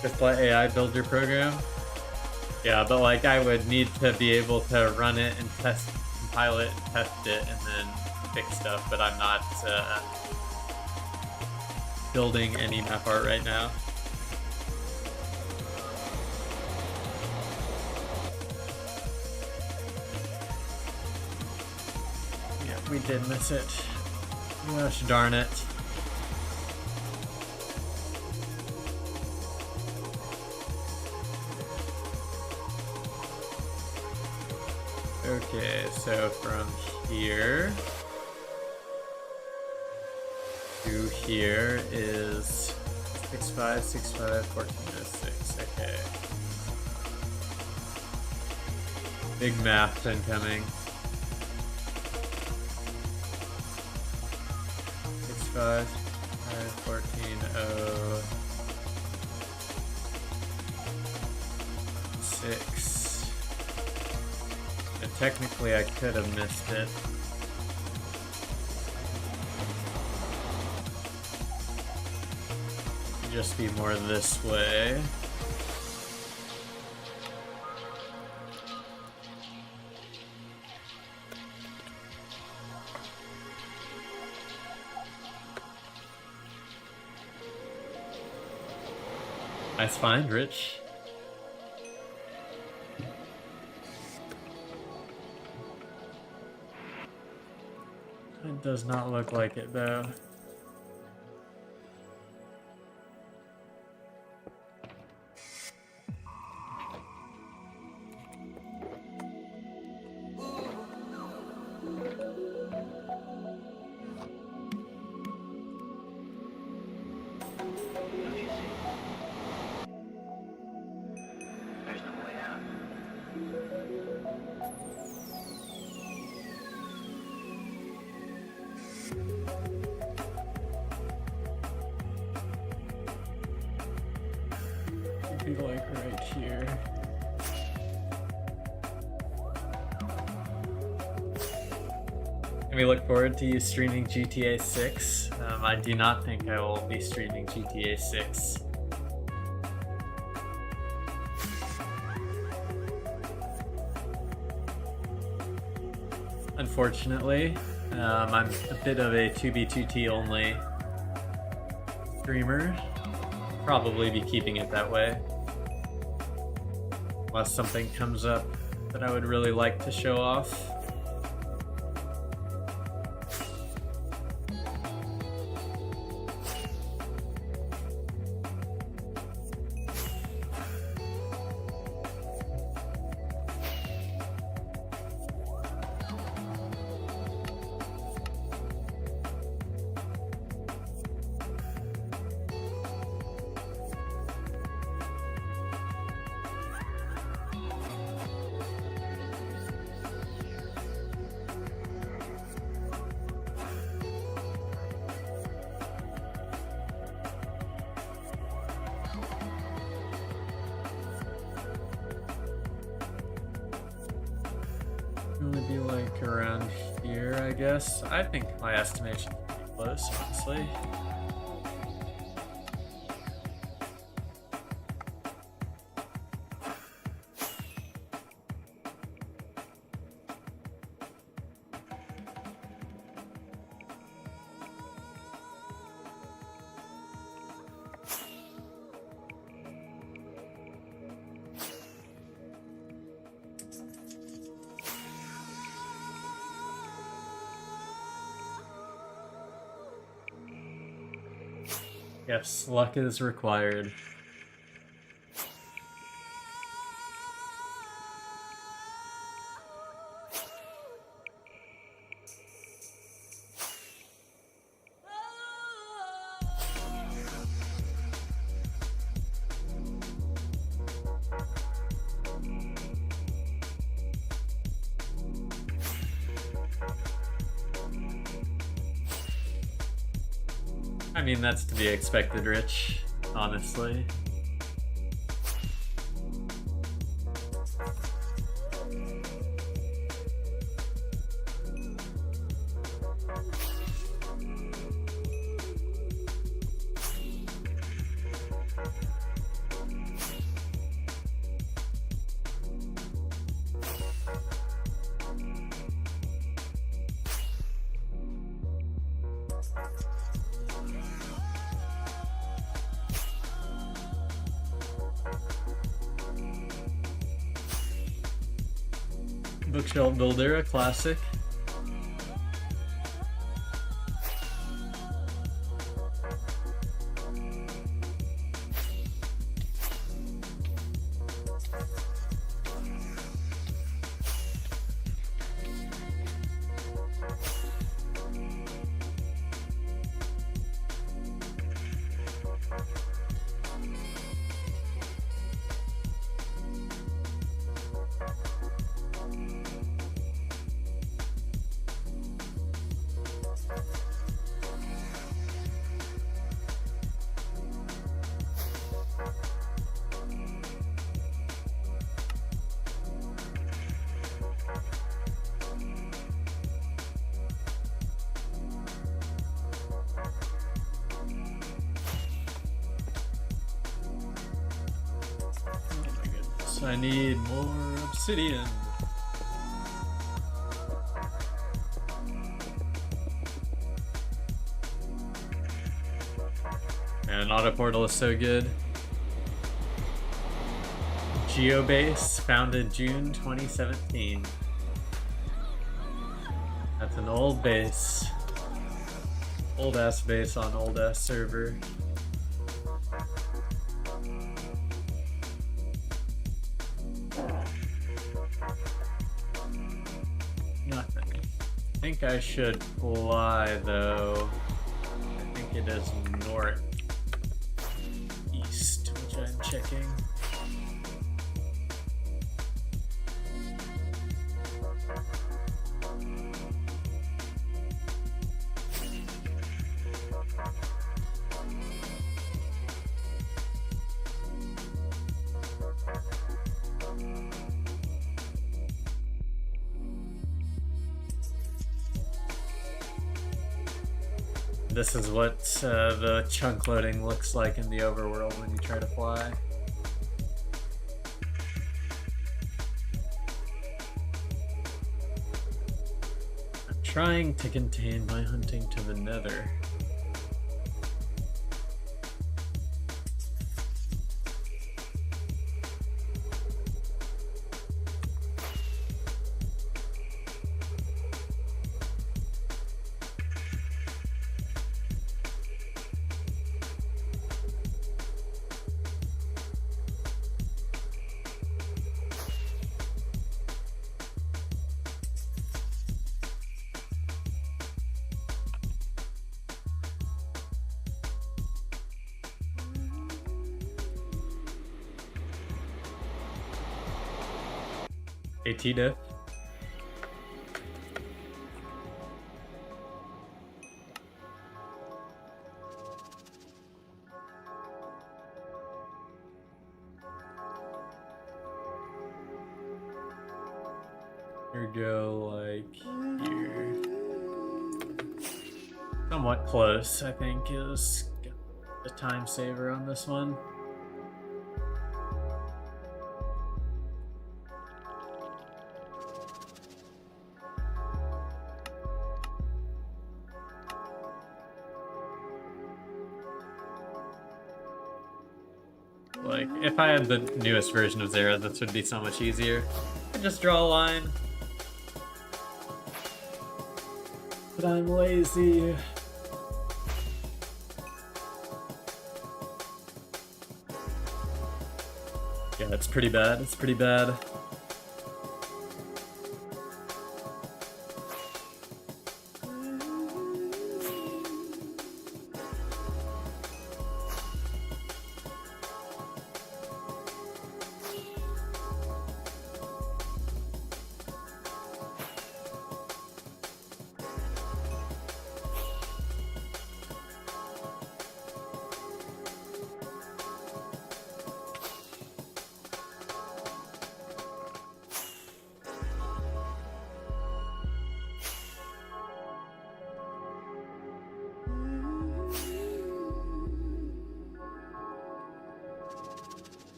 Just let AI build your program? Yeah, but like I would need to be able to run it and compile it, test it, and then fix stuff, but I'm not building any map art right now. Yeah, we did miss it. Gosh darn it. Okay, so from here to here is 6565 1406. Okay. Big math incoming. 65 1406. Technically, I could have missed it. Just be more this way. Nice find, Rich. It does not look like it, though. Be like right here. And we look forward to you streaming GTA 6. I do not think I will be streaming GTA 6. unfortunately. I'm a bit of a 2B2T only streamer. Probably be keeping it that way. Unless something comes up that I would really like to show off. Probably be like around here, I guess. I think my estimation is pretty close, honestly. Yes, luck is required. I mean, that's to be expected, Rich, honestly. Bookshelf Builder, a classic. I need more obsidian. Man, auto portal is so good. Geobase, founded June 2017. That's an old base. Old ass base on old ass server. Nothing. I think I should fly though. I think it is north east, which I'm checking. This is what the chunk loading looks like in the overworld when you try to fly. trying to contain my hunting to the nether. AT diff. Here go like here. Somewhat close, I think, is the time saver on this one. Like, if I had the newest version of Zera, this would be so much easier. I just draw a line. But I'm lazy. Yeah, it's pretty bad. It's pretty bad.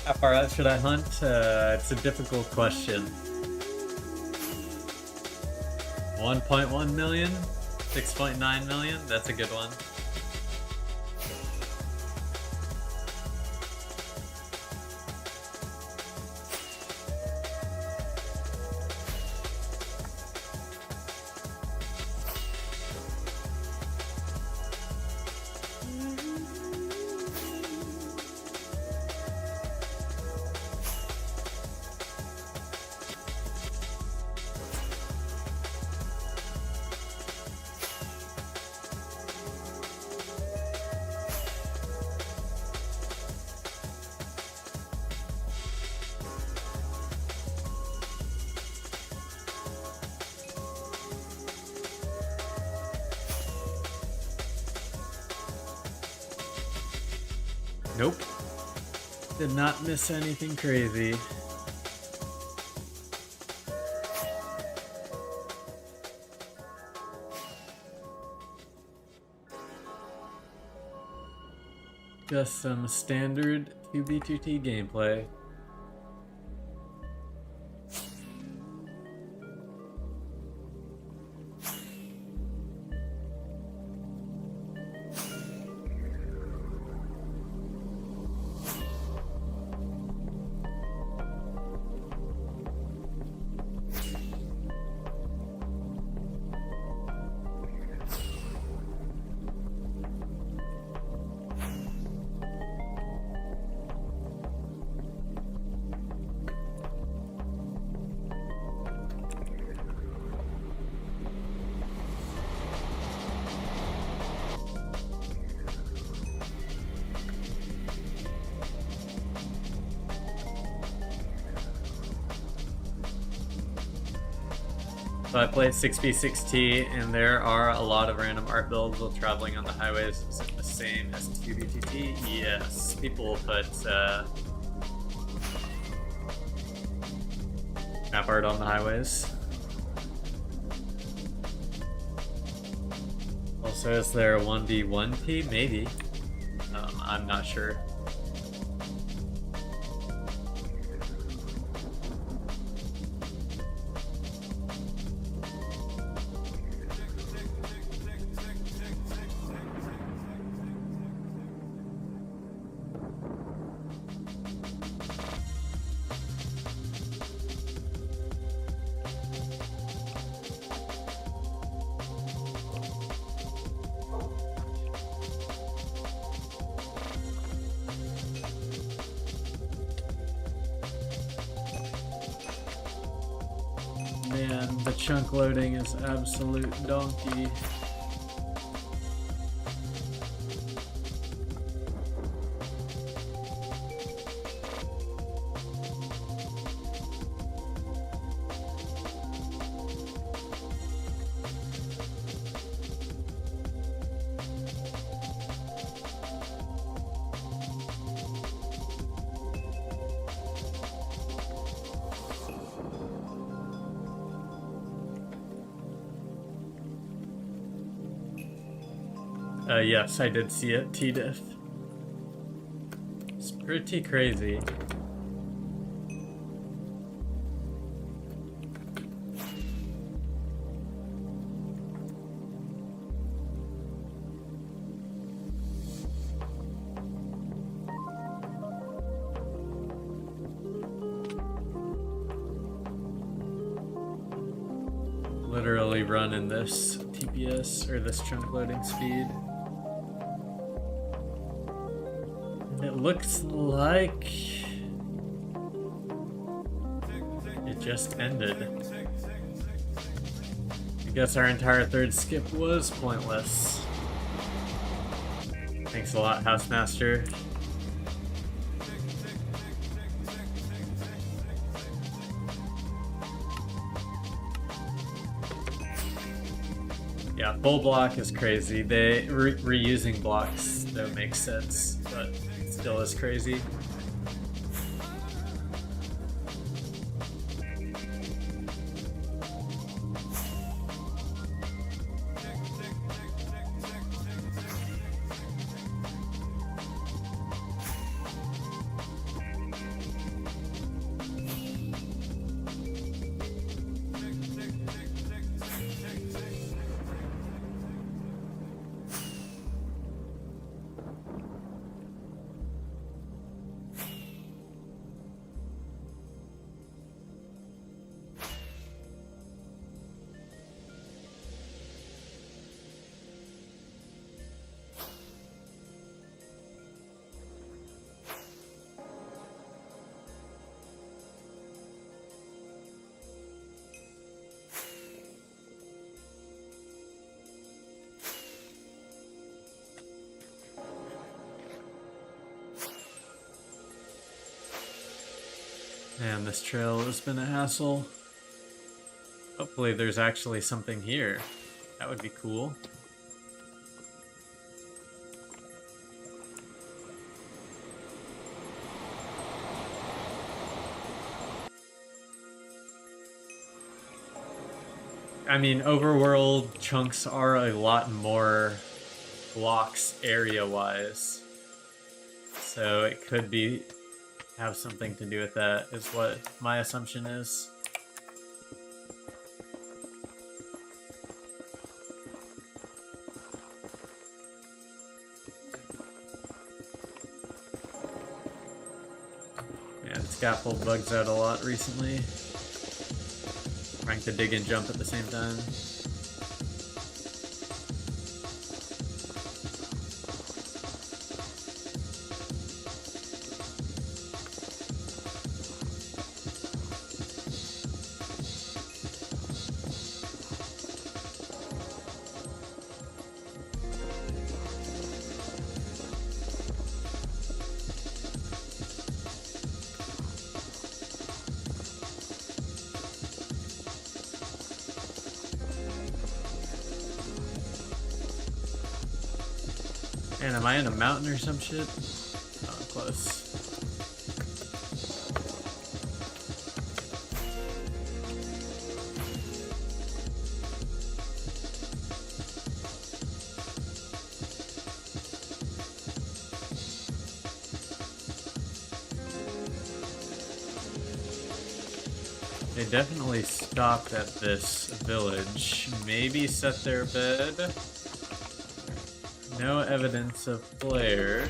How far out should I hunt? It's a difficult question. 1.1 million? 6.9 million? That's a good one. Nope. Did not miss anything crazy. Just some standard 2B2T gameplay. So I play 6v6t, and there are a lot of random art builds while traveling on the highways. Is it the same as 2v2t? Yes. People will put map art on the highways. Also, is there a 1v1t? Maybe. I'm not sure. Man, the chunk loading is absolute donkey. Yes, I did see it, T-diff. It's pretty crazy. Literally running this TPS, or this chunk loading speed. It looks like it just ended. I guess our entire third skip was pointless. Thanks a lot, Housemaster. Yeah, full block is crazy. They reusing blocks don't make sense, but still is crazy. Man, this trail has been a hassle. Hopefully there's actually something here. That would be cool. I mean, overworld chunks are a lot more blocks area-wise. So it could be have something to do with that, is what my assumption is. Man, scaffold bugs out a lot recently. Trying to dig and jump at the same time. And am I in a mountain or some shit? Oh, I'm close. They definitely stopped at this village. Maybe set their bed. No evidence of flare.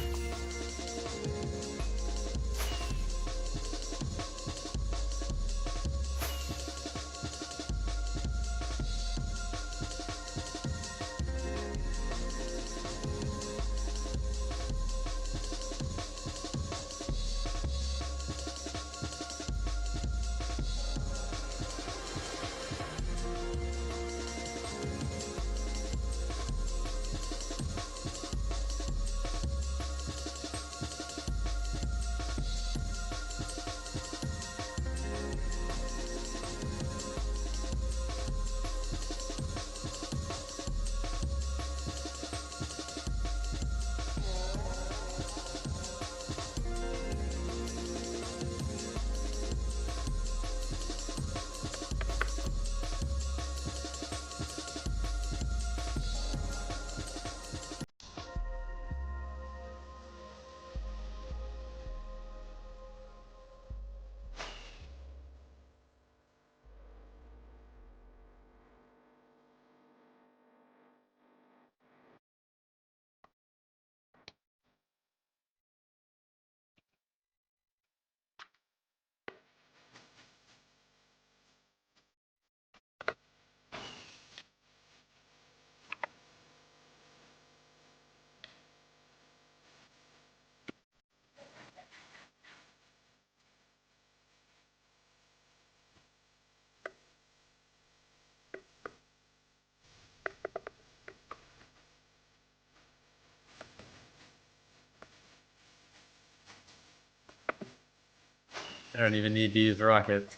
I don't even need to use rockets.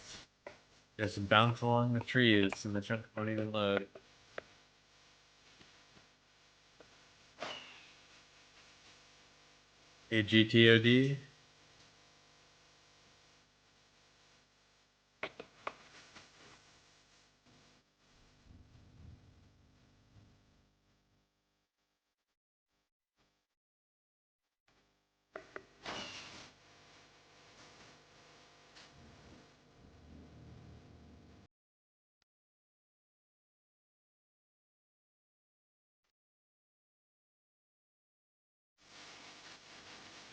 Just bounce along the trees and the truck won't even load. A GTOD?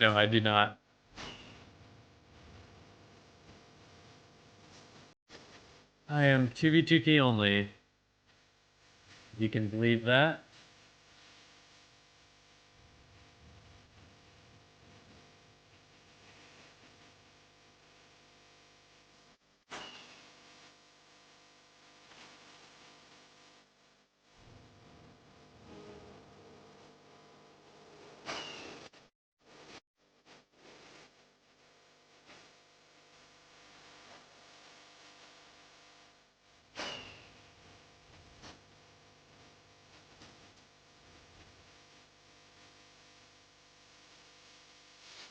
No, I do not. I am 2v2k only. You can believe that.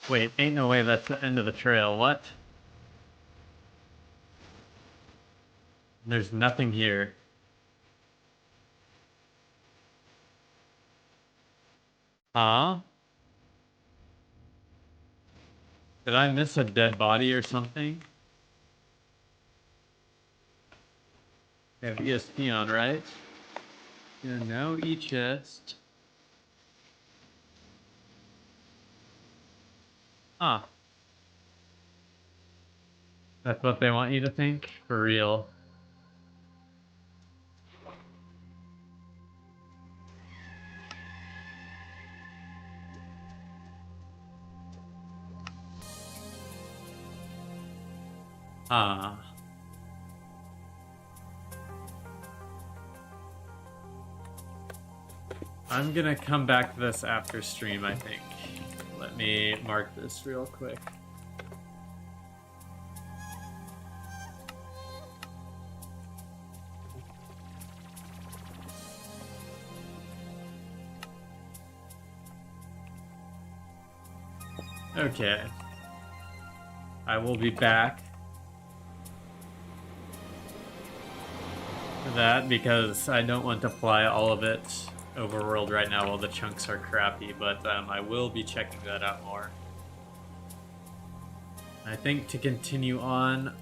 Wait, ain't no way that's the end of the trail. What? There's nothing here. Huh? Did I miss a dead body or something? They have ESP on, right? Yeah, no E-chest. Huh. That's what they want you to think? For real. Huh. I'm gonna come back to this after stream, I think. Let me mark this real quick. Okay. I will be back for that because I don't want to fly all of it overworld right now while the chunks are crappy, but I will be checking that out more. I think to continue on,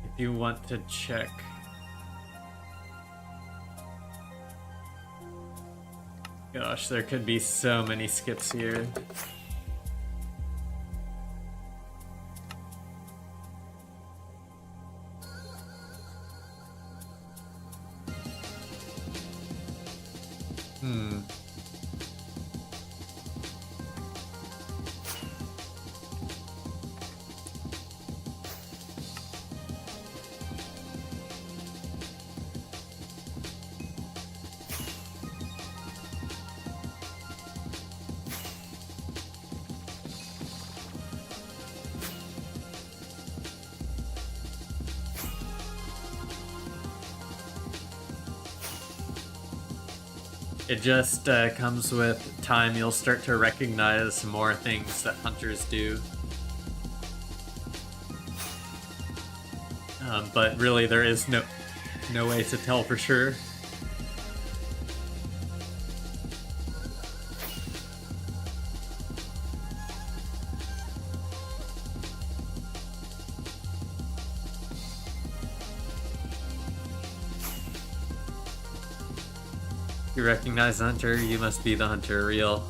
if you want to check... Gosh, there could be so many skips here. It just comes with time. You'll start to recognize more things that hunters do. But really there is no way to tell for sure. You recognize the hunter, you must be the hunter, real.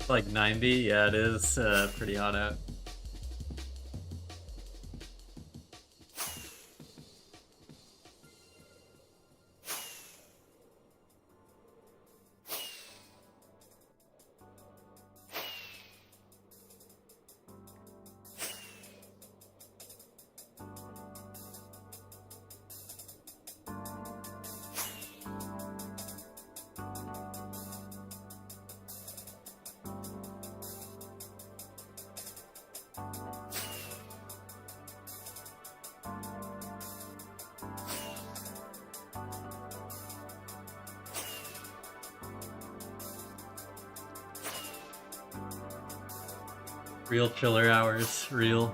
Like 90? Yeah, it is pretty on it. Real chiller hours, real.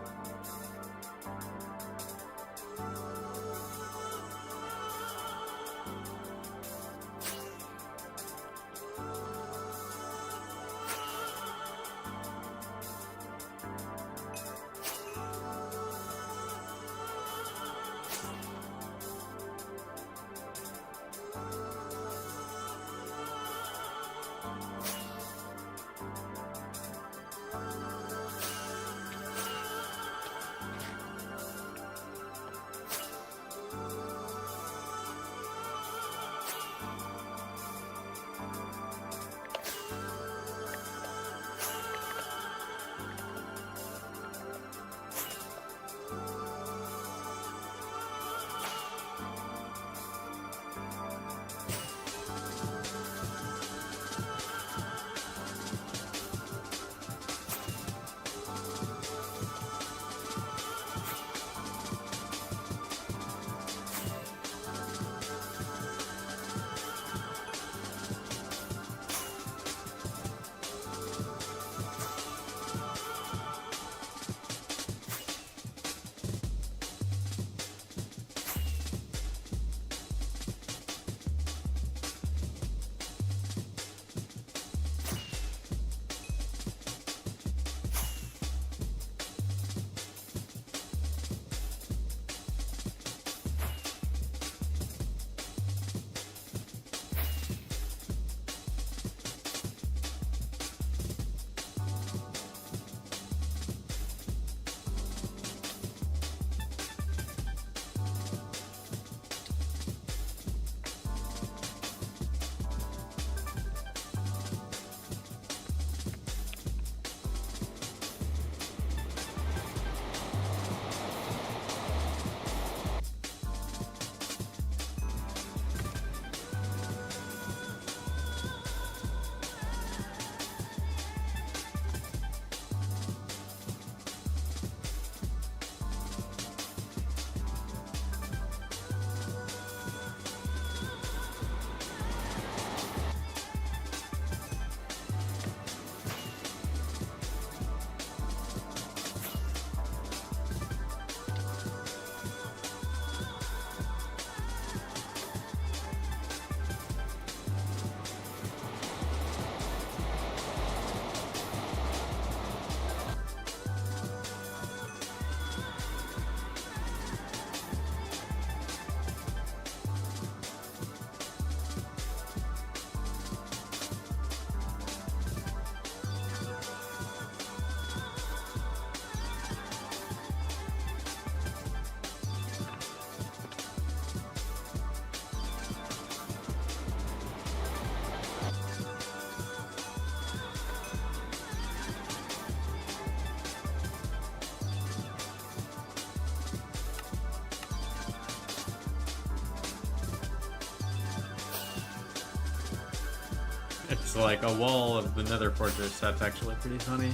It's like a wall of the Nether Fortress. That's actually pretty funny.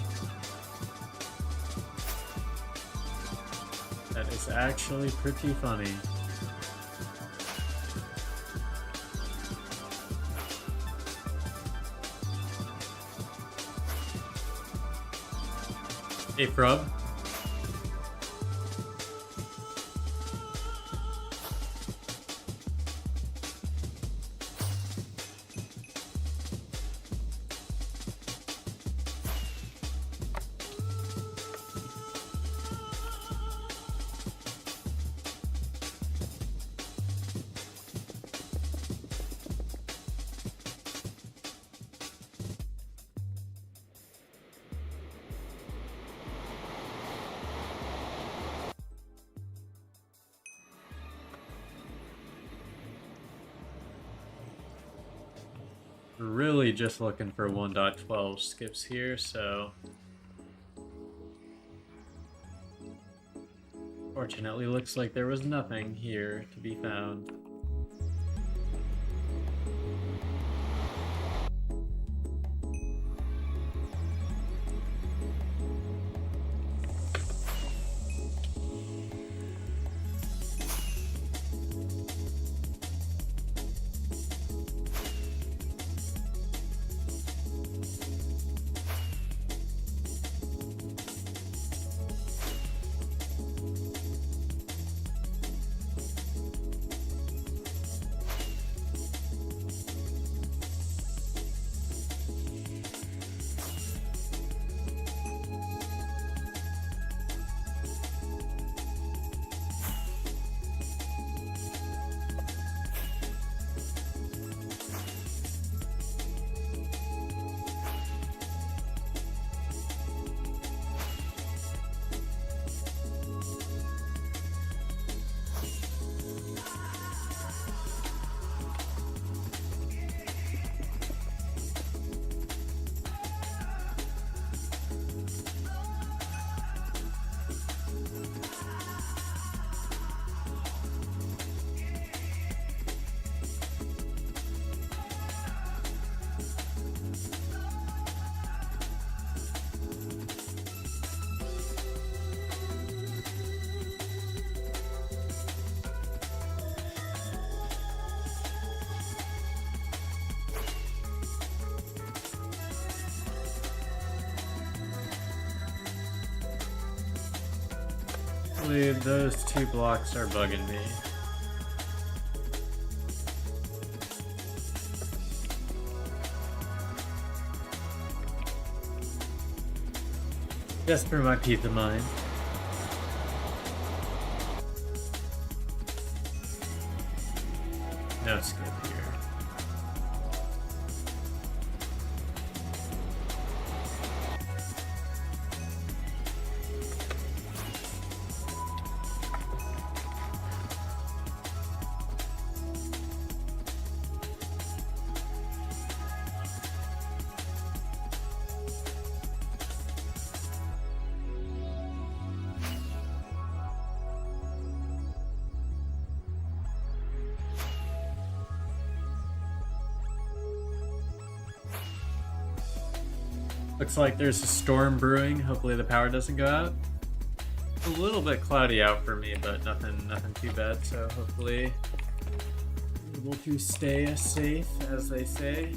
That is actually pretty funny. Hey, Prob. Really just looking for 1.12 skips here, so fortunately looks like there was nothing here to be found. Those two blocks are bugging me. Just for my peace of mind. No skip here. Looks like there's a storm brewing. Hopefully the power doesn't go out. A little bit cloudy out for me, but nothing too bad. So hopefully able to stay safe, as they say.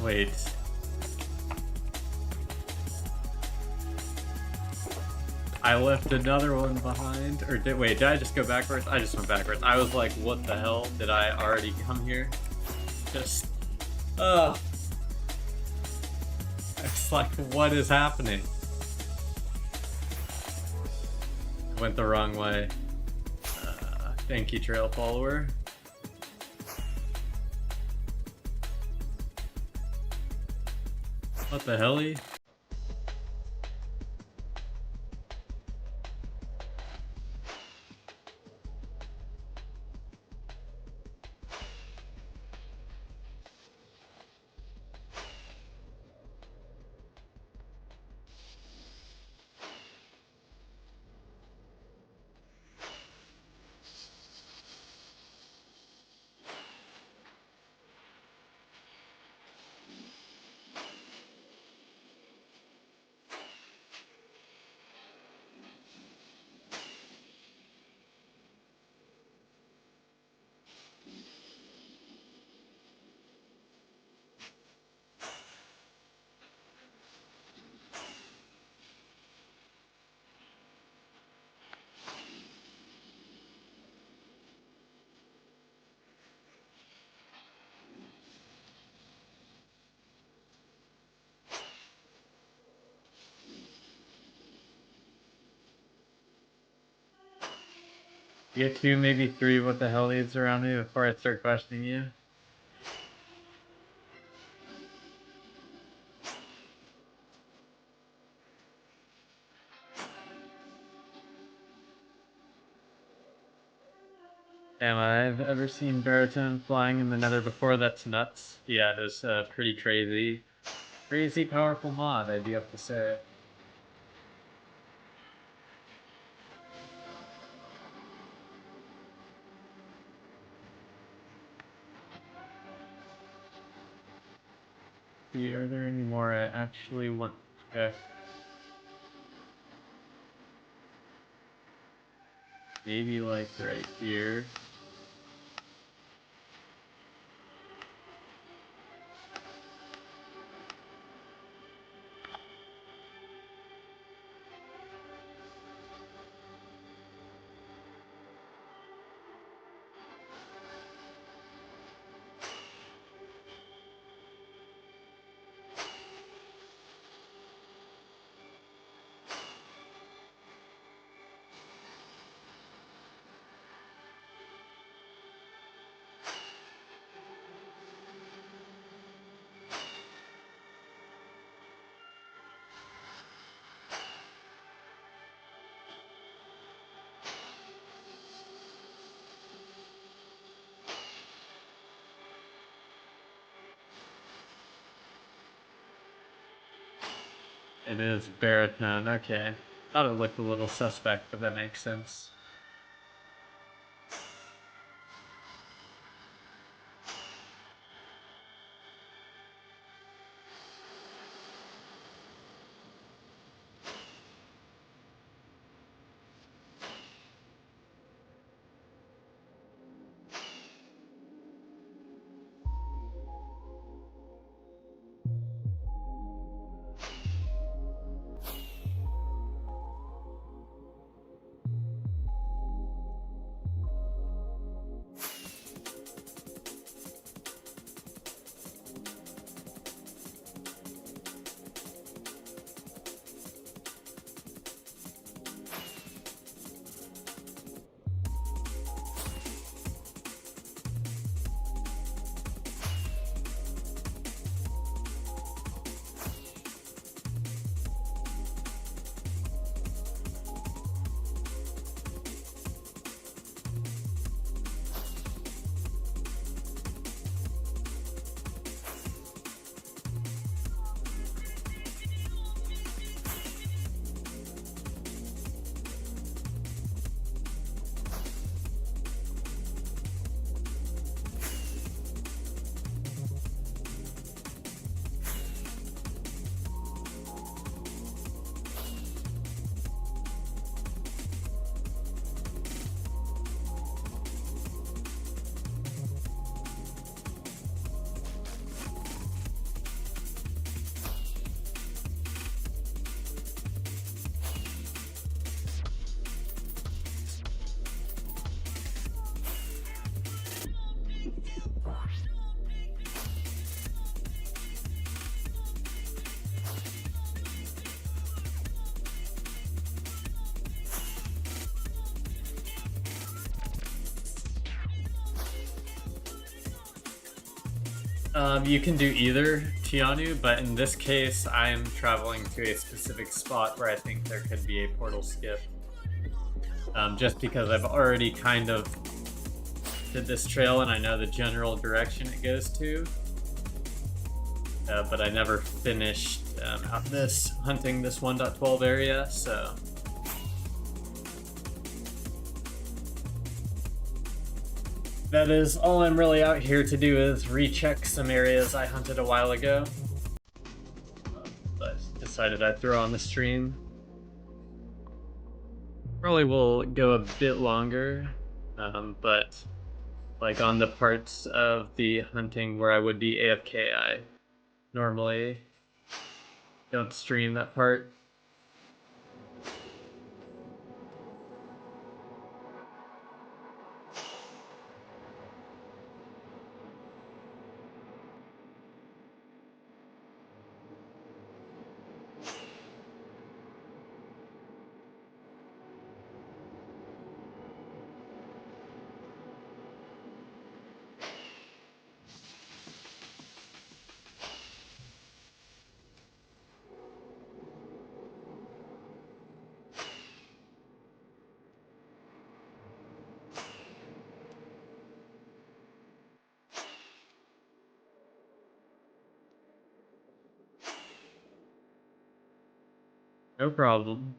Wait. I left another one behind. Or wait, did I just go backwards? I just went backwards. I was like, what the hell? Did I already come here? Just, it's like, what is happening? I went the wrong way. Thank you, trail follower. What the helly? You get 2, maybe 3 what the hell leads around me before I start questioning you. Am I've ever seen baritone flying in the nether before? That's nuts. Yeah, it is pretty crazy. Crazy powerful mod, I do have to say. Are there any more I actually want to check? Maybe like right here. It is baritone, okay. Thought it looked a little suspect, but that makes sense. You can do either, Tianu, but in this case, I am traveling to a specific spot where I think there could be a portal skip. Just because I've already kind of did this trail and I know the general direction it goes to. But I never finished hunting this 1.12 area, so... That is all I'm really out here to do, is recheck some areas I hunted a while ago. But decided I'd throw on the stream. Probably will go a bit longer, but like on the parts of the hunting where I would be AFK, I normally don't stream that part. No problem.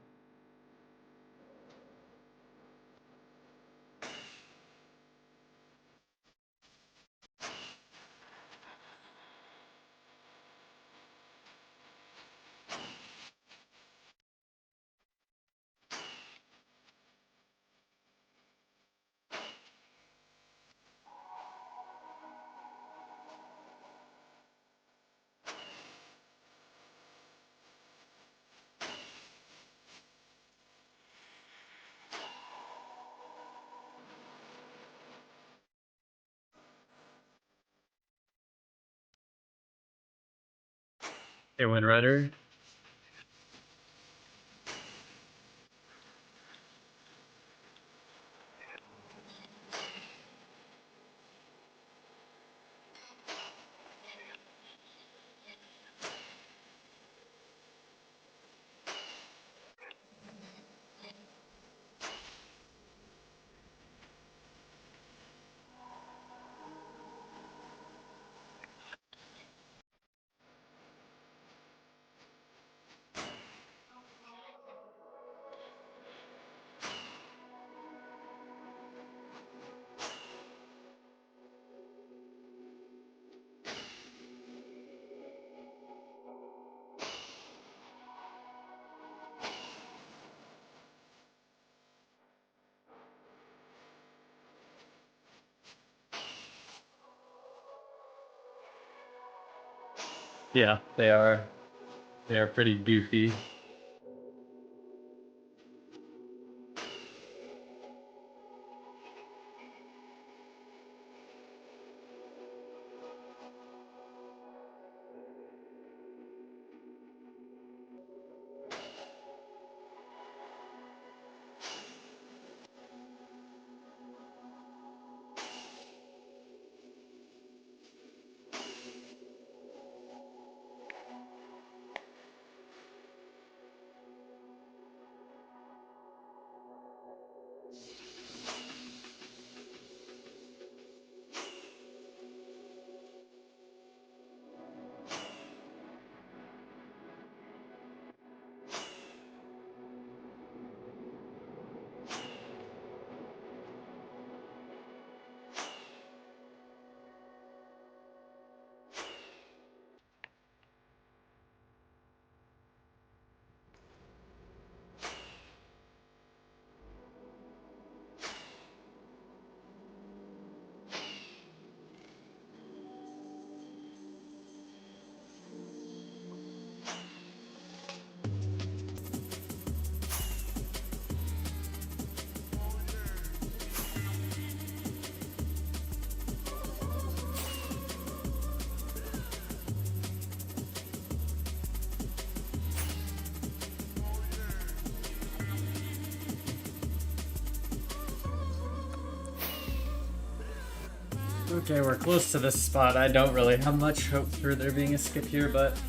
Hey, Windrider. Yeah, they are. They are pretty goofy. Okay, we're close to this spot. I don't really have much hope for there being a skip here, but...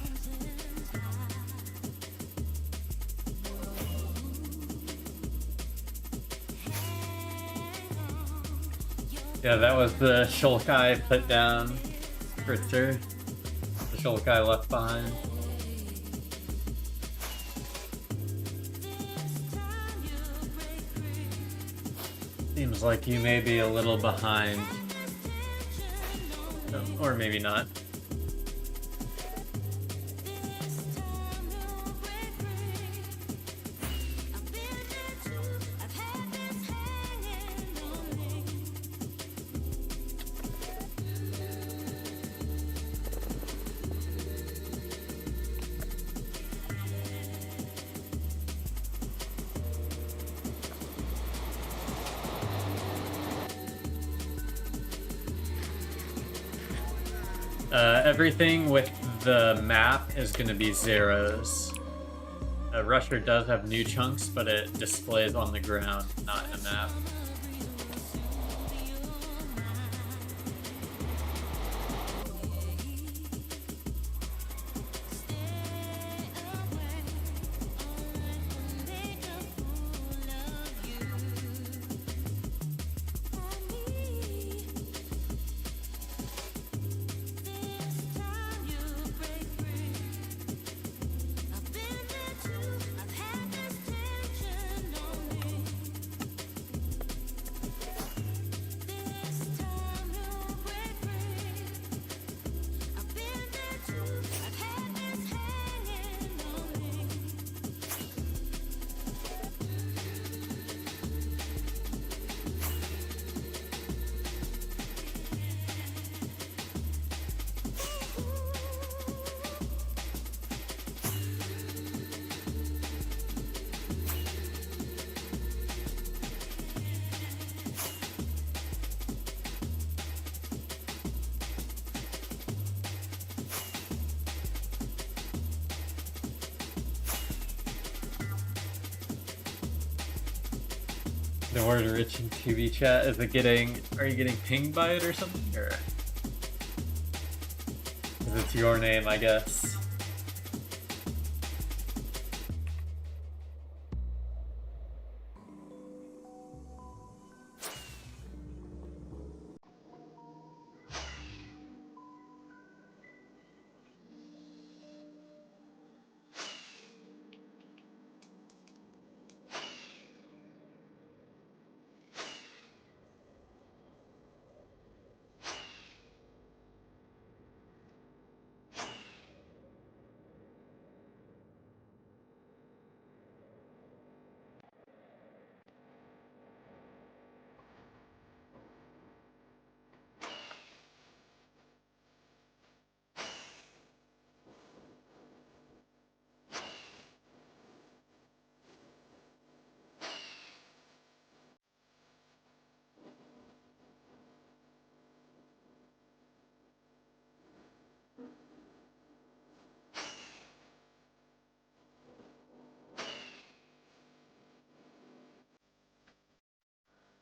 Yeah, that was the shulk I put down. Fritzer. The shulk I left behind. Seems like you may be a little behind. Or maybe not. Everything with the map is going to be zeros. Rusher does have new chunks, but it displays on the ground, not in a map. The word rich in TV chat, is it getting, are you getting pinged by it or something, or? Because it's your name, I guess.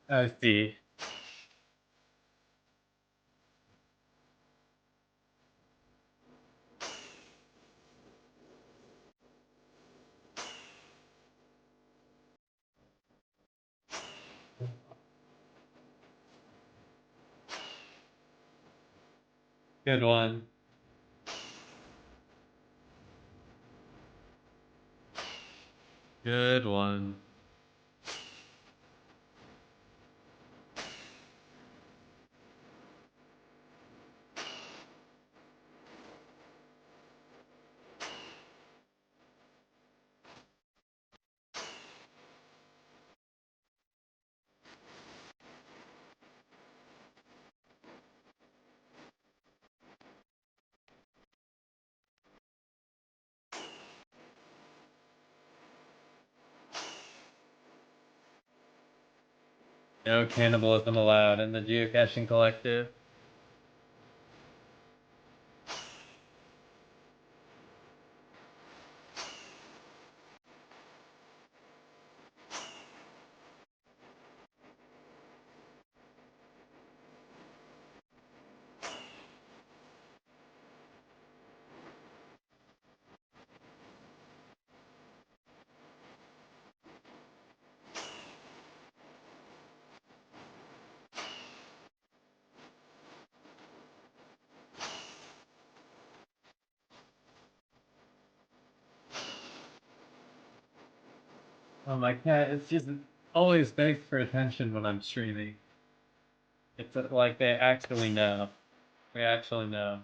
I see. Good one. Good one. No cannibalism allowed in the Geocaching Collective. Oh, my cat is just always begs for attention when I'm streaming. It's like they actually know. We actually know.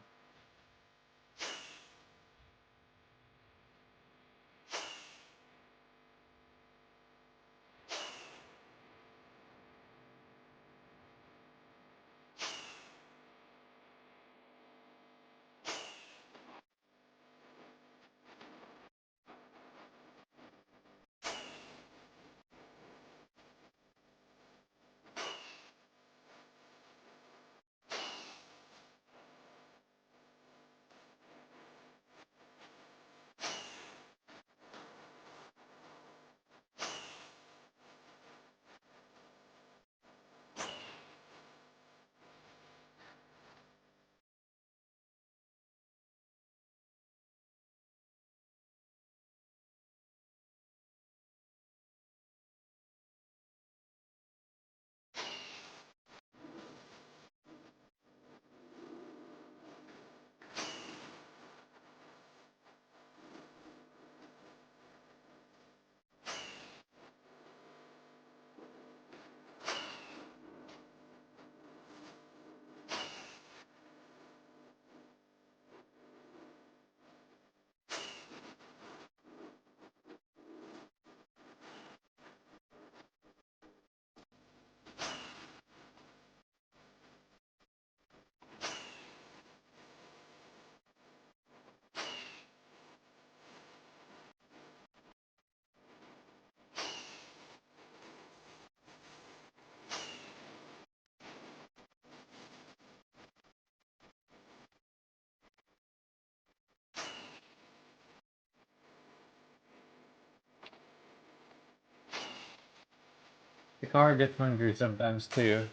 The car gets hungry sometimes too.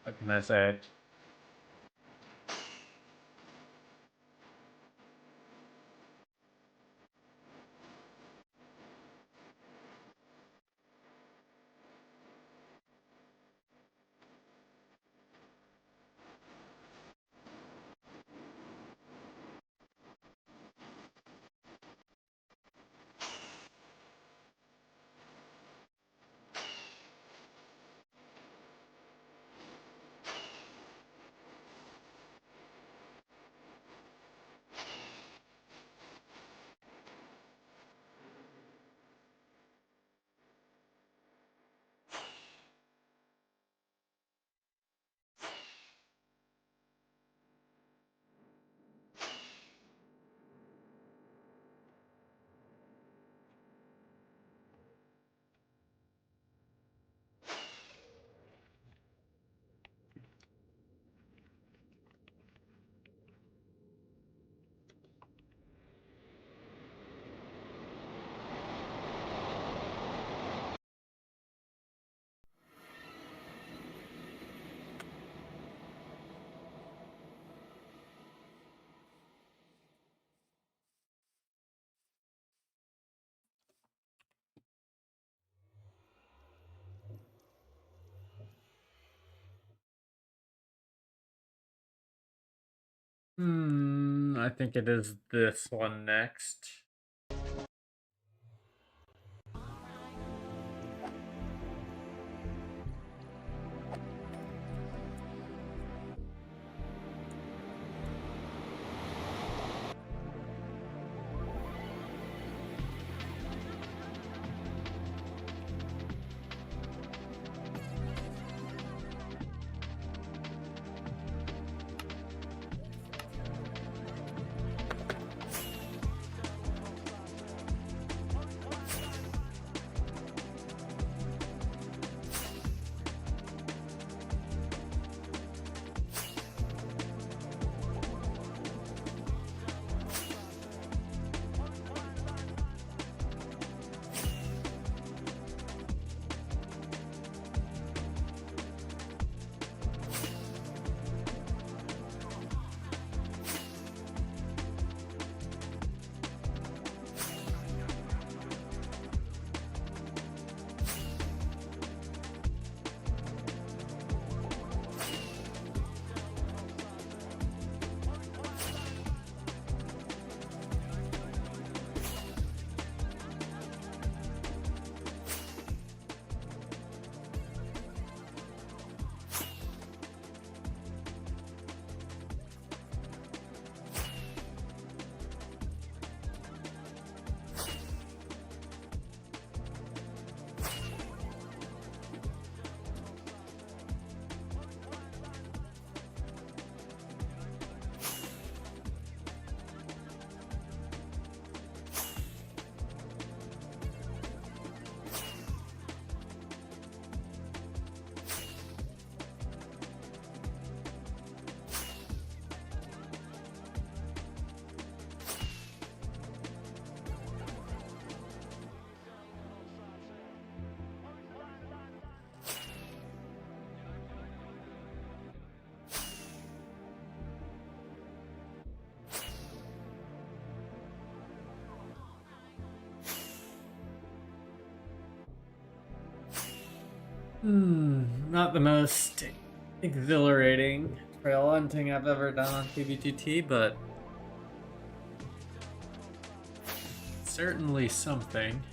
What can I say? I think it is this one next. Not the most exhilarating trail hunting I've ever done on PBTT, but certainly something.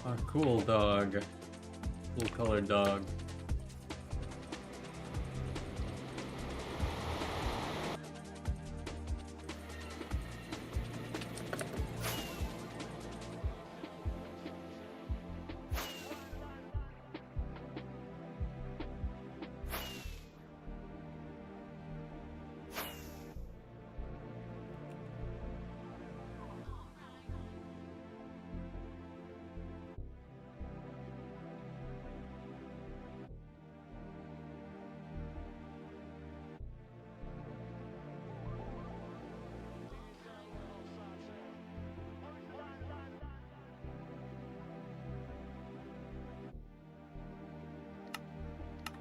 A cool dog. Cool colored dog.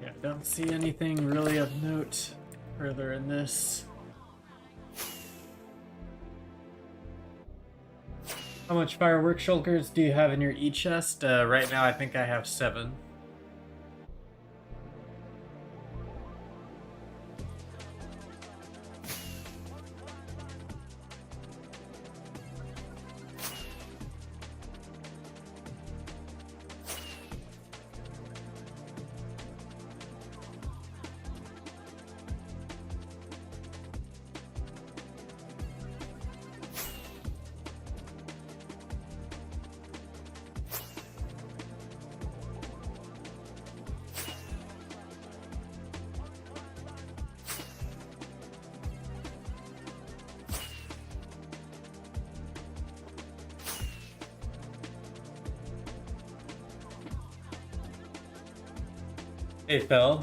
Yeah, don't see anything really of note further in this. How much fireworks shulkers do you have in your e-chest? Right now I think I have 7. Hey, Phil.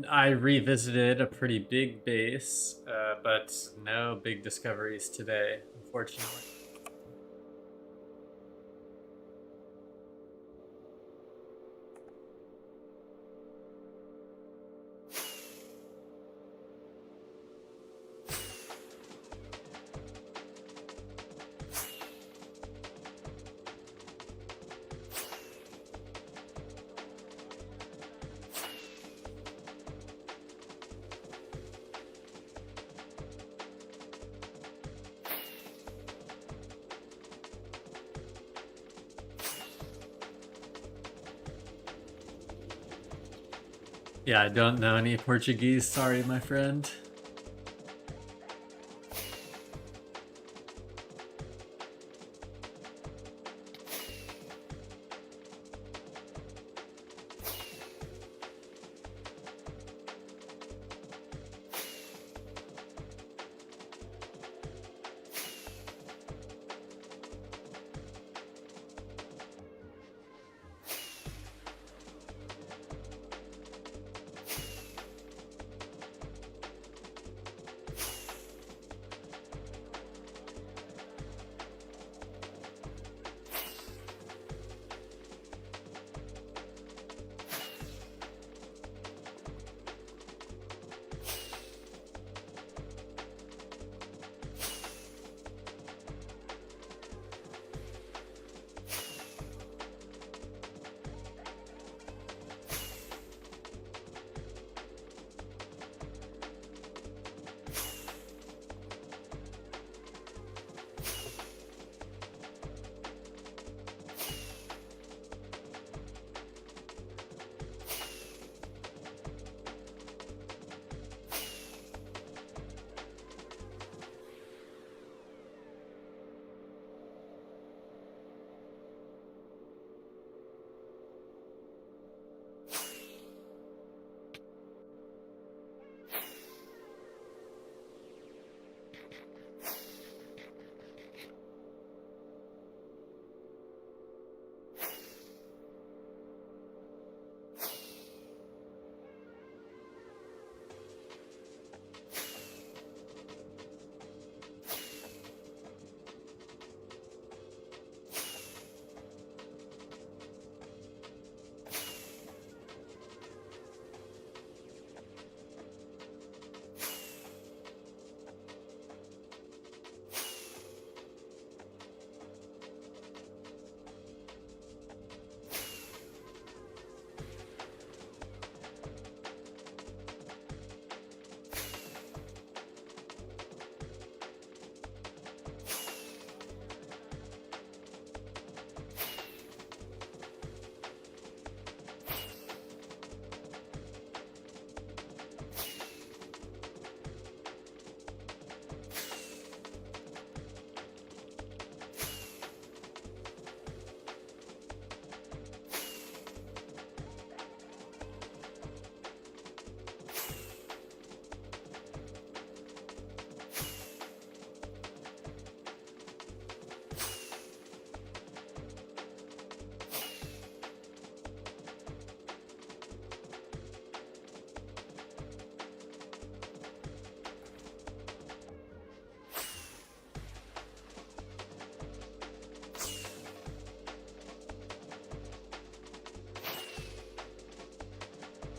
I revisited a pretty big base, but no big discoveries today, unfortunately. Yeah, I don't know any Portuguese. Sorry, my friend.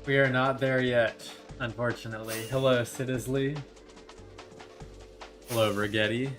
We are not there yet, unfortunately. Hello, Citisley. Hello, Rigetti.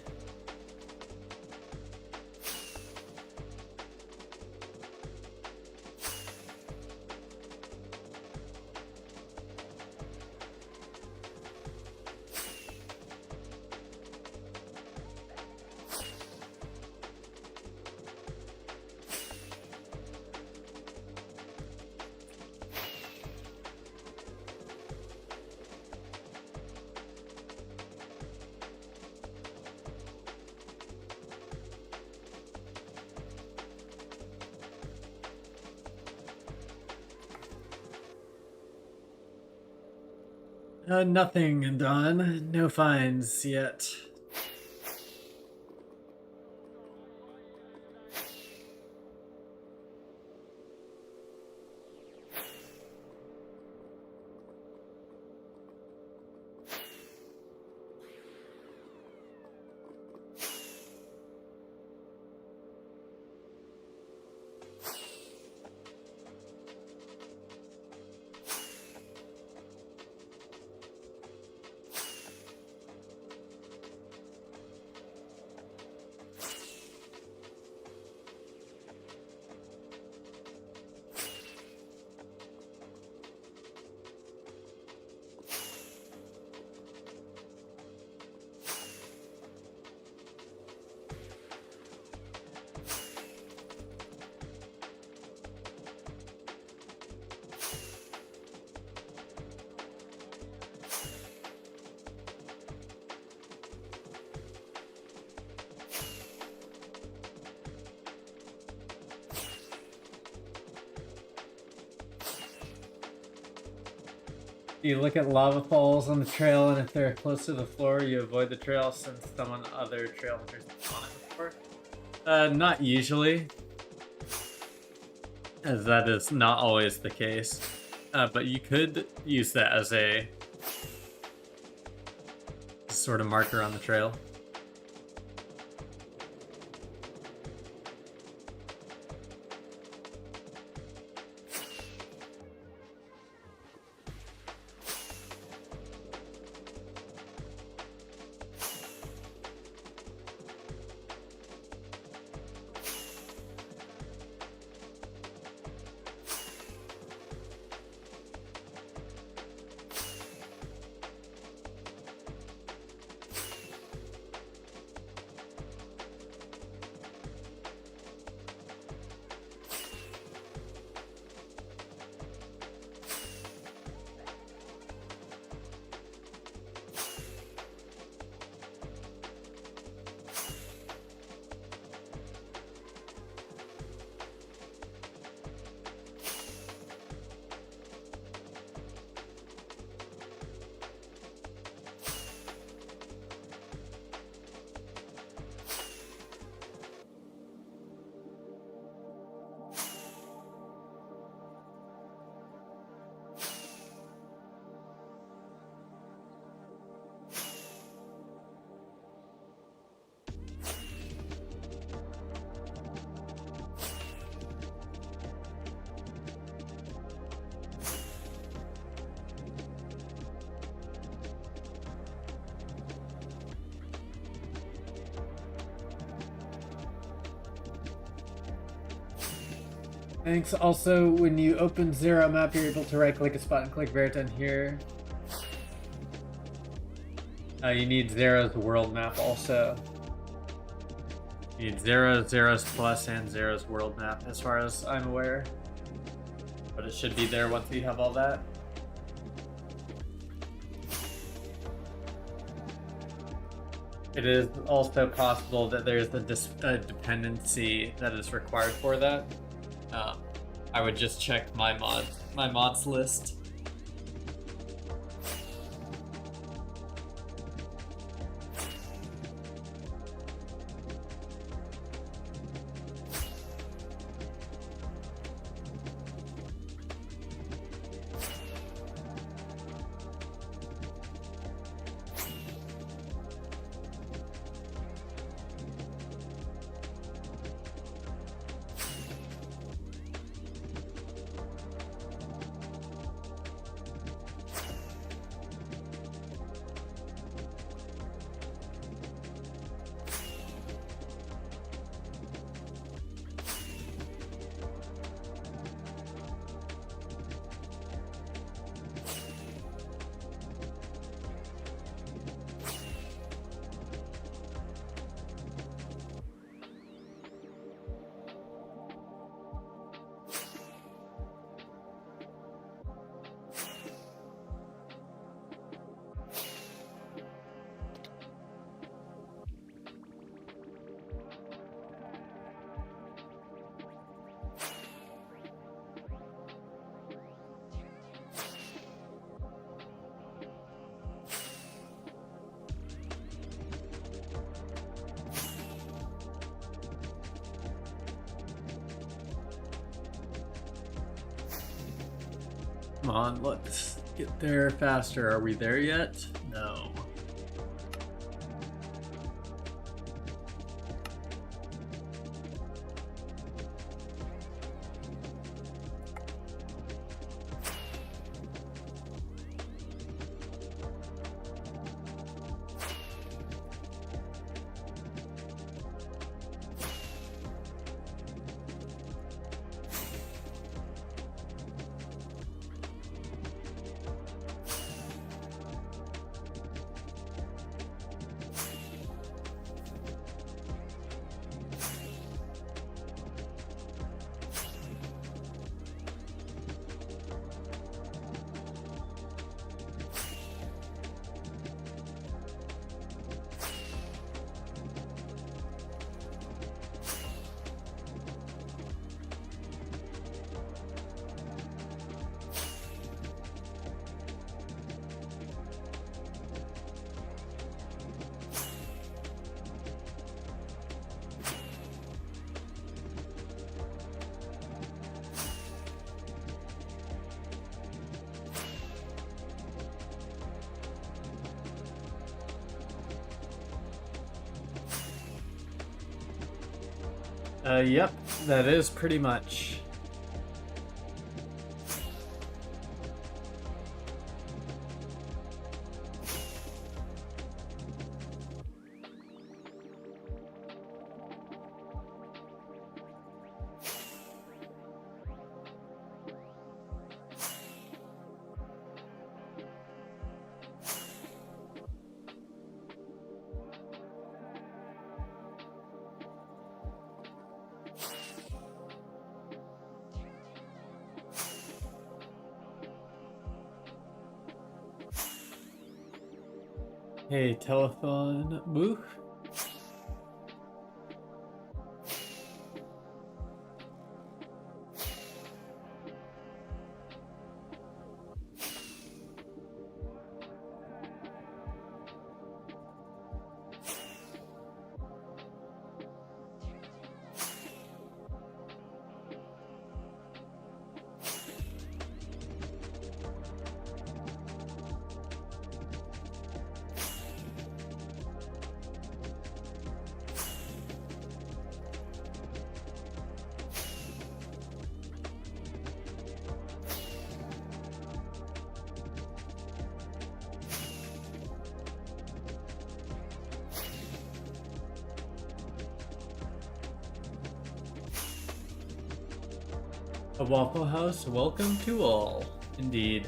Nothing done. No fines yet. You look at lava falls on the trail, and if they're close to the floor, you avoid the trail since someone other trail hunters on it before. Not usually, as that is not always the case. But you could use that as a sort of marker on the trail. Thanks. Also, when you open Zero Map, you're able to right-click a spot and click Reverted here. You need Zero's world map also. You need Zero's plus, and Zero's world map, as far as I'm aware. But it should be there once you have all that. It is also possible that there's a dependency that is required for that. I would just check my mods list. Come on, let's get there faster. Are we there yet? No. Yep, that is pretty much. Hey, telephone booth. A Waffle House, welcome to all. Indeed.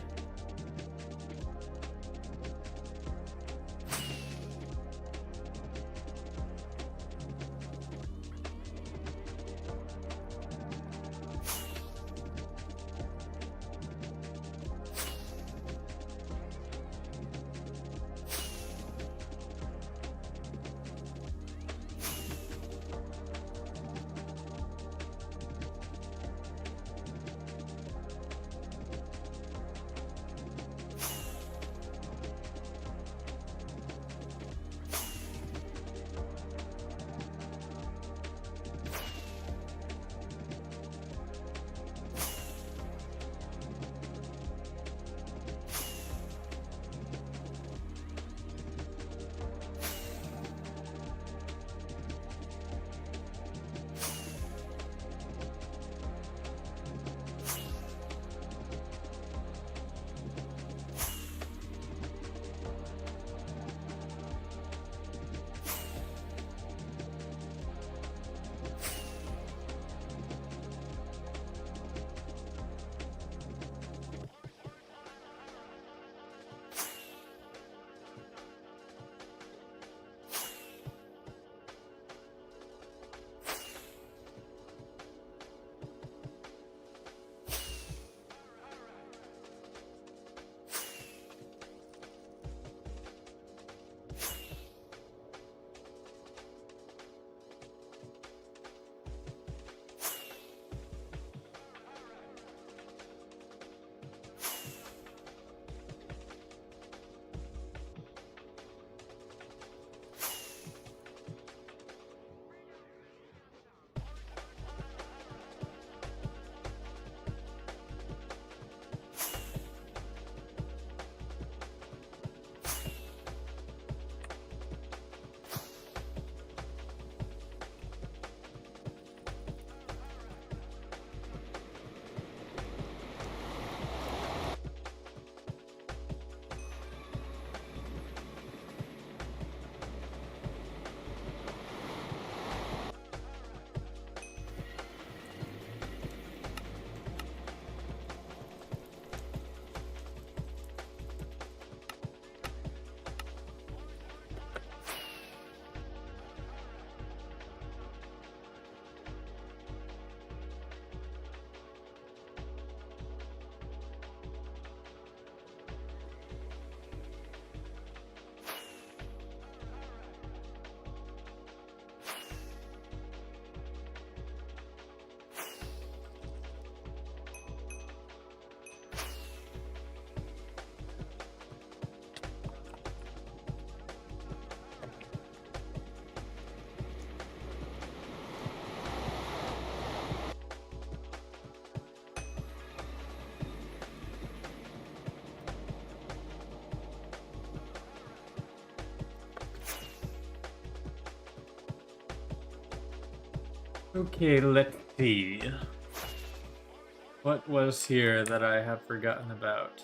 Okay, let's see. What was here that I have forgotten about?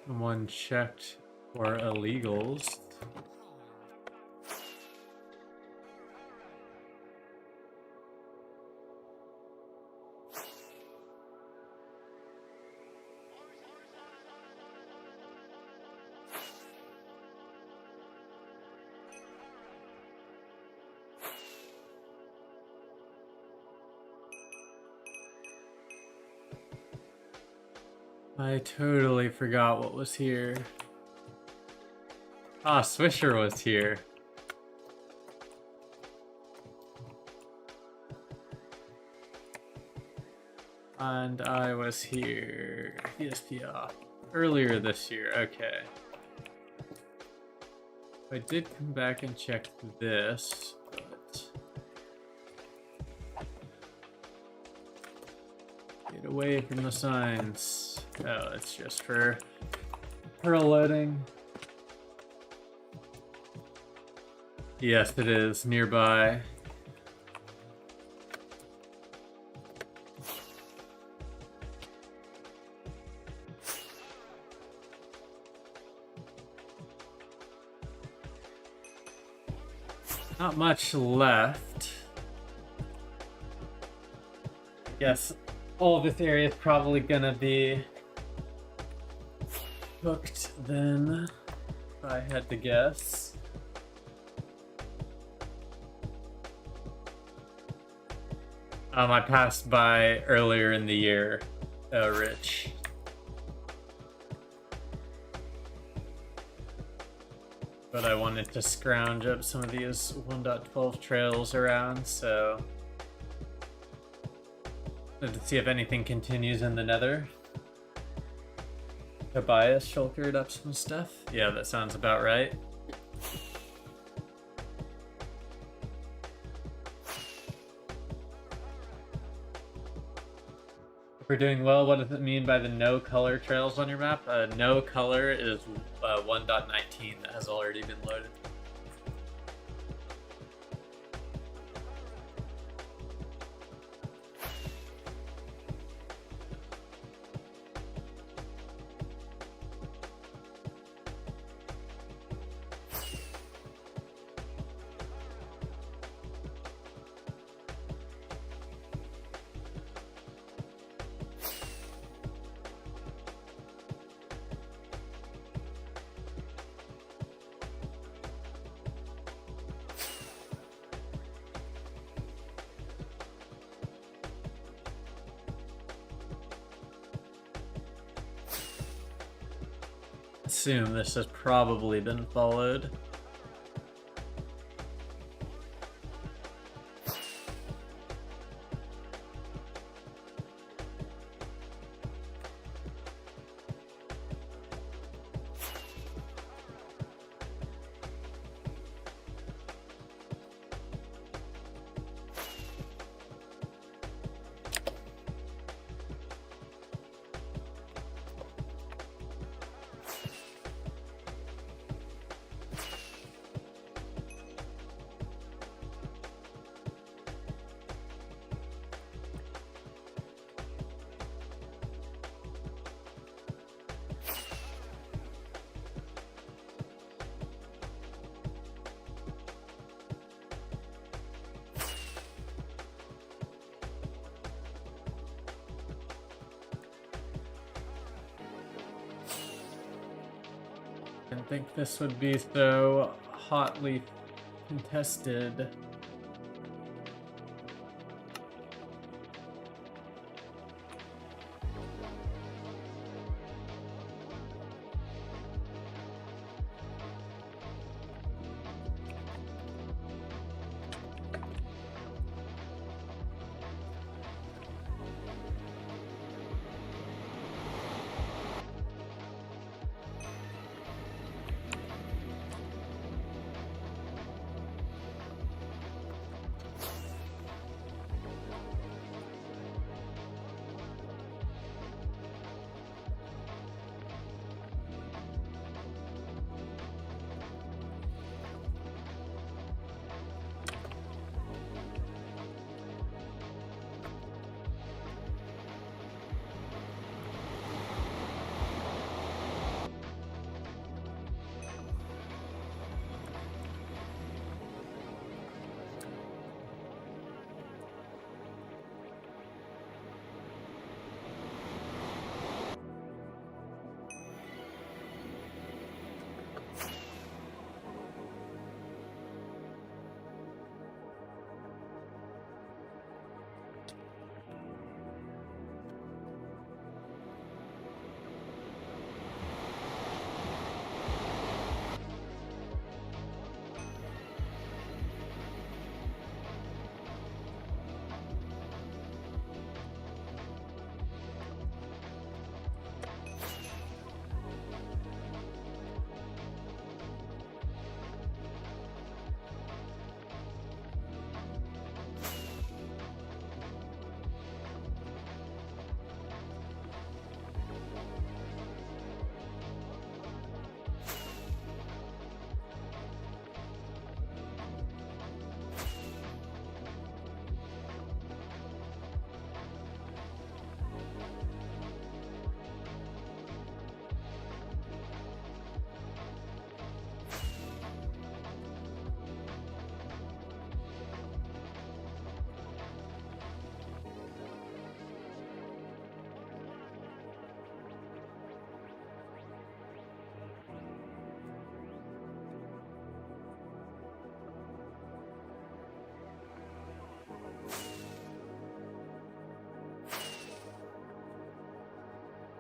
Someone checked for illegals. I totally forgot what was here. Ah, Swisher was here. And I was here. ESP off. Earlier this year, okay. I did come back and check this, but... Get away from the signs. Oh, it's just for loading. Yes, it is nearby. Not much left. Yes, all of this area is probably gonna be booked then, if I had to guess. I passed by earlier in the year, Rich. But I wanted to scrounge up some of these 1.12 trails around, so... to see if anything continues in the Nether. Tobias shulkered up some stuff. Yeah, that sounds about right. If we're doing well, what does it mean by the no color trails on your map? No color is 1.19 that has already been loaded. Assume this has probably been followed. I didn't think this would be so hotly contested.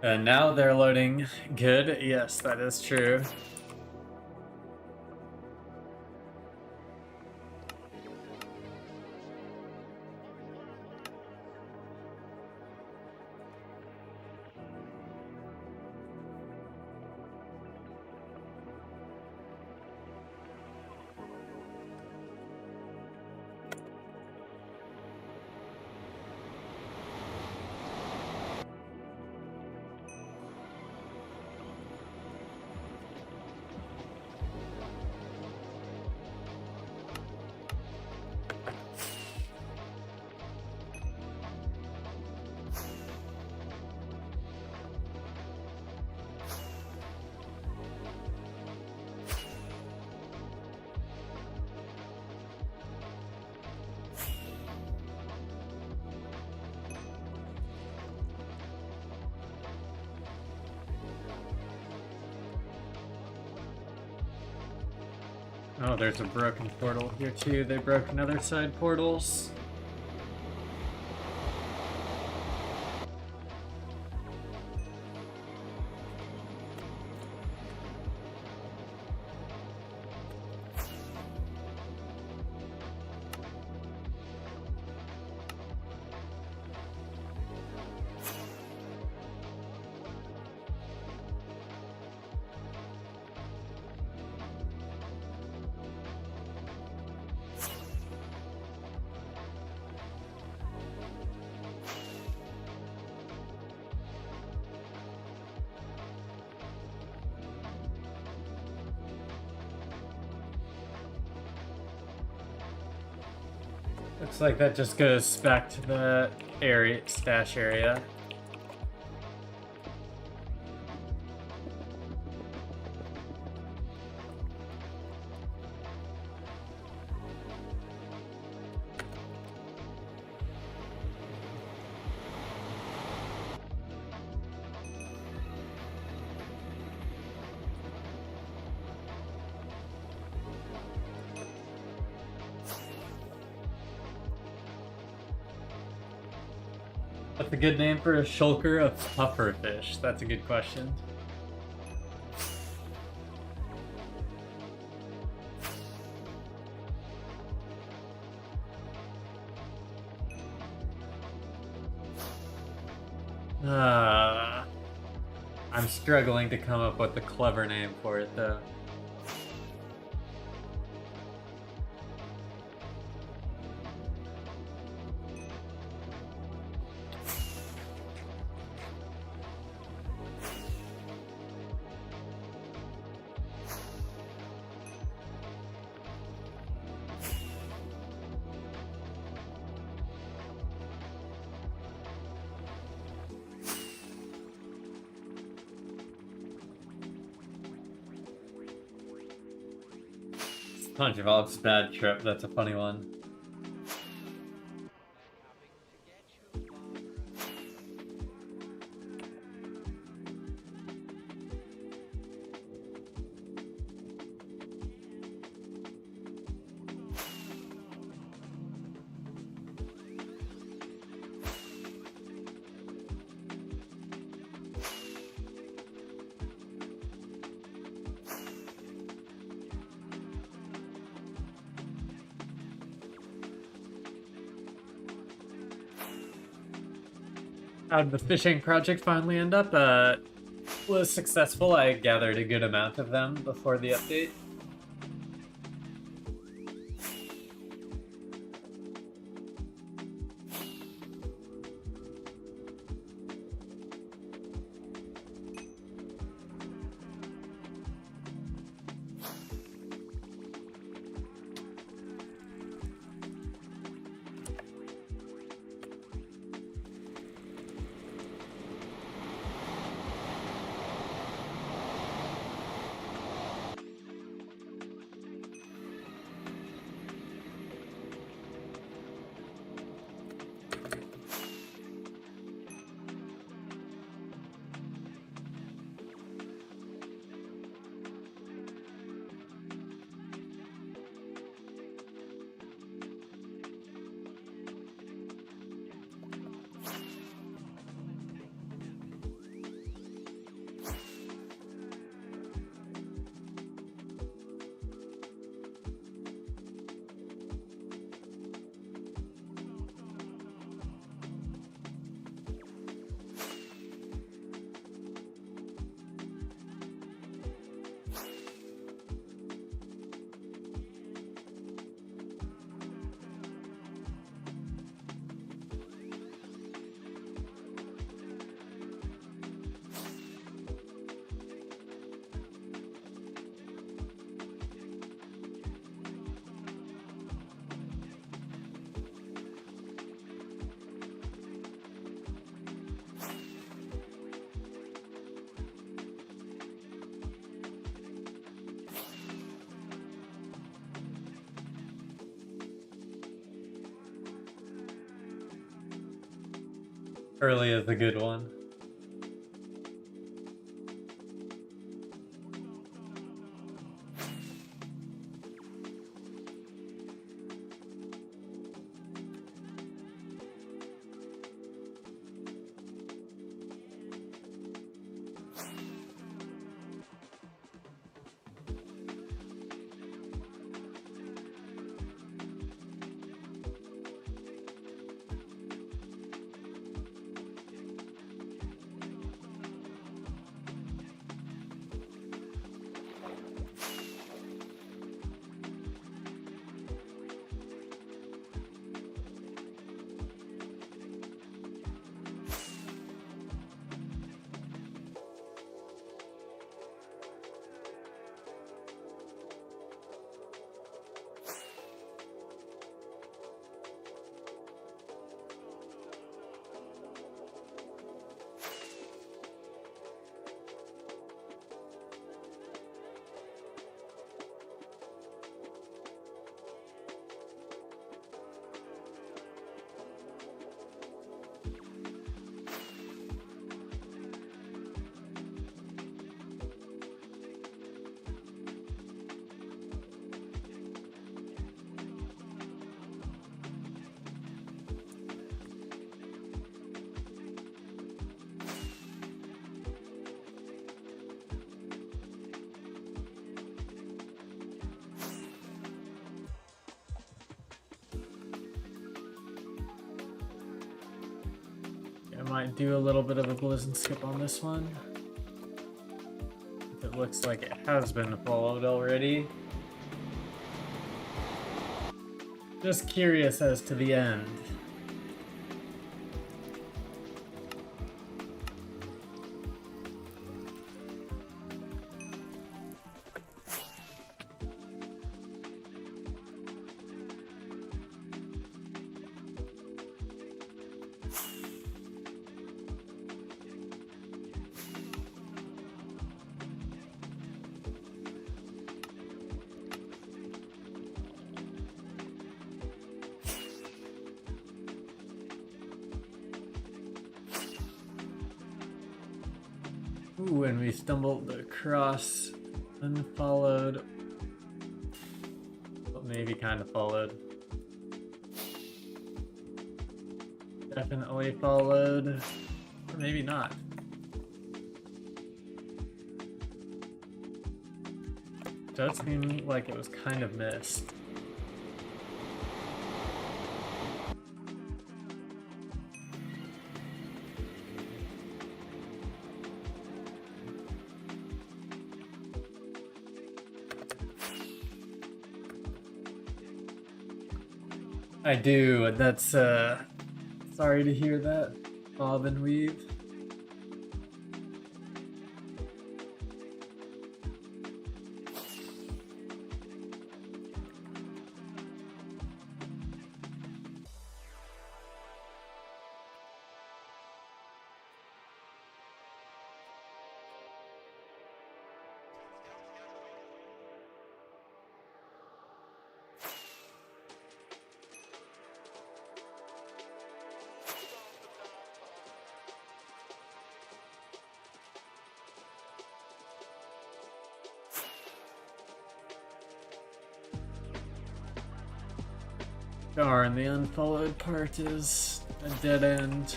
And now they're loading good. Yes, that is true. Oh, there's a broken portal here too. They broke another side portals. Looks like that just goes back to the area, stash area. What's a good name for a shulker of pufferfish? That's a good question. I'm struggling to come up with a clever name for it though. SpongeBob's bad trip, that's a funny one. How did the fishing project finally end up? Was successful. I gathered a good amount of them before the update. Early is a good one. I might do a little bit of a blizz skip on this one. It looks like it has been followed already. Just curious as to the end. Ooh, and we stumbled across unfollowed. Well, maybe kind of followed. Definitely followed. Or maybe not. Does seem like it was kind of missed. I do. That's sorry to hear that, Bob and Weave. Darn, the unfollowed part is a dead end.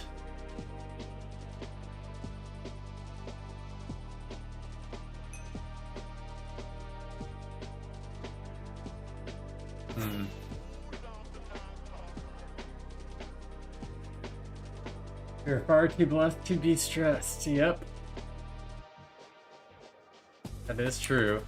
You're far too blessed to be stressed. Yep. That is true.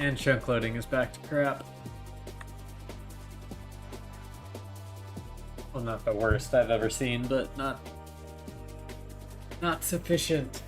And chunk loading is back to crap. Well, not the worst I've ever seen, but not sufficient.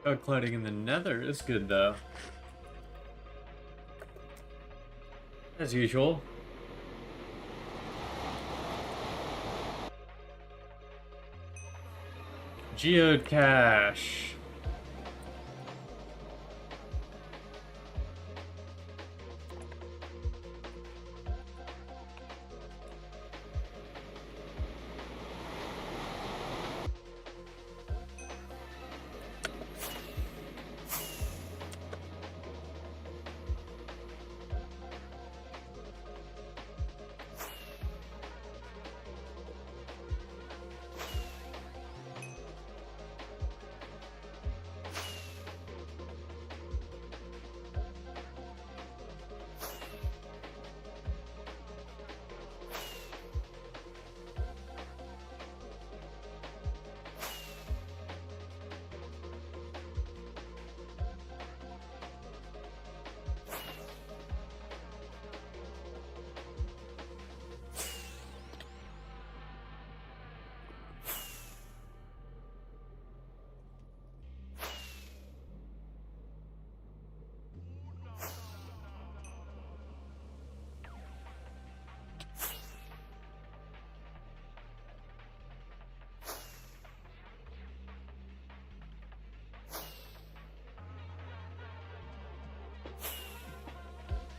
Chunk loading in the Nether is good though. As usual. Geocache.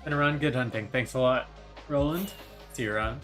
Been around, good hunting. Thanks a lot, Roland. See you around.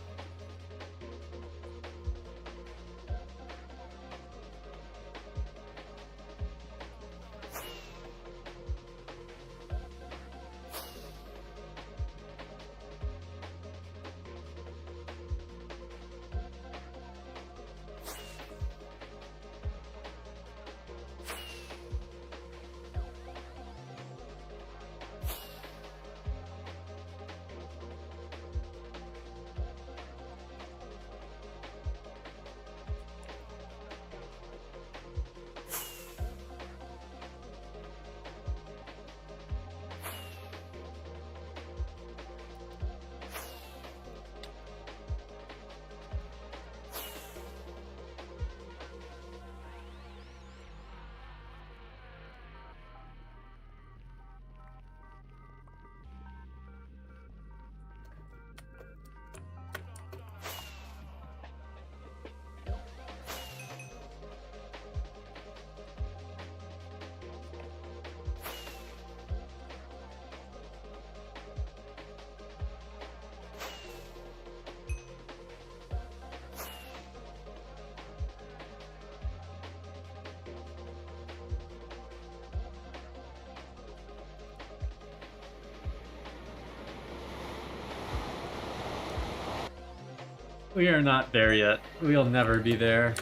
We are not there yet. We'll never be there.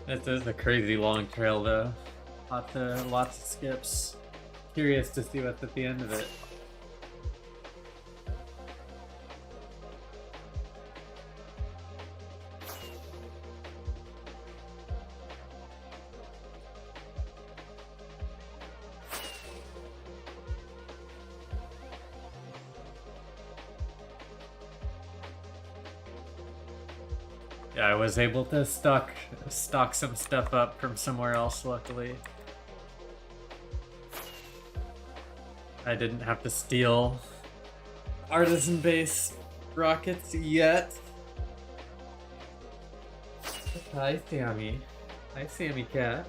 This is a crazy long trail though. Lots of skips. Curious to see what's at the end of it. Yeah, I was able to stock some stuff up from somewhere else, luckily. I didn't have to steal artisan base rockets yet. Hi, Sammy. Hi, Sammy Cat.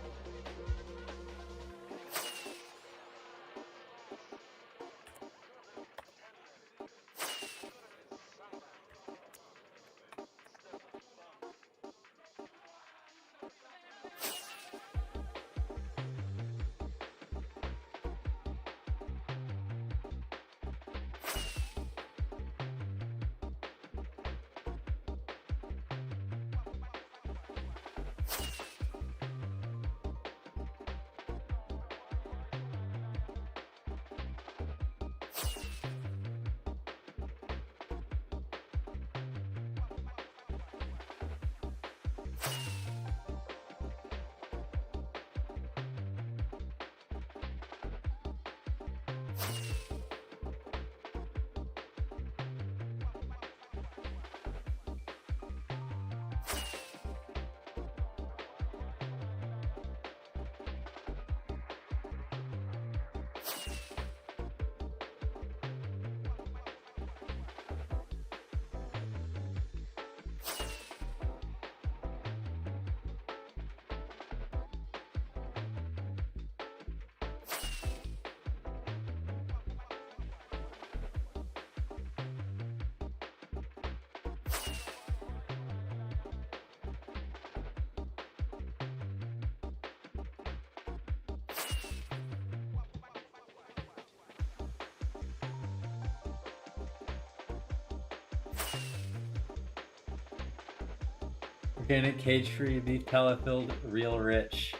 Organic, cage-free, beef pellet-filled, real rich.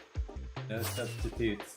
No substitutes.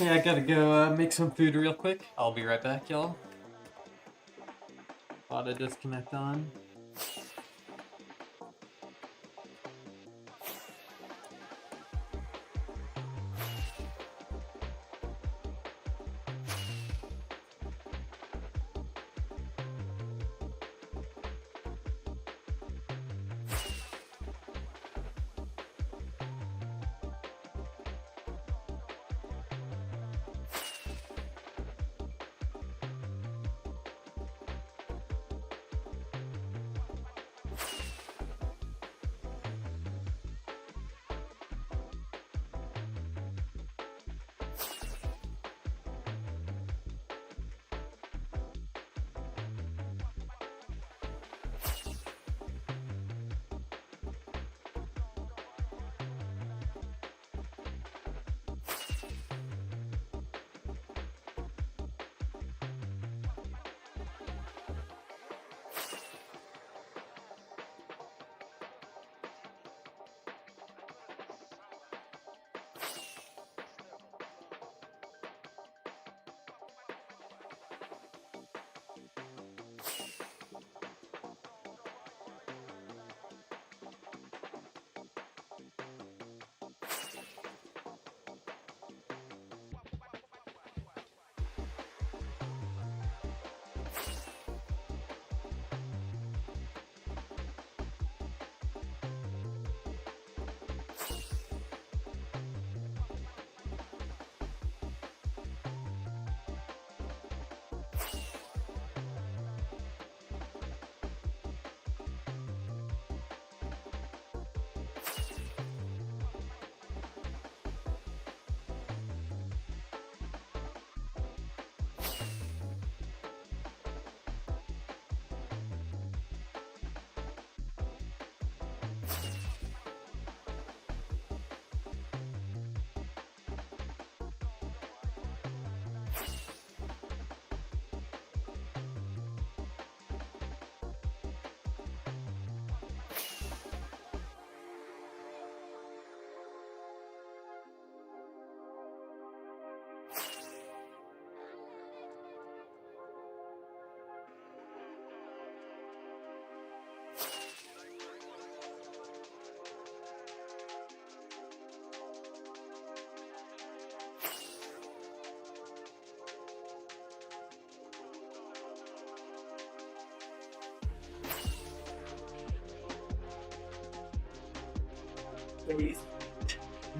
Okay, I gotta go make some food real quick. I'll be right back, y'all. Auto disconnect on.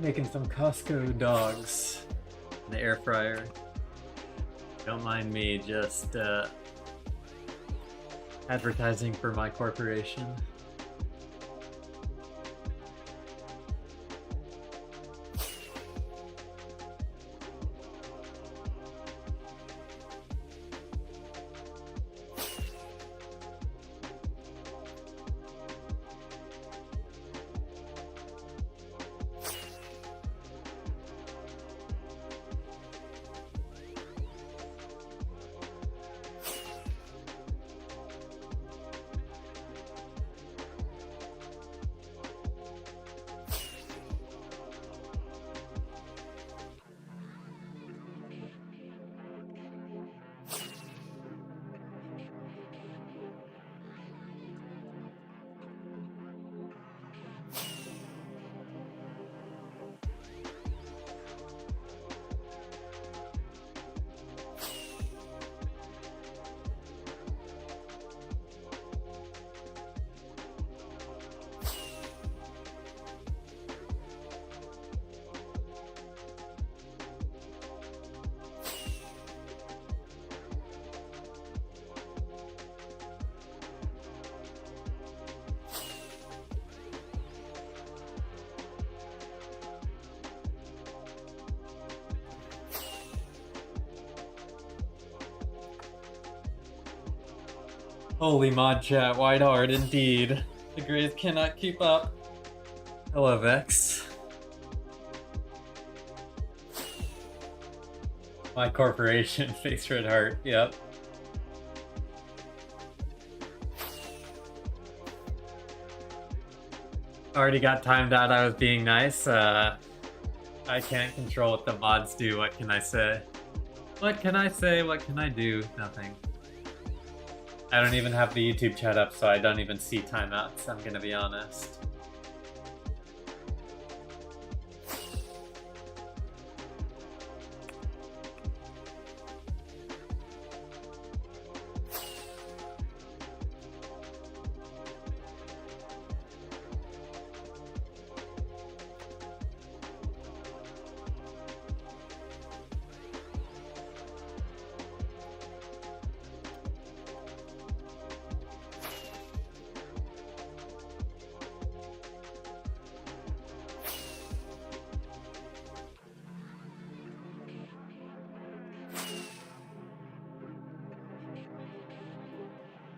Making some Costco dogs in the air fryer. Don't mind me, just advertising for my corporation. Holy mod chat, wide hard indeed. The Grays cannot keep up. Hello, Vex. My corporation, face red heart, yep. Already got timed out, I was being nice. I can't control what the mods do, what can I say? What can I say, what can I do? Nothing. I don't even have the YouTube chat up, so I don't even see timeouts, I'm gonna be honest.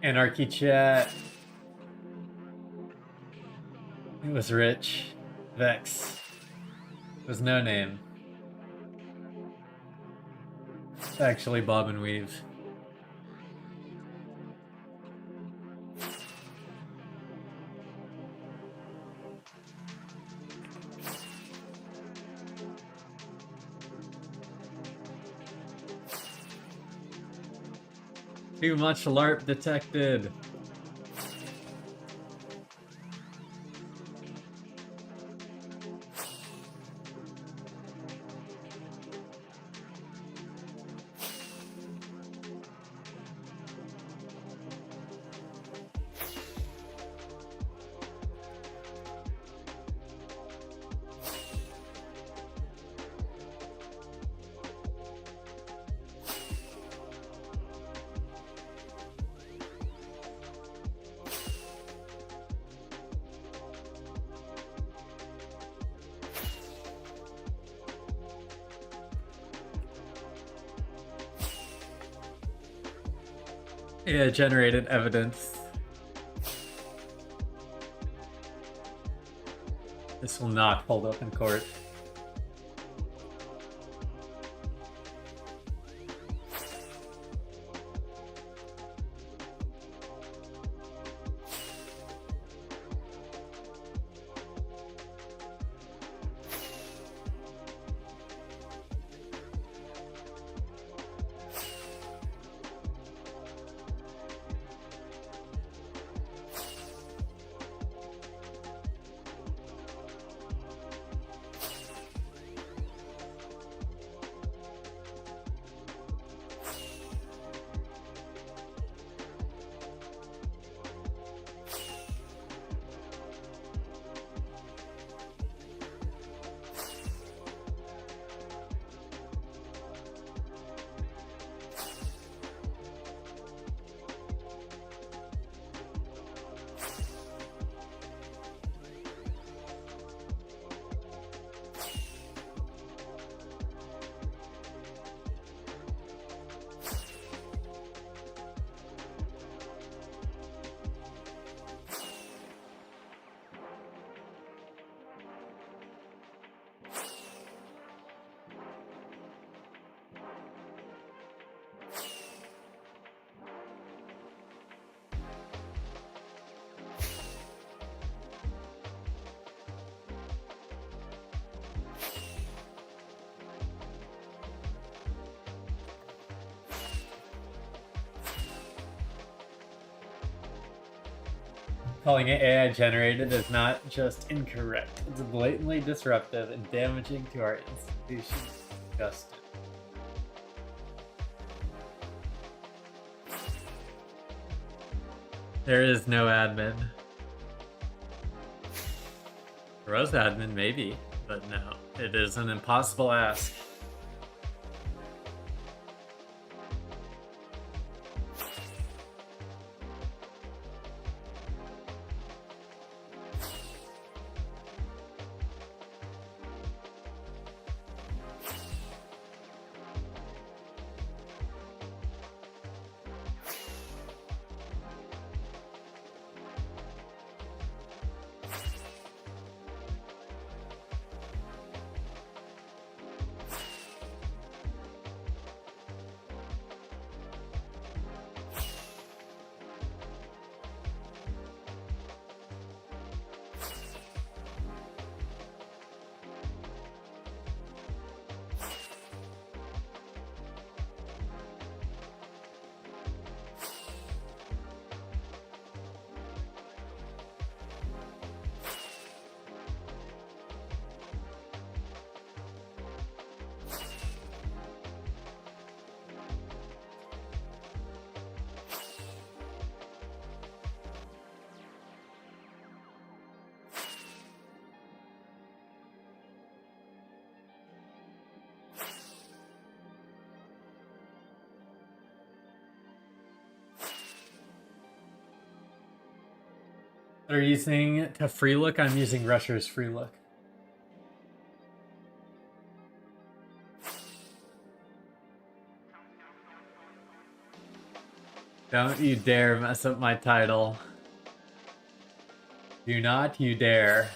Anarchy chat. It was Rich. Vex. It was no name. It's actually Bob and Weave. Too much LARP detected. Yeah, generated evidence. This will not hold up in court. Calling it AI generated is not just incorrect, it's blatantly disruptive and damaging to our institutions of justice. There is no admin. Rose admin, maybe, but no. It is an impossible ask. Are you using to free look? I'm using Rusher's free look. Don't you dare mess up my title. Do not you dare.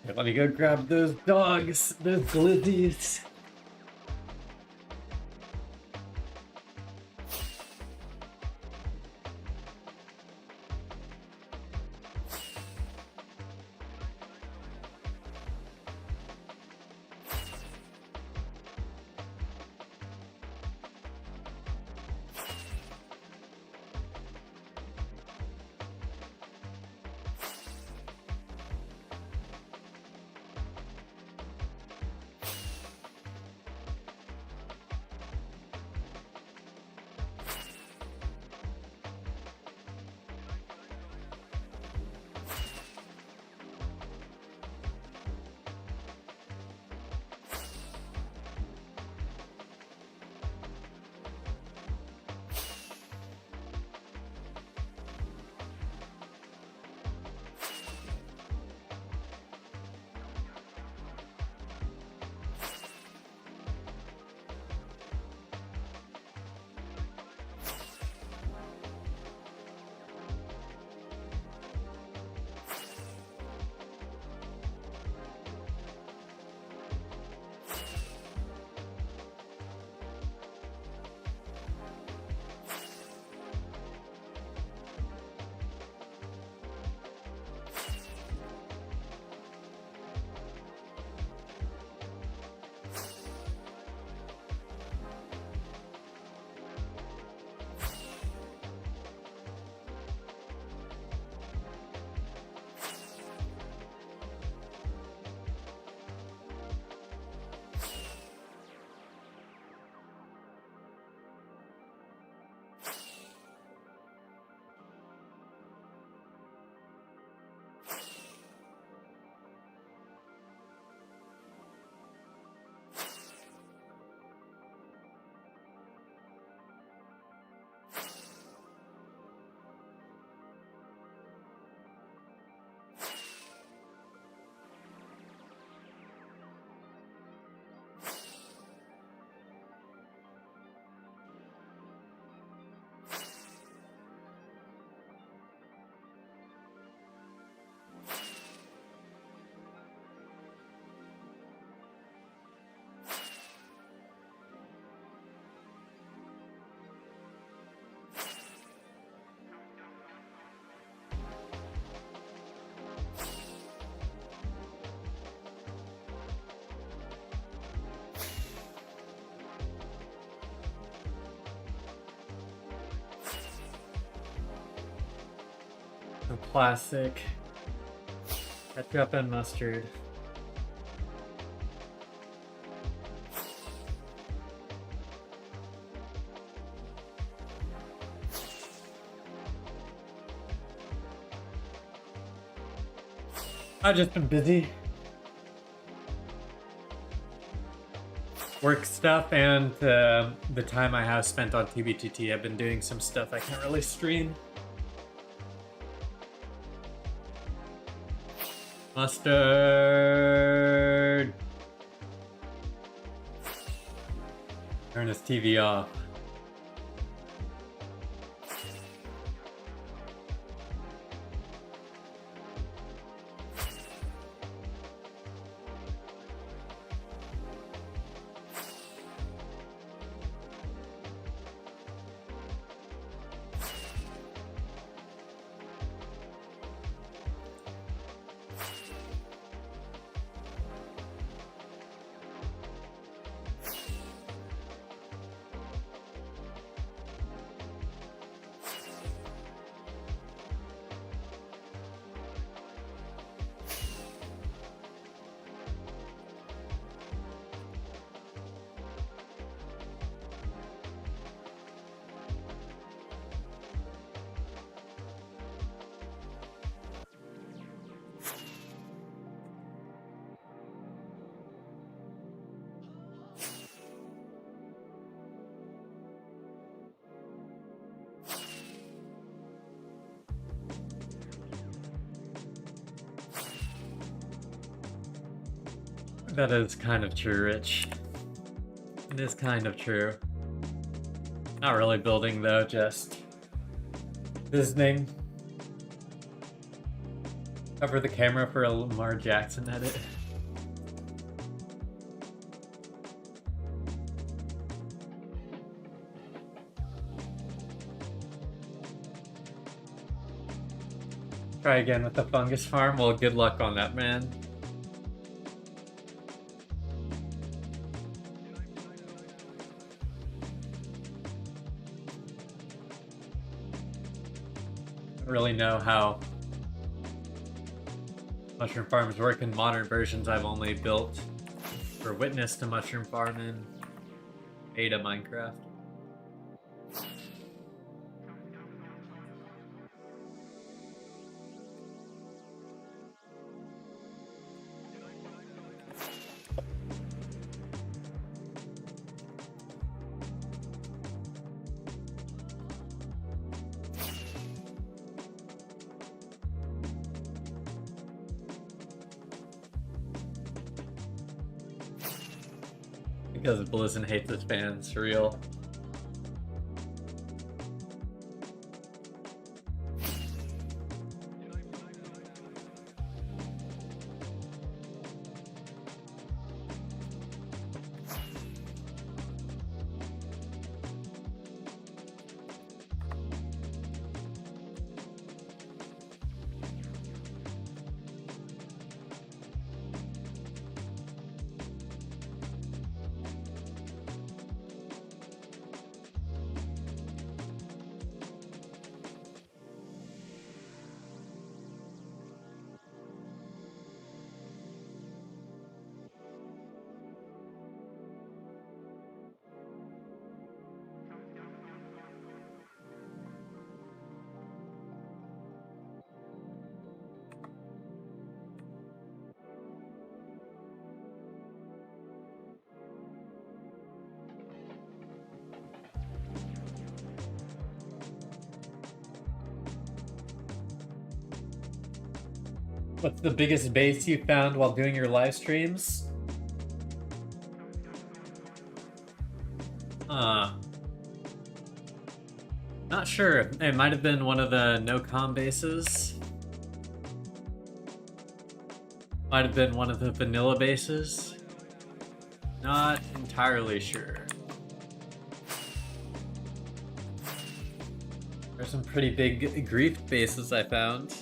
Okay, let me go grab those dogs, those glizzies. classic ketchup and mustard. I've just been busy. Work stuff and the time I have spent on TBTT, I've been doing some stuff I can't really stream. Mustard! Turn his TV off. That is kind of true, Rich. It is kind of true. Not really building though, just visiting. Cover the camera for a Lamar Jackson edit. Try again with the fungus farm. Well, good luck on that, man. Really know how mushroom farms work in modern versions. I've only built or witnessed a mushroom farm in beta Minecraft. Because Blizzard hates his fans, for real. What's the biggest base you found while doing your live streams? Not sure. It might have been one of the no-com bases. Might have been one of the vanilla bases. Not entirely sure. There's some pretty big grief bases I found.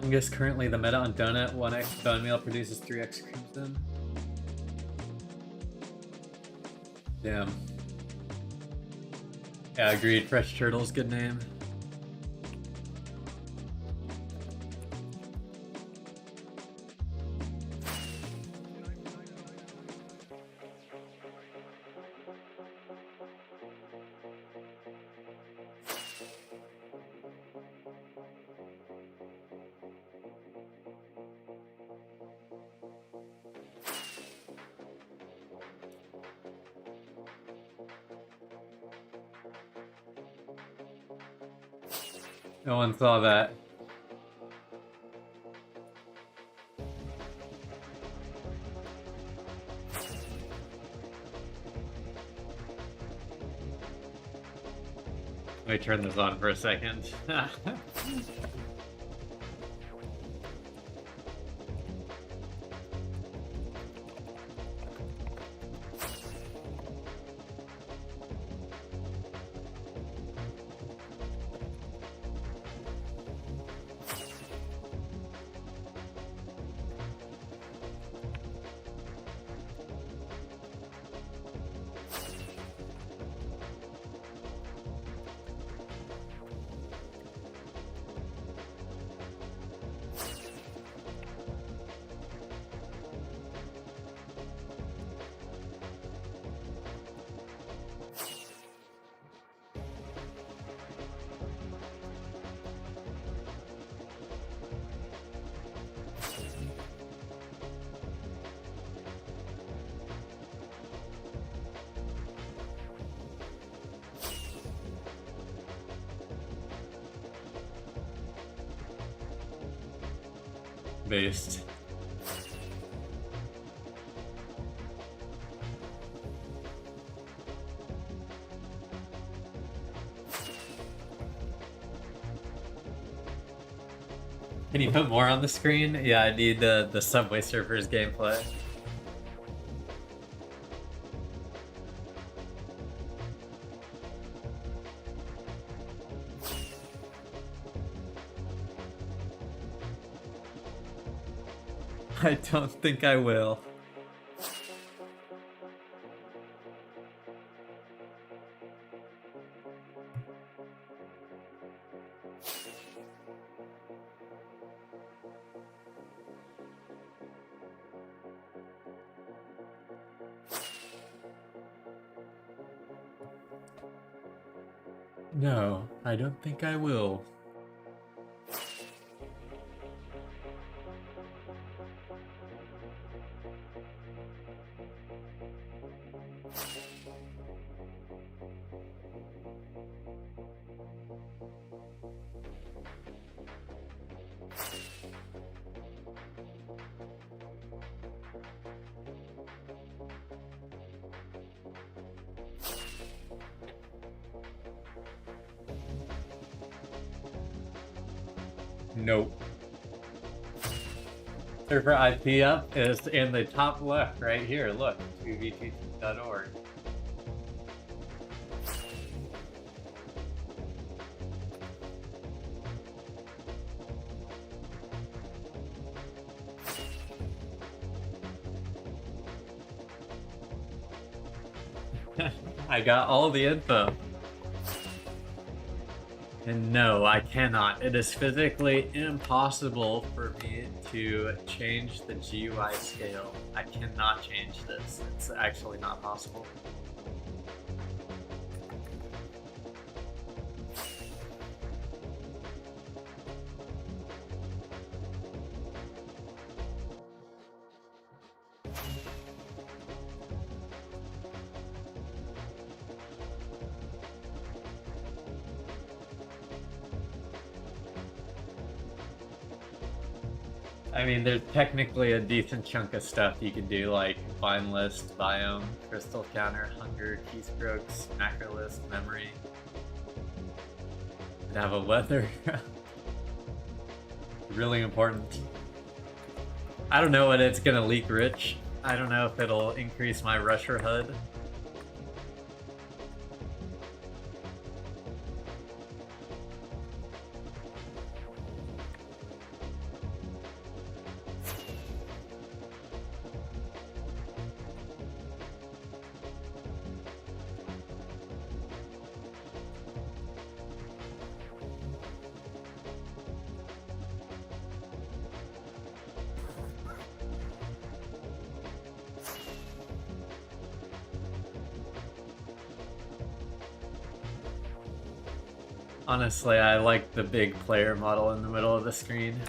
Fungus currently the meta on donut. 1x bone meal produces 3x crimson. Damn. Yeah, agreed. Fresh turtle's good name. No one saw that. Let me turn this on for a second. Based. Can you put more on the screen? Yeah, I need the Subway Surfers gameplay. I don't think I will. No, I don't think I will. Nope. Server IP up is in the top left right here. Look, 2vtt.org. I got all the info. And no, I cannot. It is physically impossible for me to change the GUI scale. I cannot change this. It's actually not possible. I mean, there's technically a decent chunk of stuff you can do, like bind list, biome, crystal counter, hunger, keystrokes, macro list, memory. And have a weather. Really important. I don't know what it's gonna leak rich. I don't know if it'll increase my rusher HUD. Honestly, I like the big player model in the middle of the screen.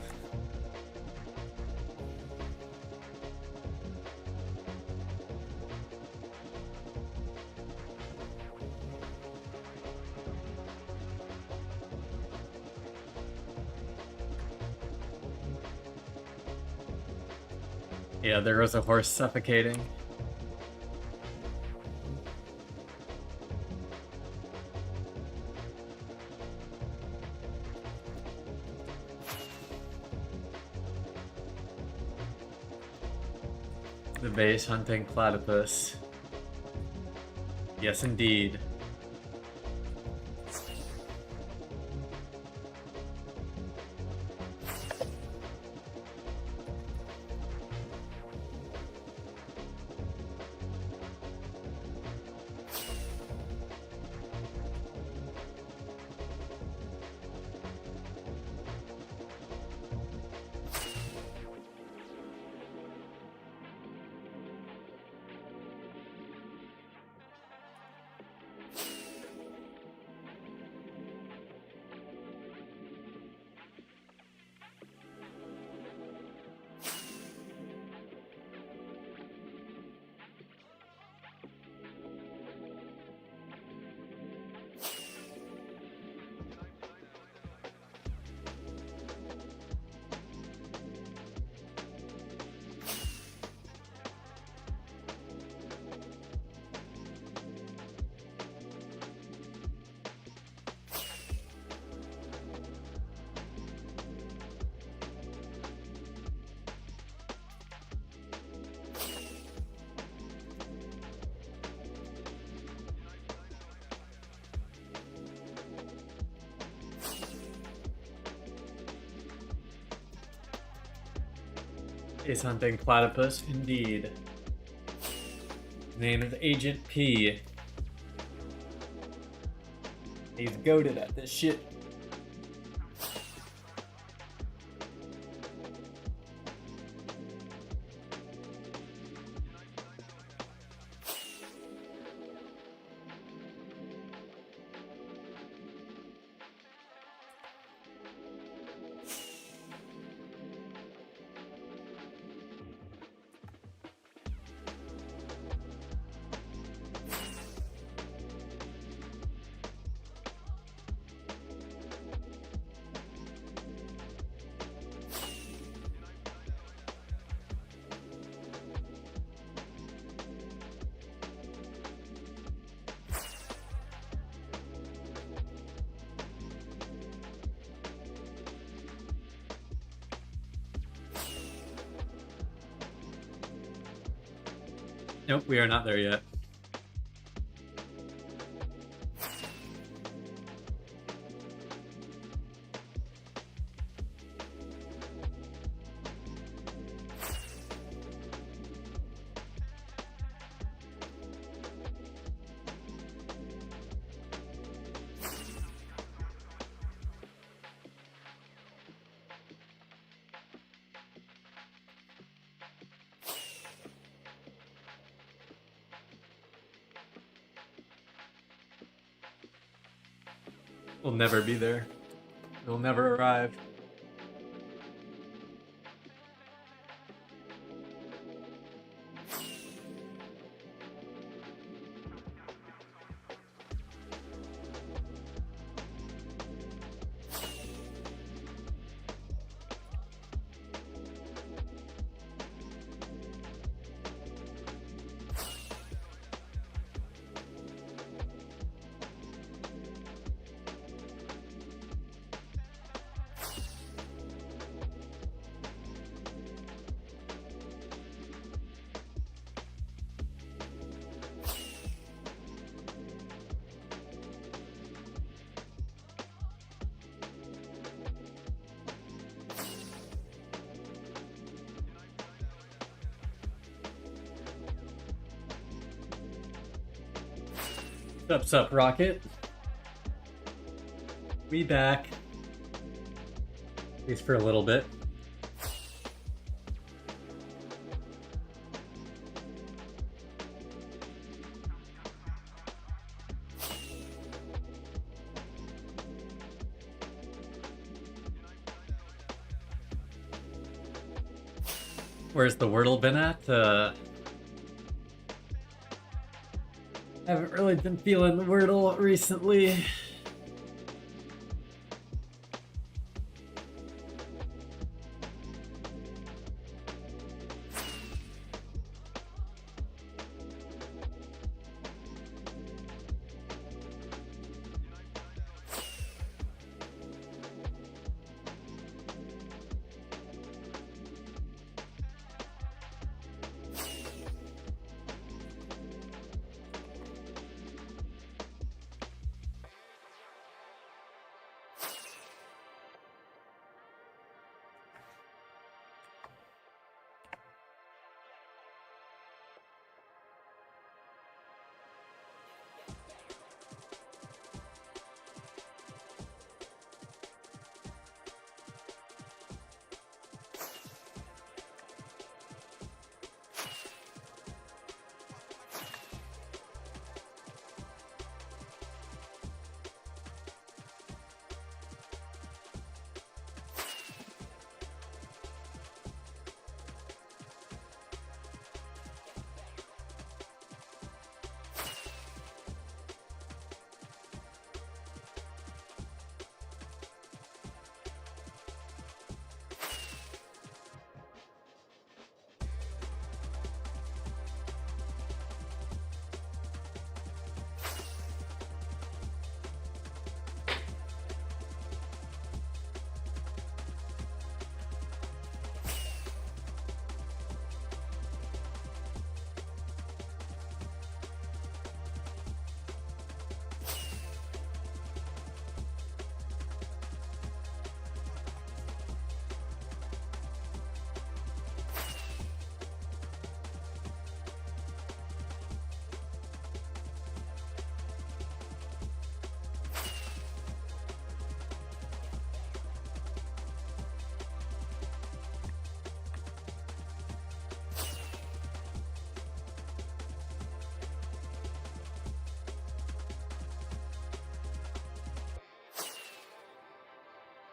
Yeah, there was a horse suffocating. The base hunting platypus. Yes, indeed. Base hunting platypus, indeed. Name is Agent P. He's goated at this shit. Nope, we are not there yet. We'll never be there. We'll never arrive. Sup, Rocket? We back. At least for a little bit. Where's the Wordle been at? Haven't really been feeling the Wordle recently.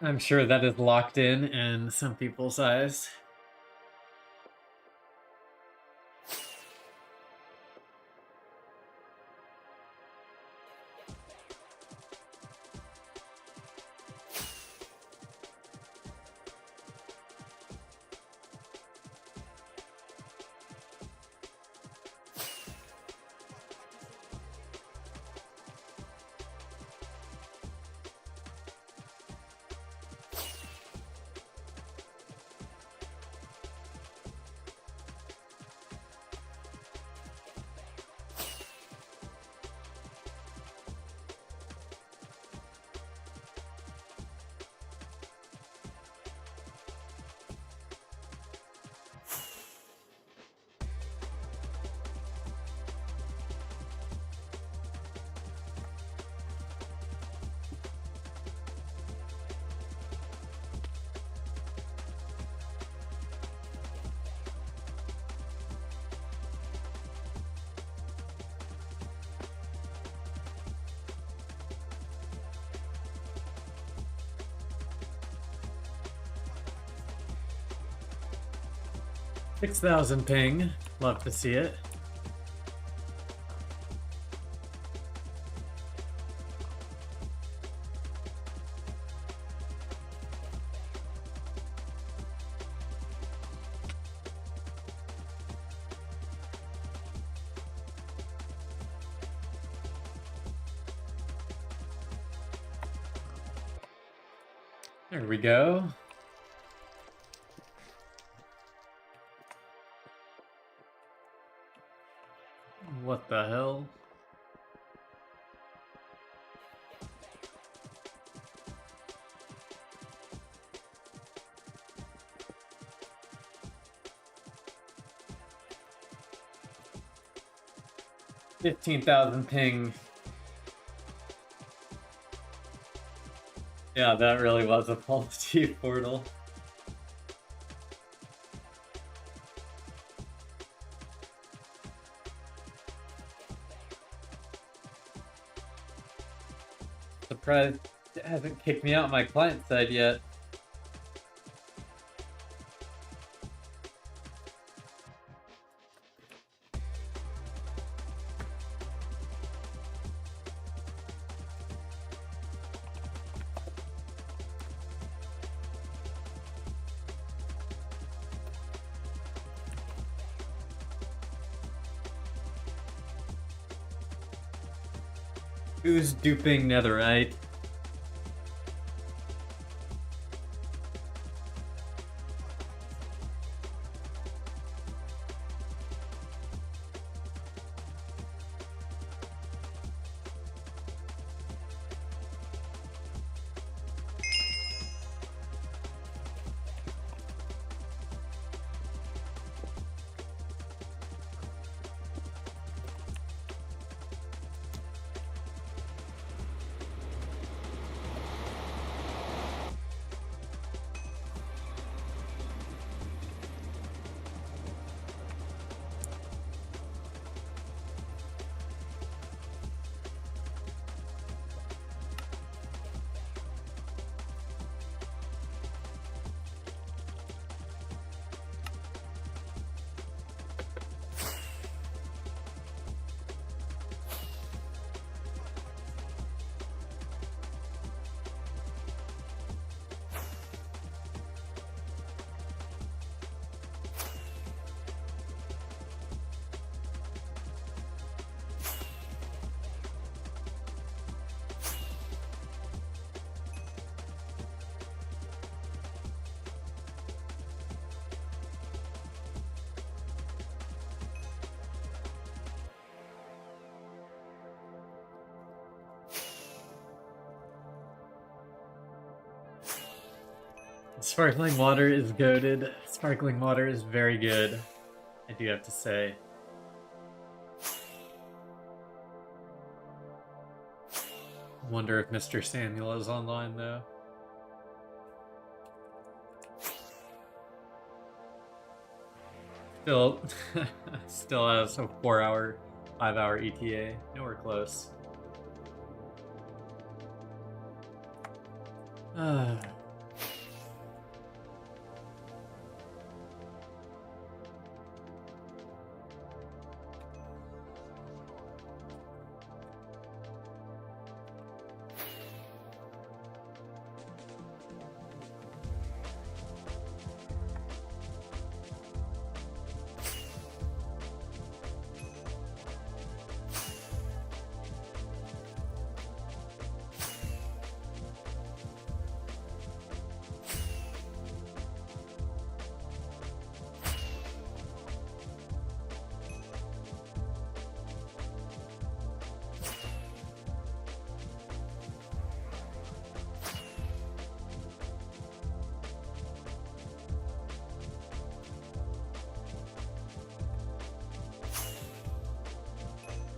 I'm sure that is locked in some people's eyes. $6,000 ping. Love to see it. There we go. What the hell? $15,000 ping. Yeah, that really was a faulty portal. Surprised it hasn't kicked me out my client side yet. Who's duping netherite? Sparkling water is goated. Sparkling water is very good, I do have to say. Wonder if Mr. Samuel is online though. Still has a 4-hour, 5-hour ETA. Nowhere close.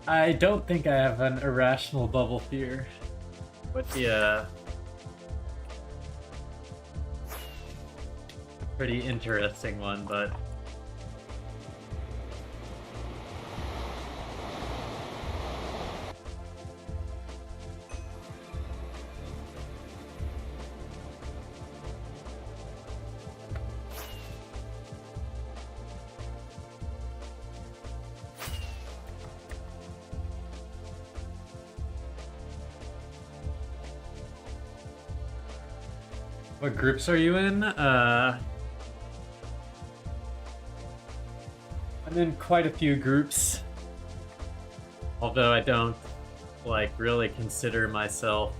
I don't think I have an irrational bubble fear. Would be a pretty interesting one, but what groups are you in? I'm in quite a few groups, although I don't really consider myself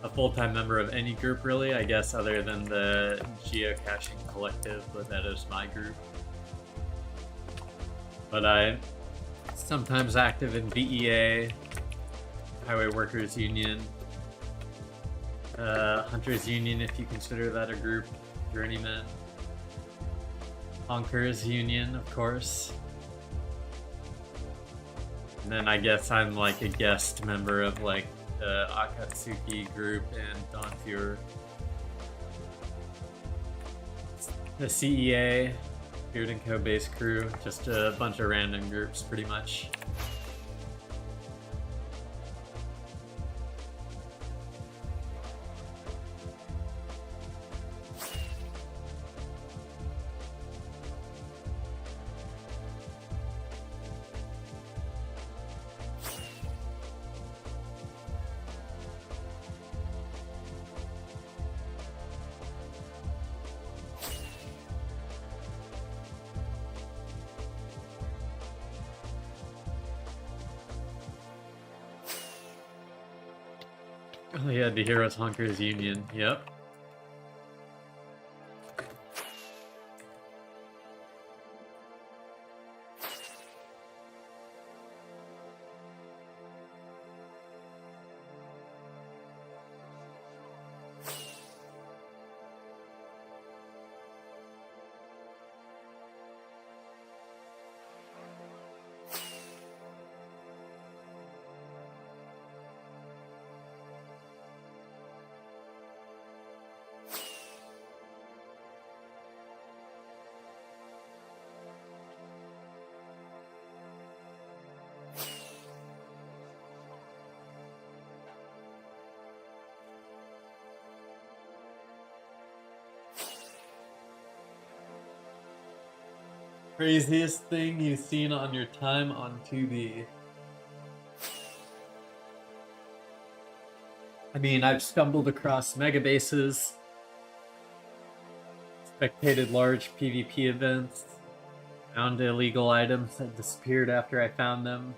a full-time member of any group really, I guess, other than the Geocaching Collective, but that is my group. But I'm sometimes active in VEA, Highway Workers Union, Hunters Union, if you consider that a group, Journeyman, Honkers Union, of course. And then I guess I'm like a guest member of like the Akatsuki group and Donfure. The CEA, Beard & Co. base crew, just a bunch of random groups pretty much. Oh yeah, the Heroes Hunkers Union. Yep. Craziest thing you've seen on your time on 2B? I mean, I've stumbled across mega bases, spectated large PvP events, found illegal items that disappeared after I found them,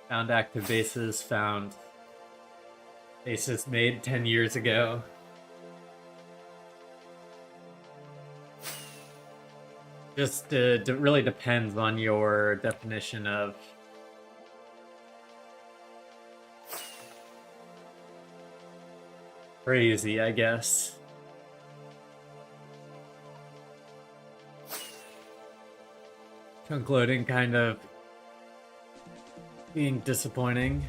found active bases, found bases made 10 years ago. Just it really depends on your definition of crazy, I guess. Chunk loading kind of being disappointing.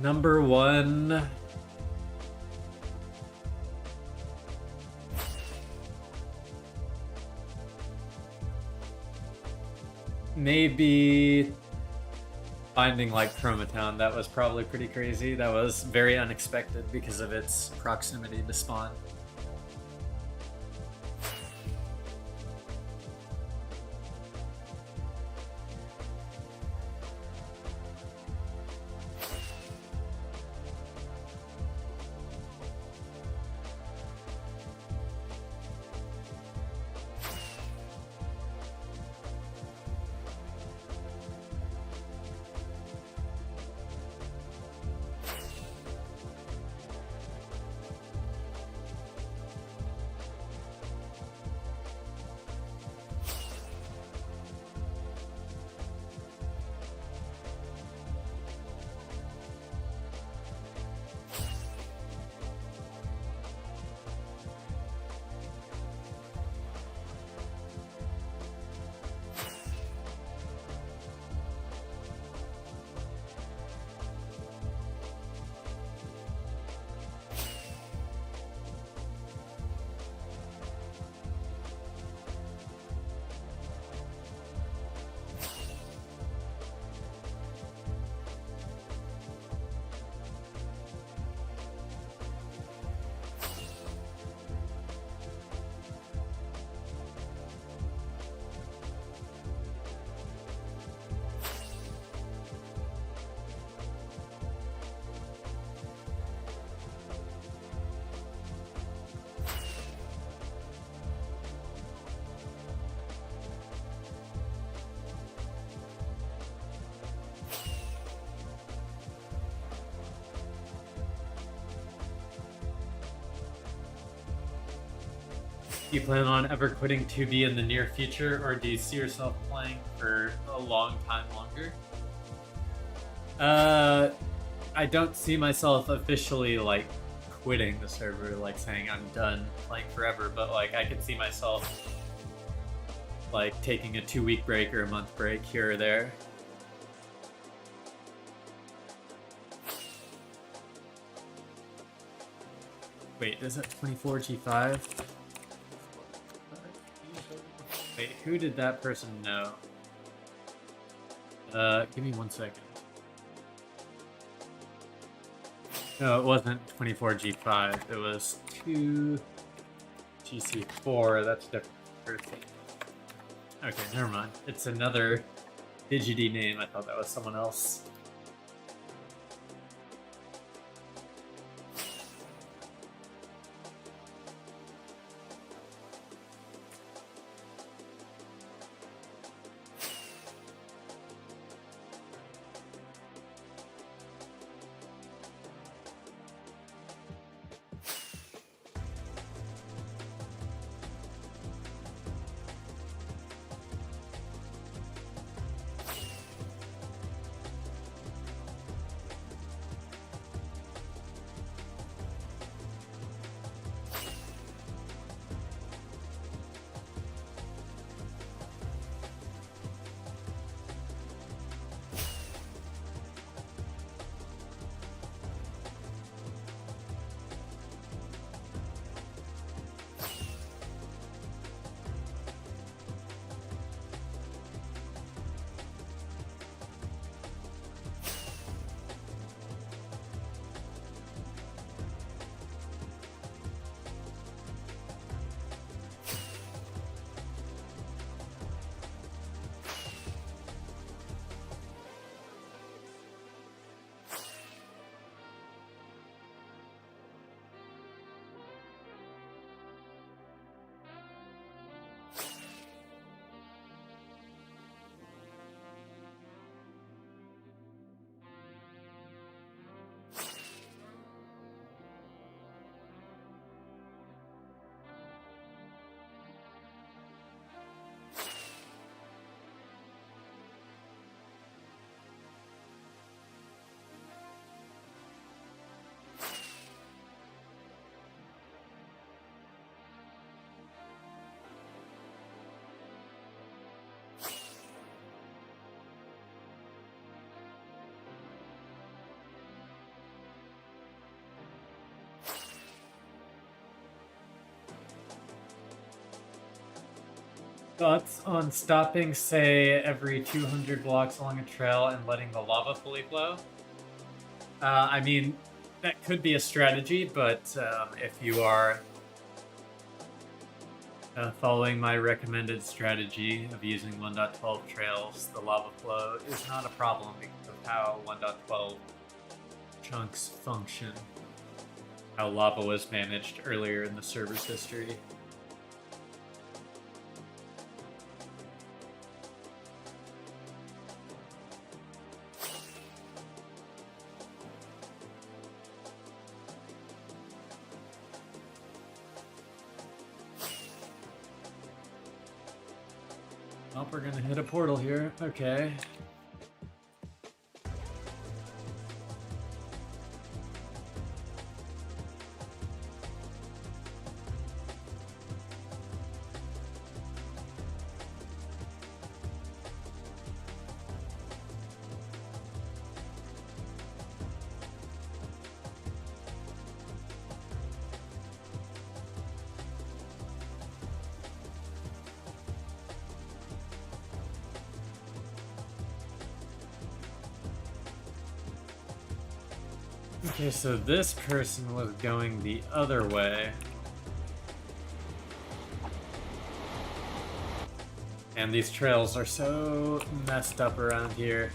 Number one. Maybe finding like Chromatown. That was probably pretty crazy. That was very unexpected because of its proximity to spawn. Do you plan on ever quitting 2B in the near future, or do you see yourself playing for a long time longer? I don't see myself officially like quitting the server, like saying I'm done playing forever, but like I could see myself like taking a 2-week break or a month break here or there. Wait, is that 24G5? Wait, who did that person know? Give me 1 second. No, it wasn't 24G5. It was 2GC4. That's a different person. Okay, never mind. It's another Digity name. I thought that was someone else. Thoughts on stopping, say, every 200 blocks along a trail and letting the lava fully flow? I mean, that could be a strategy, but if you are following my recommended strategy of using 1.12 trails, the lava flow is not a problem because of how 1.12 chunks function, how lava was managed earlier in the server's history. Oh, we're gonna hit a portal here. Okay. Okay, so this person was going the other way. And these trails are so messed up around here.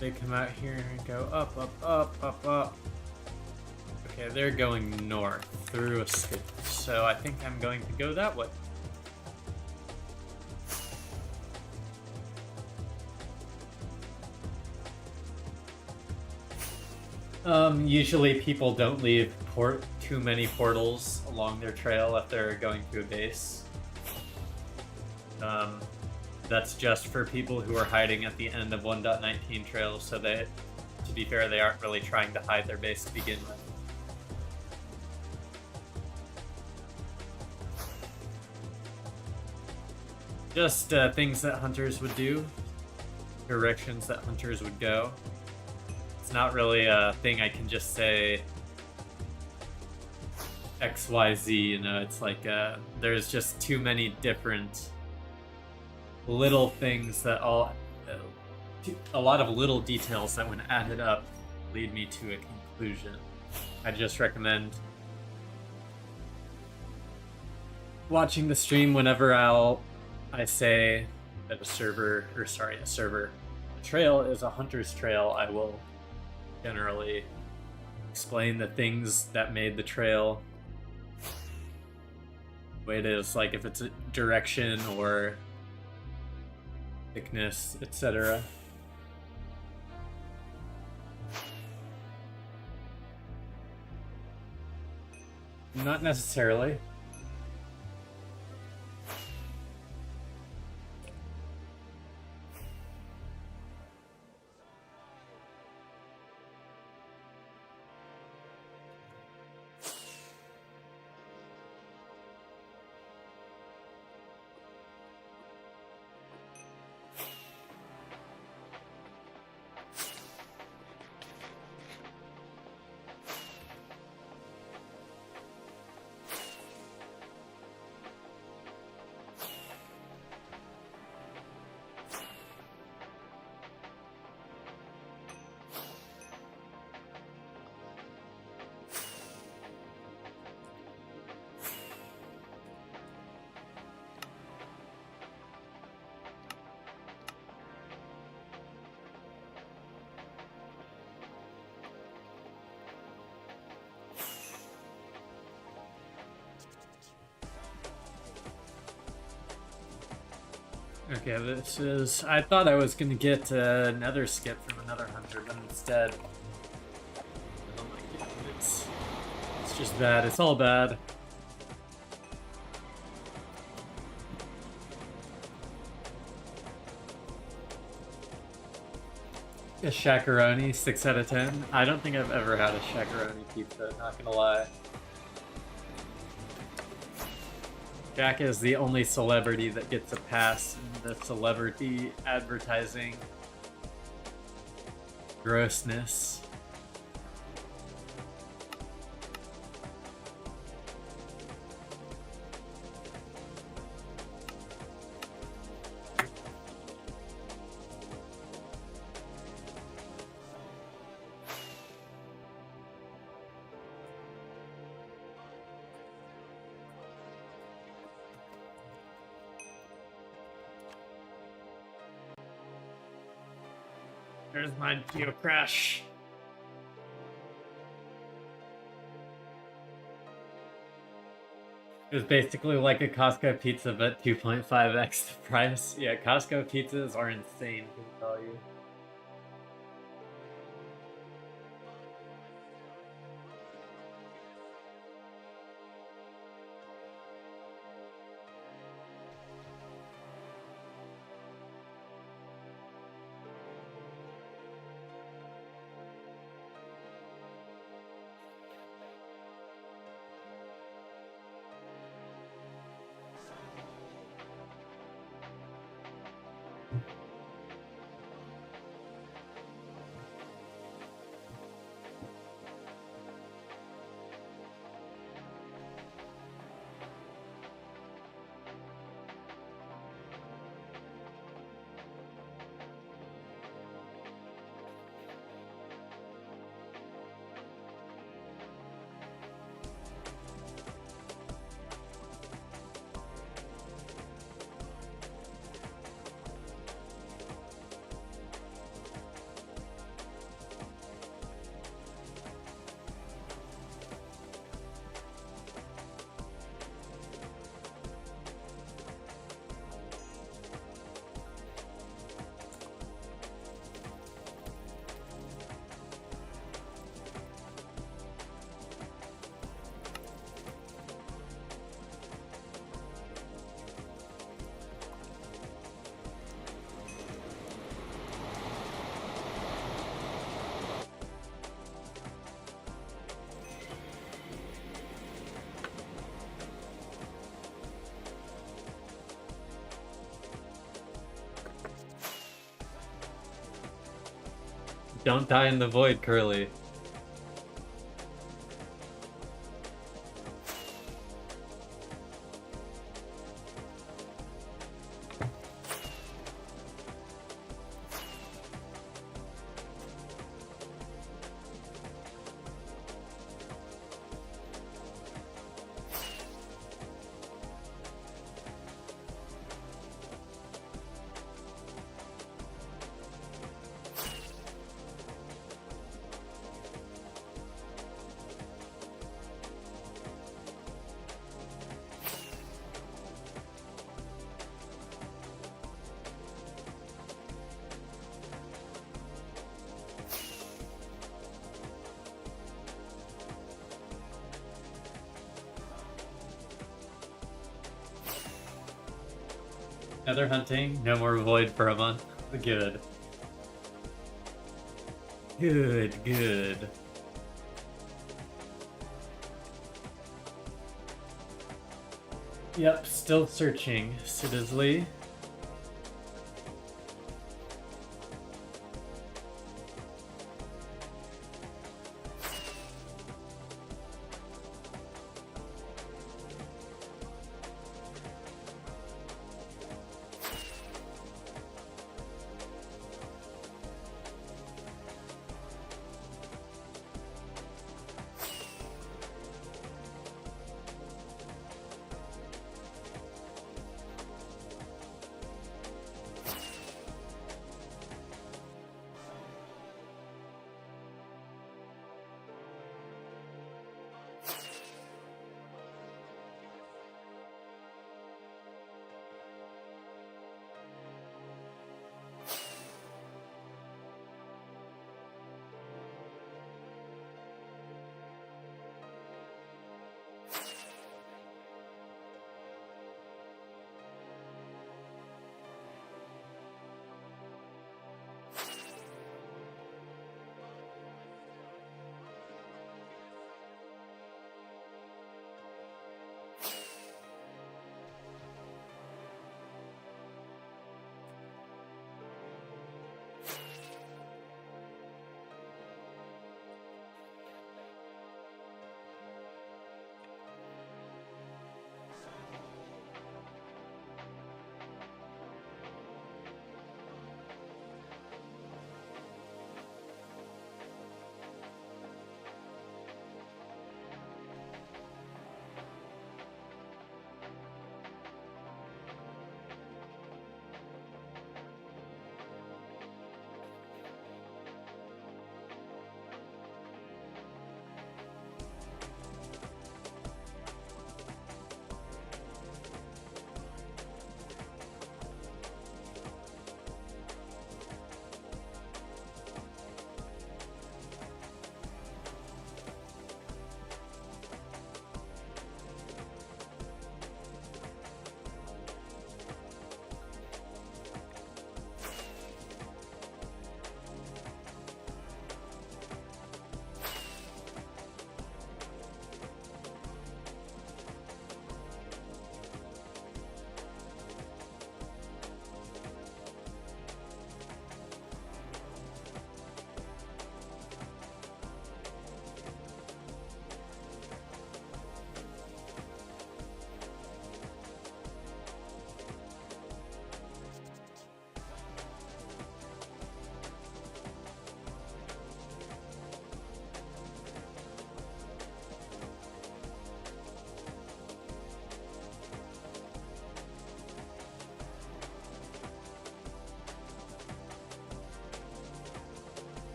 They come out here and go up, up, up, up, up. Okay, they're going north through a skip, so I think I'm going to go that way. Usually people don't leave too many portals along their trail if they're going to a base. That's just for people who are hiding at the end of 1.19 trails, so they, to be fair, they aren't really trying to hide their base to begin with. Just things that hunters would do, directions that hunters would go. It's not really a thing I can just say XYZ, you know, it's like there's just too many different little things that a lot of little details that when added up lead me to a conclusion. I just recommend watching the stream whenever I say that a trail is a hunter's trail. I will generally explain the things that made the trail the way it is, like if it's a direction or thickness, etc. Not necessarily. Okay, this is... I thought I was gonna get another skip from another hunter, but instead... Oh my god, it's just bad. It's all bad. A shakaroni, 6 out of 10. I don't think I've ever had a shakaroni pizza, not gonna lie. Jack is the only celebrity that gets a pass in the celebrity advertising grossness. There's my geocrash. It was basically like a Costco pizza, but 2.5x the price. Yeah, Costco pizzas are insane, I can tell you. Don't die in the void, Curly. Nether hunting, no more void for a month. Good. Good. Yep, still searching, Citizenly.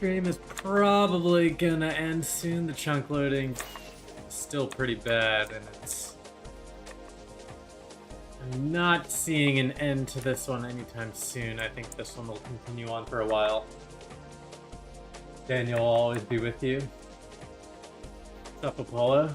stream is probably gonna end soon. The chunk loading is still pretty bad, and I'm not seeing an end to this one anytime soon. I think this one will continue on for a while. Daniel will always be with you. What's up, Apollo?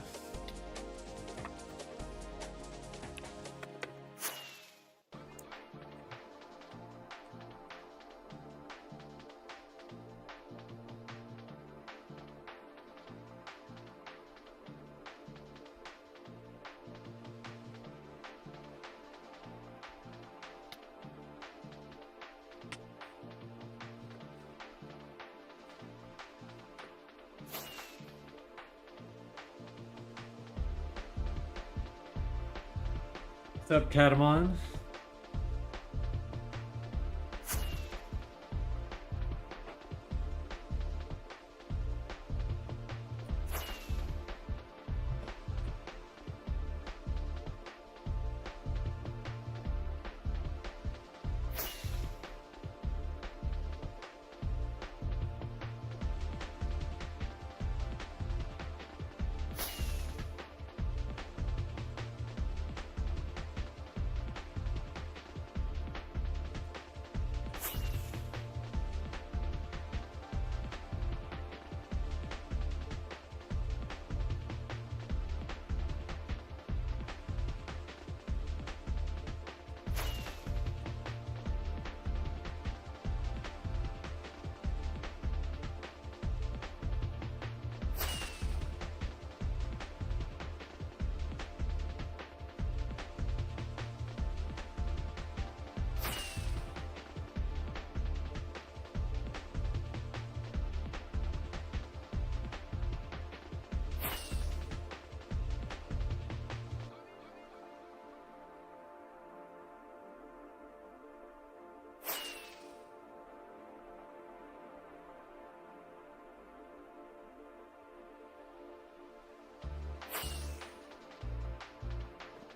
What's up, Catamon?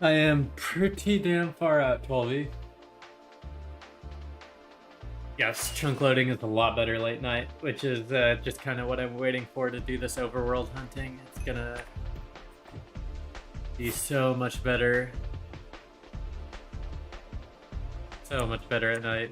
I am pretty damn far out, 12E. Yes, chunk loading is a lot better late night, which is just kind of what I'm waiting for to do this overworld hunting. It's gonna be so much better. So much better at night.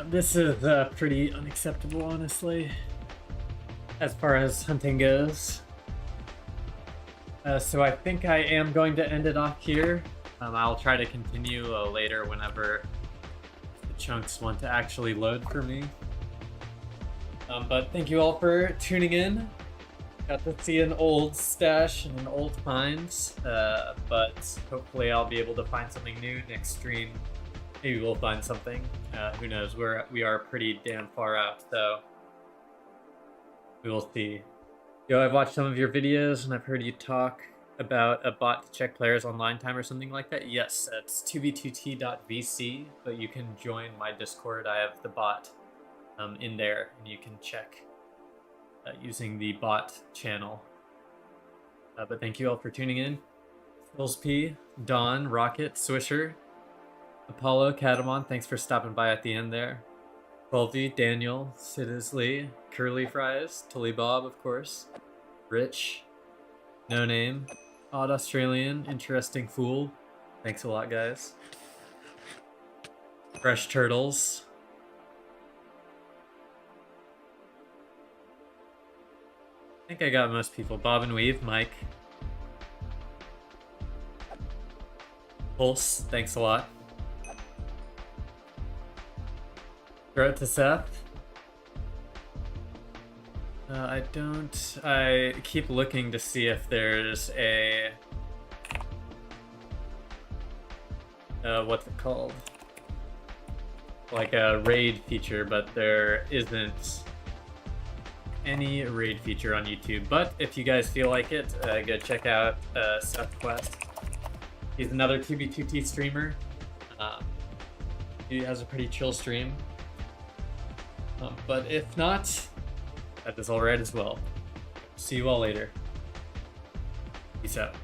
This is pretty unacceptable, honestly, as far as hunting goes. So I think I am going to end it off here. I'll try to continue later whenever the chunks want to actually load for me. But thank you all for tuning in. Got to see an old stash and an old finds, but hopefully I'll be able to find something new next stream. Maybe we'll find something. Who knows? We are pretty damn far out, so we will see. Yo, I've watched some of your videos and I've heard you talk about a bot to check players' online time or something like that. Yes, it's 2v2t.vc, but you can join my Discord. I have the bot in there, and you can check using the bot channel. But thank you all for tuning in. Phils P, Don, Rocket, Swisher, Apollo, Catamon, thanks for stopping by at the end there. Colby, Daniel, Sidisley, Curly Fries, Tully Bob, of course, Rich, No Name, Odd Australian, Interesting Fool. Thanks a lot, guys. Fresh Turtles. I think I got most people. Bob and Weave, Mike. Pulse, thanks a lot. Throw it to Seth. I keep looking to see if there's a what's it called? Like a raid feature, but there isn't any raid feature on YouTube. But if you guys feel like it, go check out Seth Quest. He's another 2B2T streamer. He has a pretty chill stream. But if not, that is alright as well. See you all later. Peace out.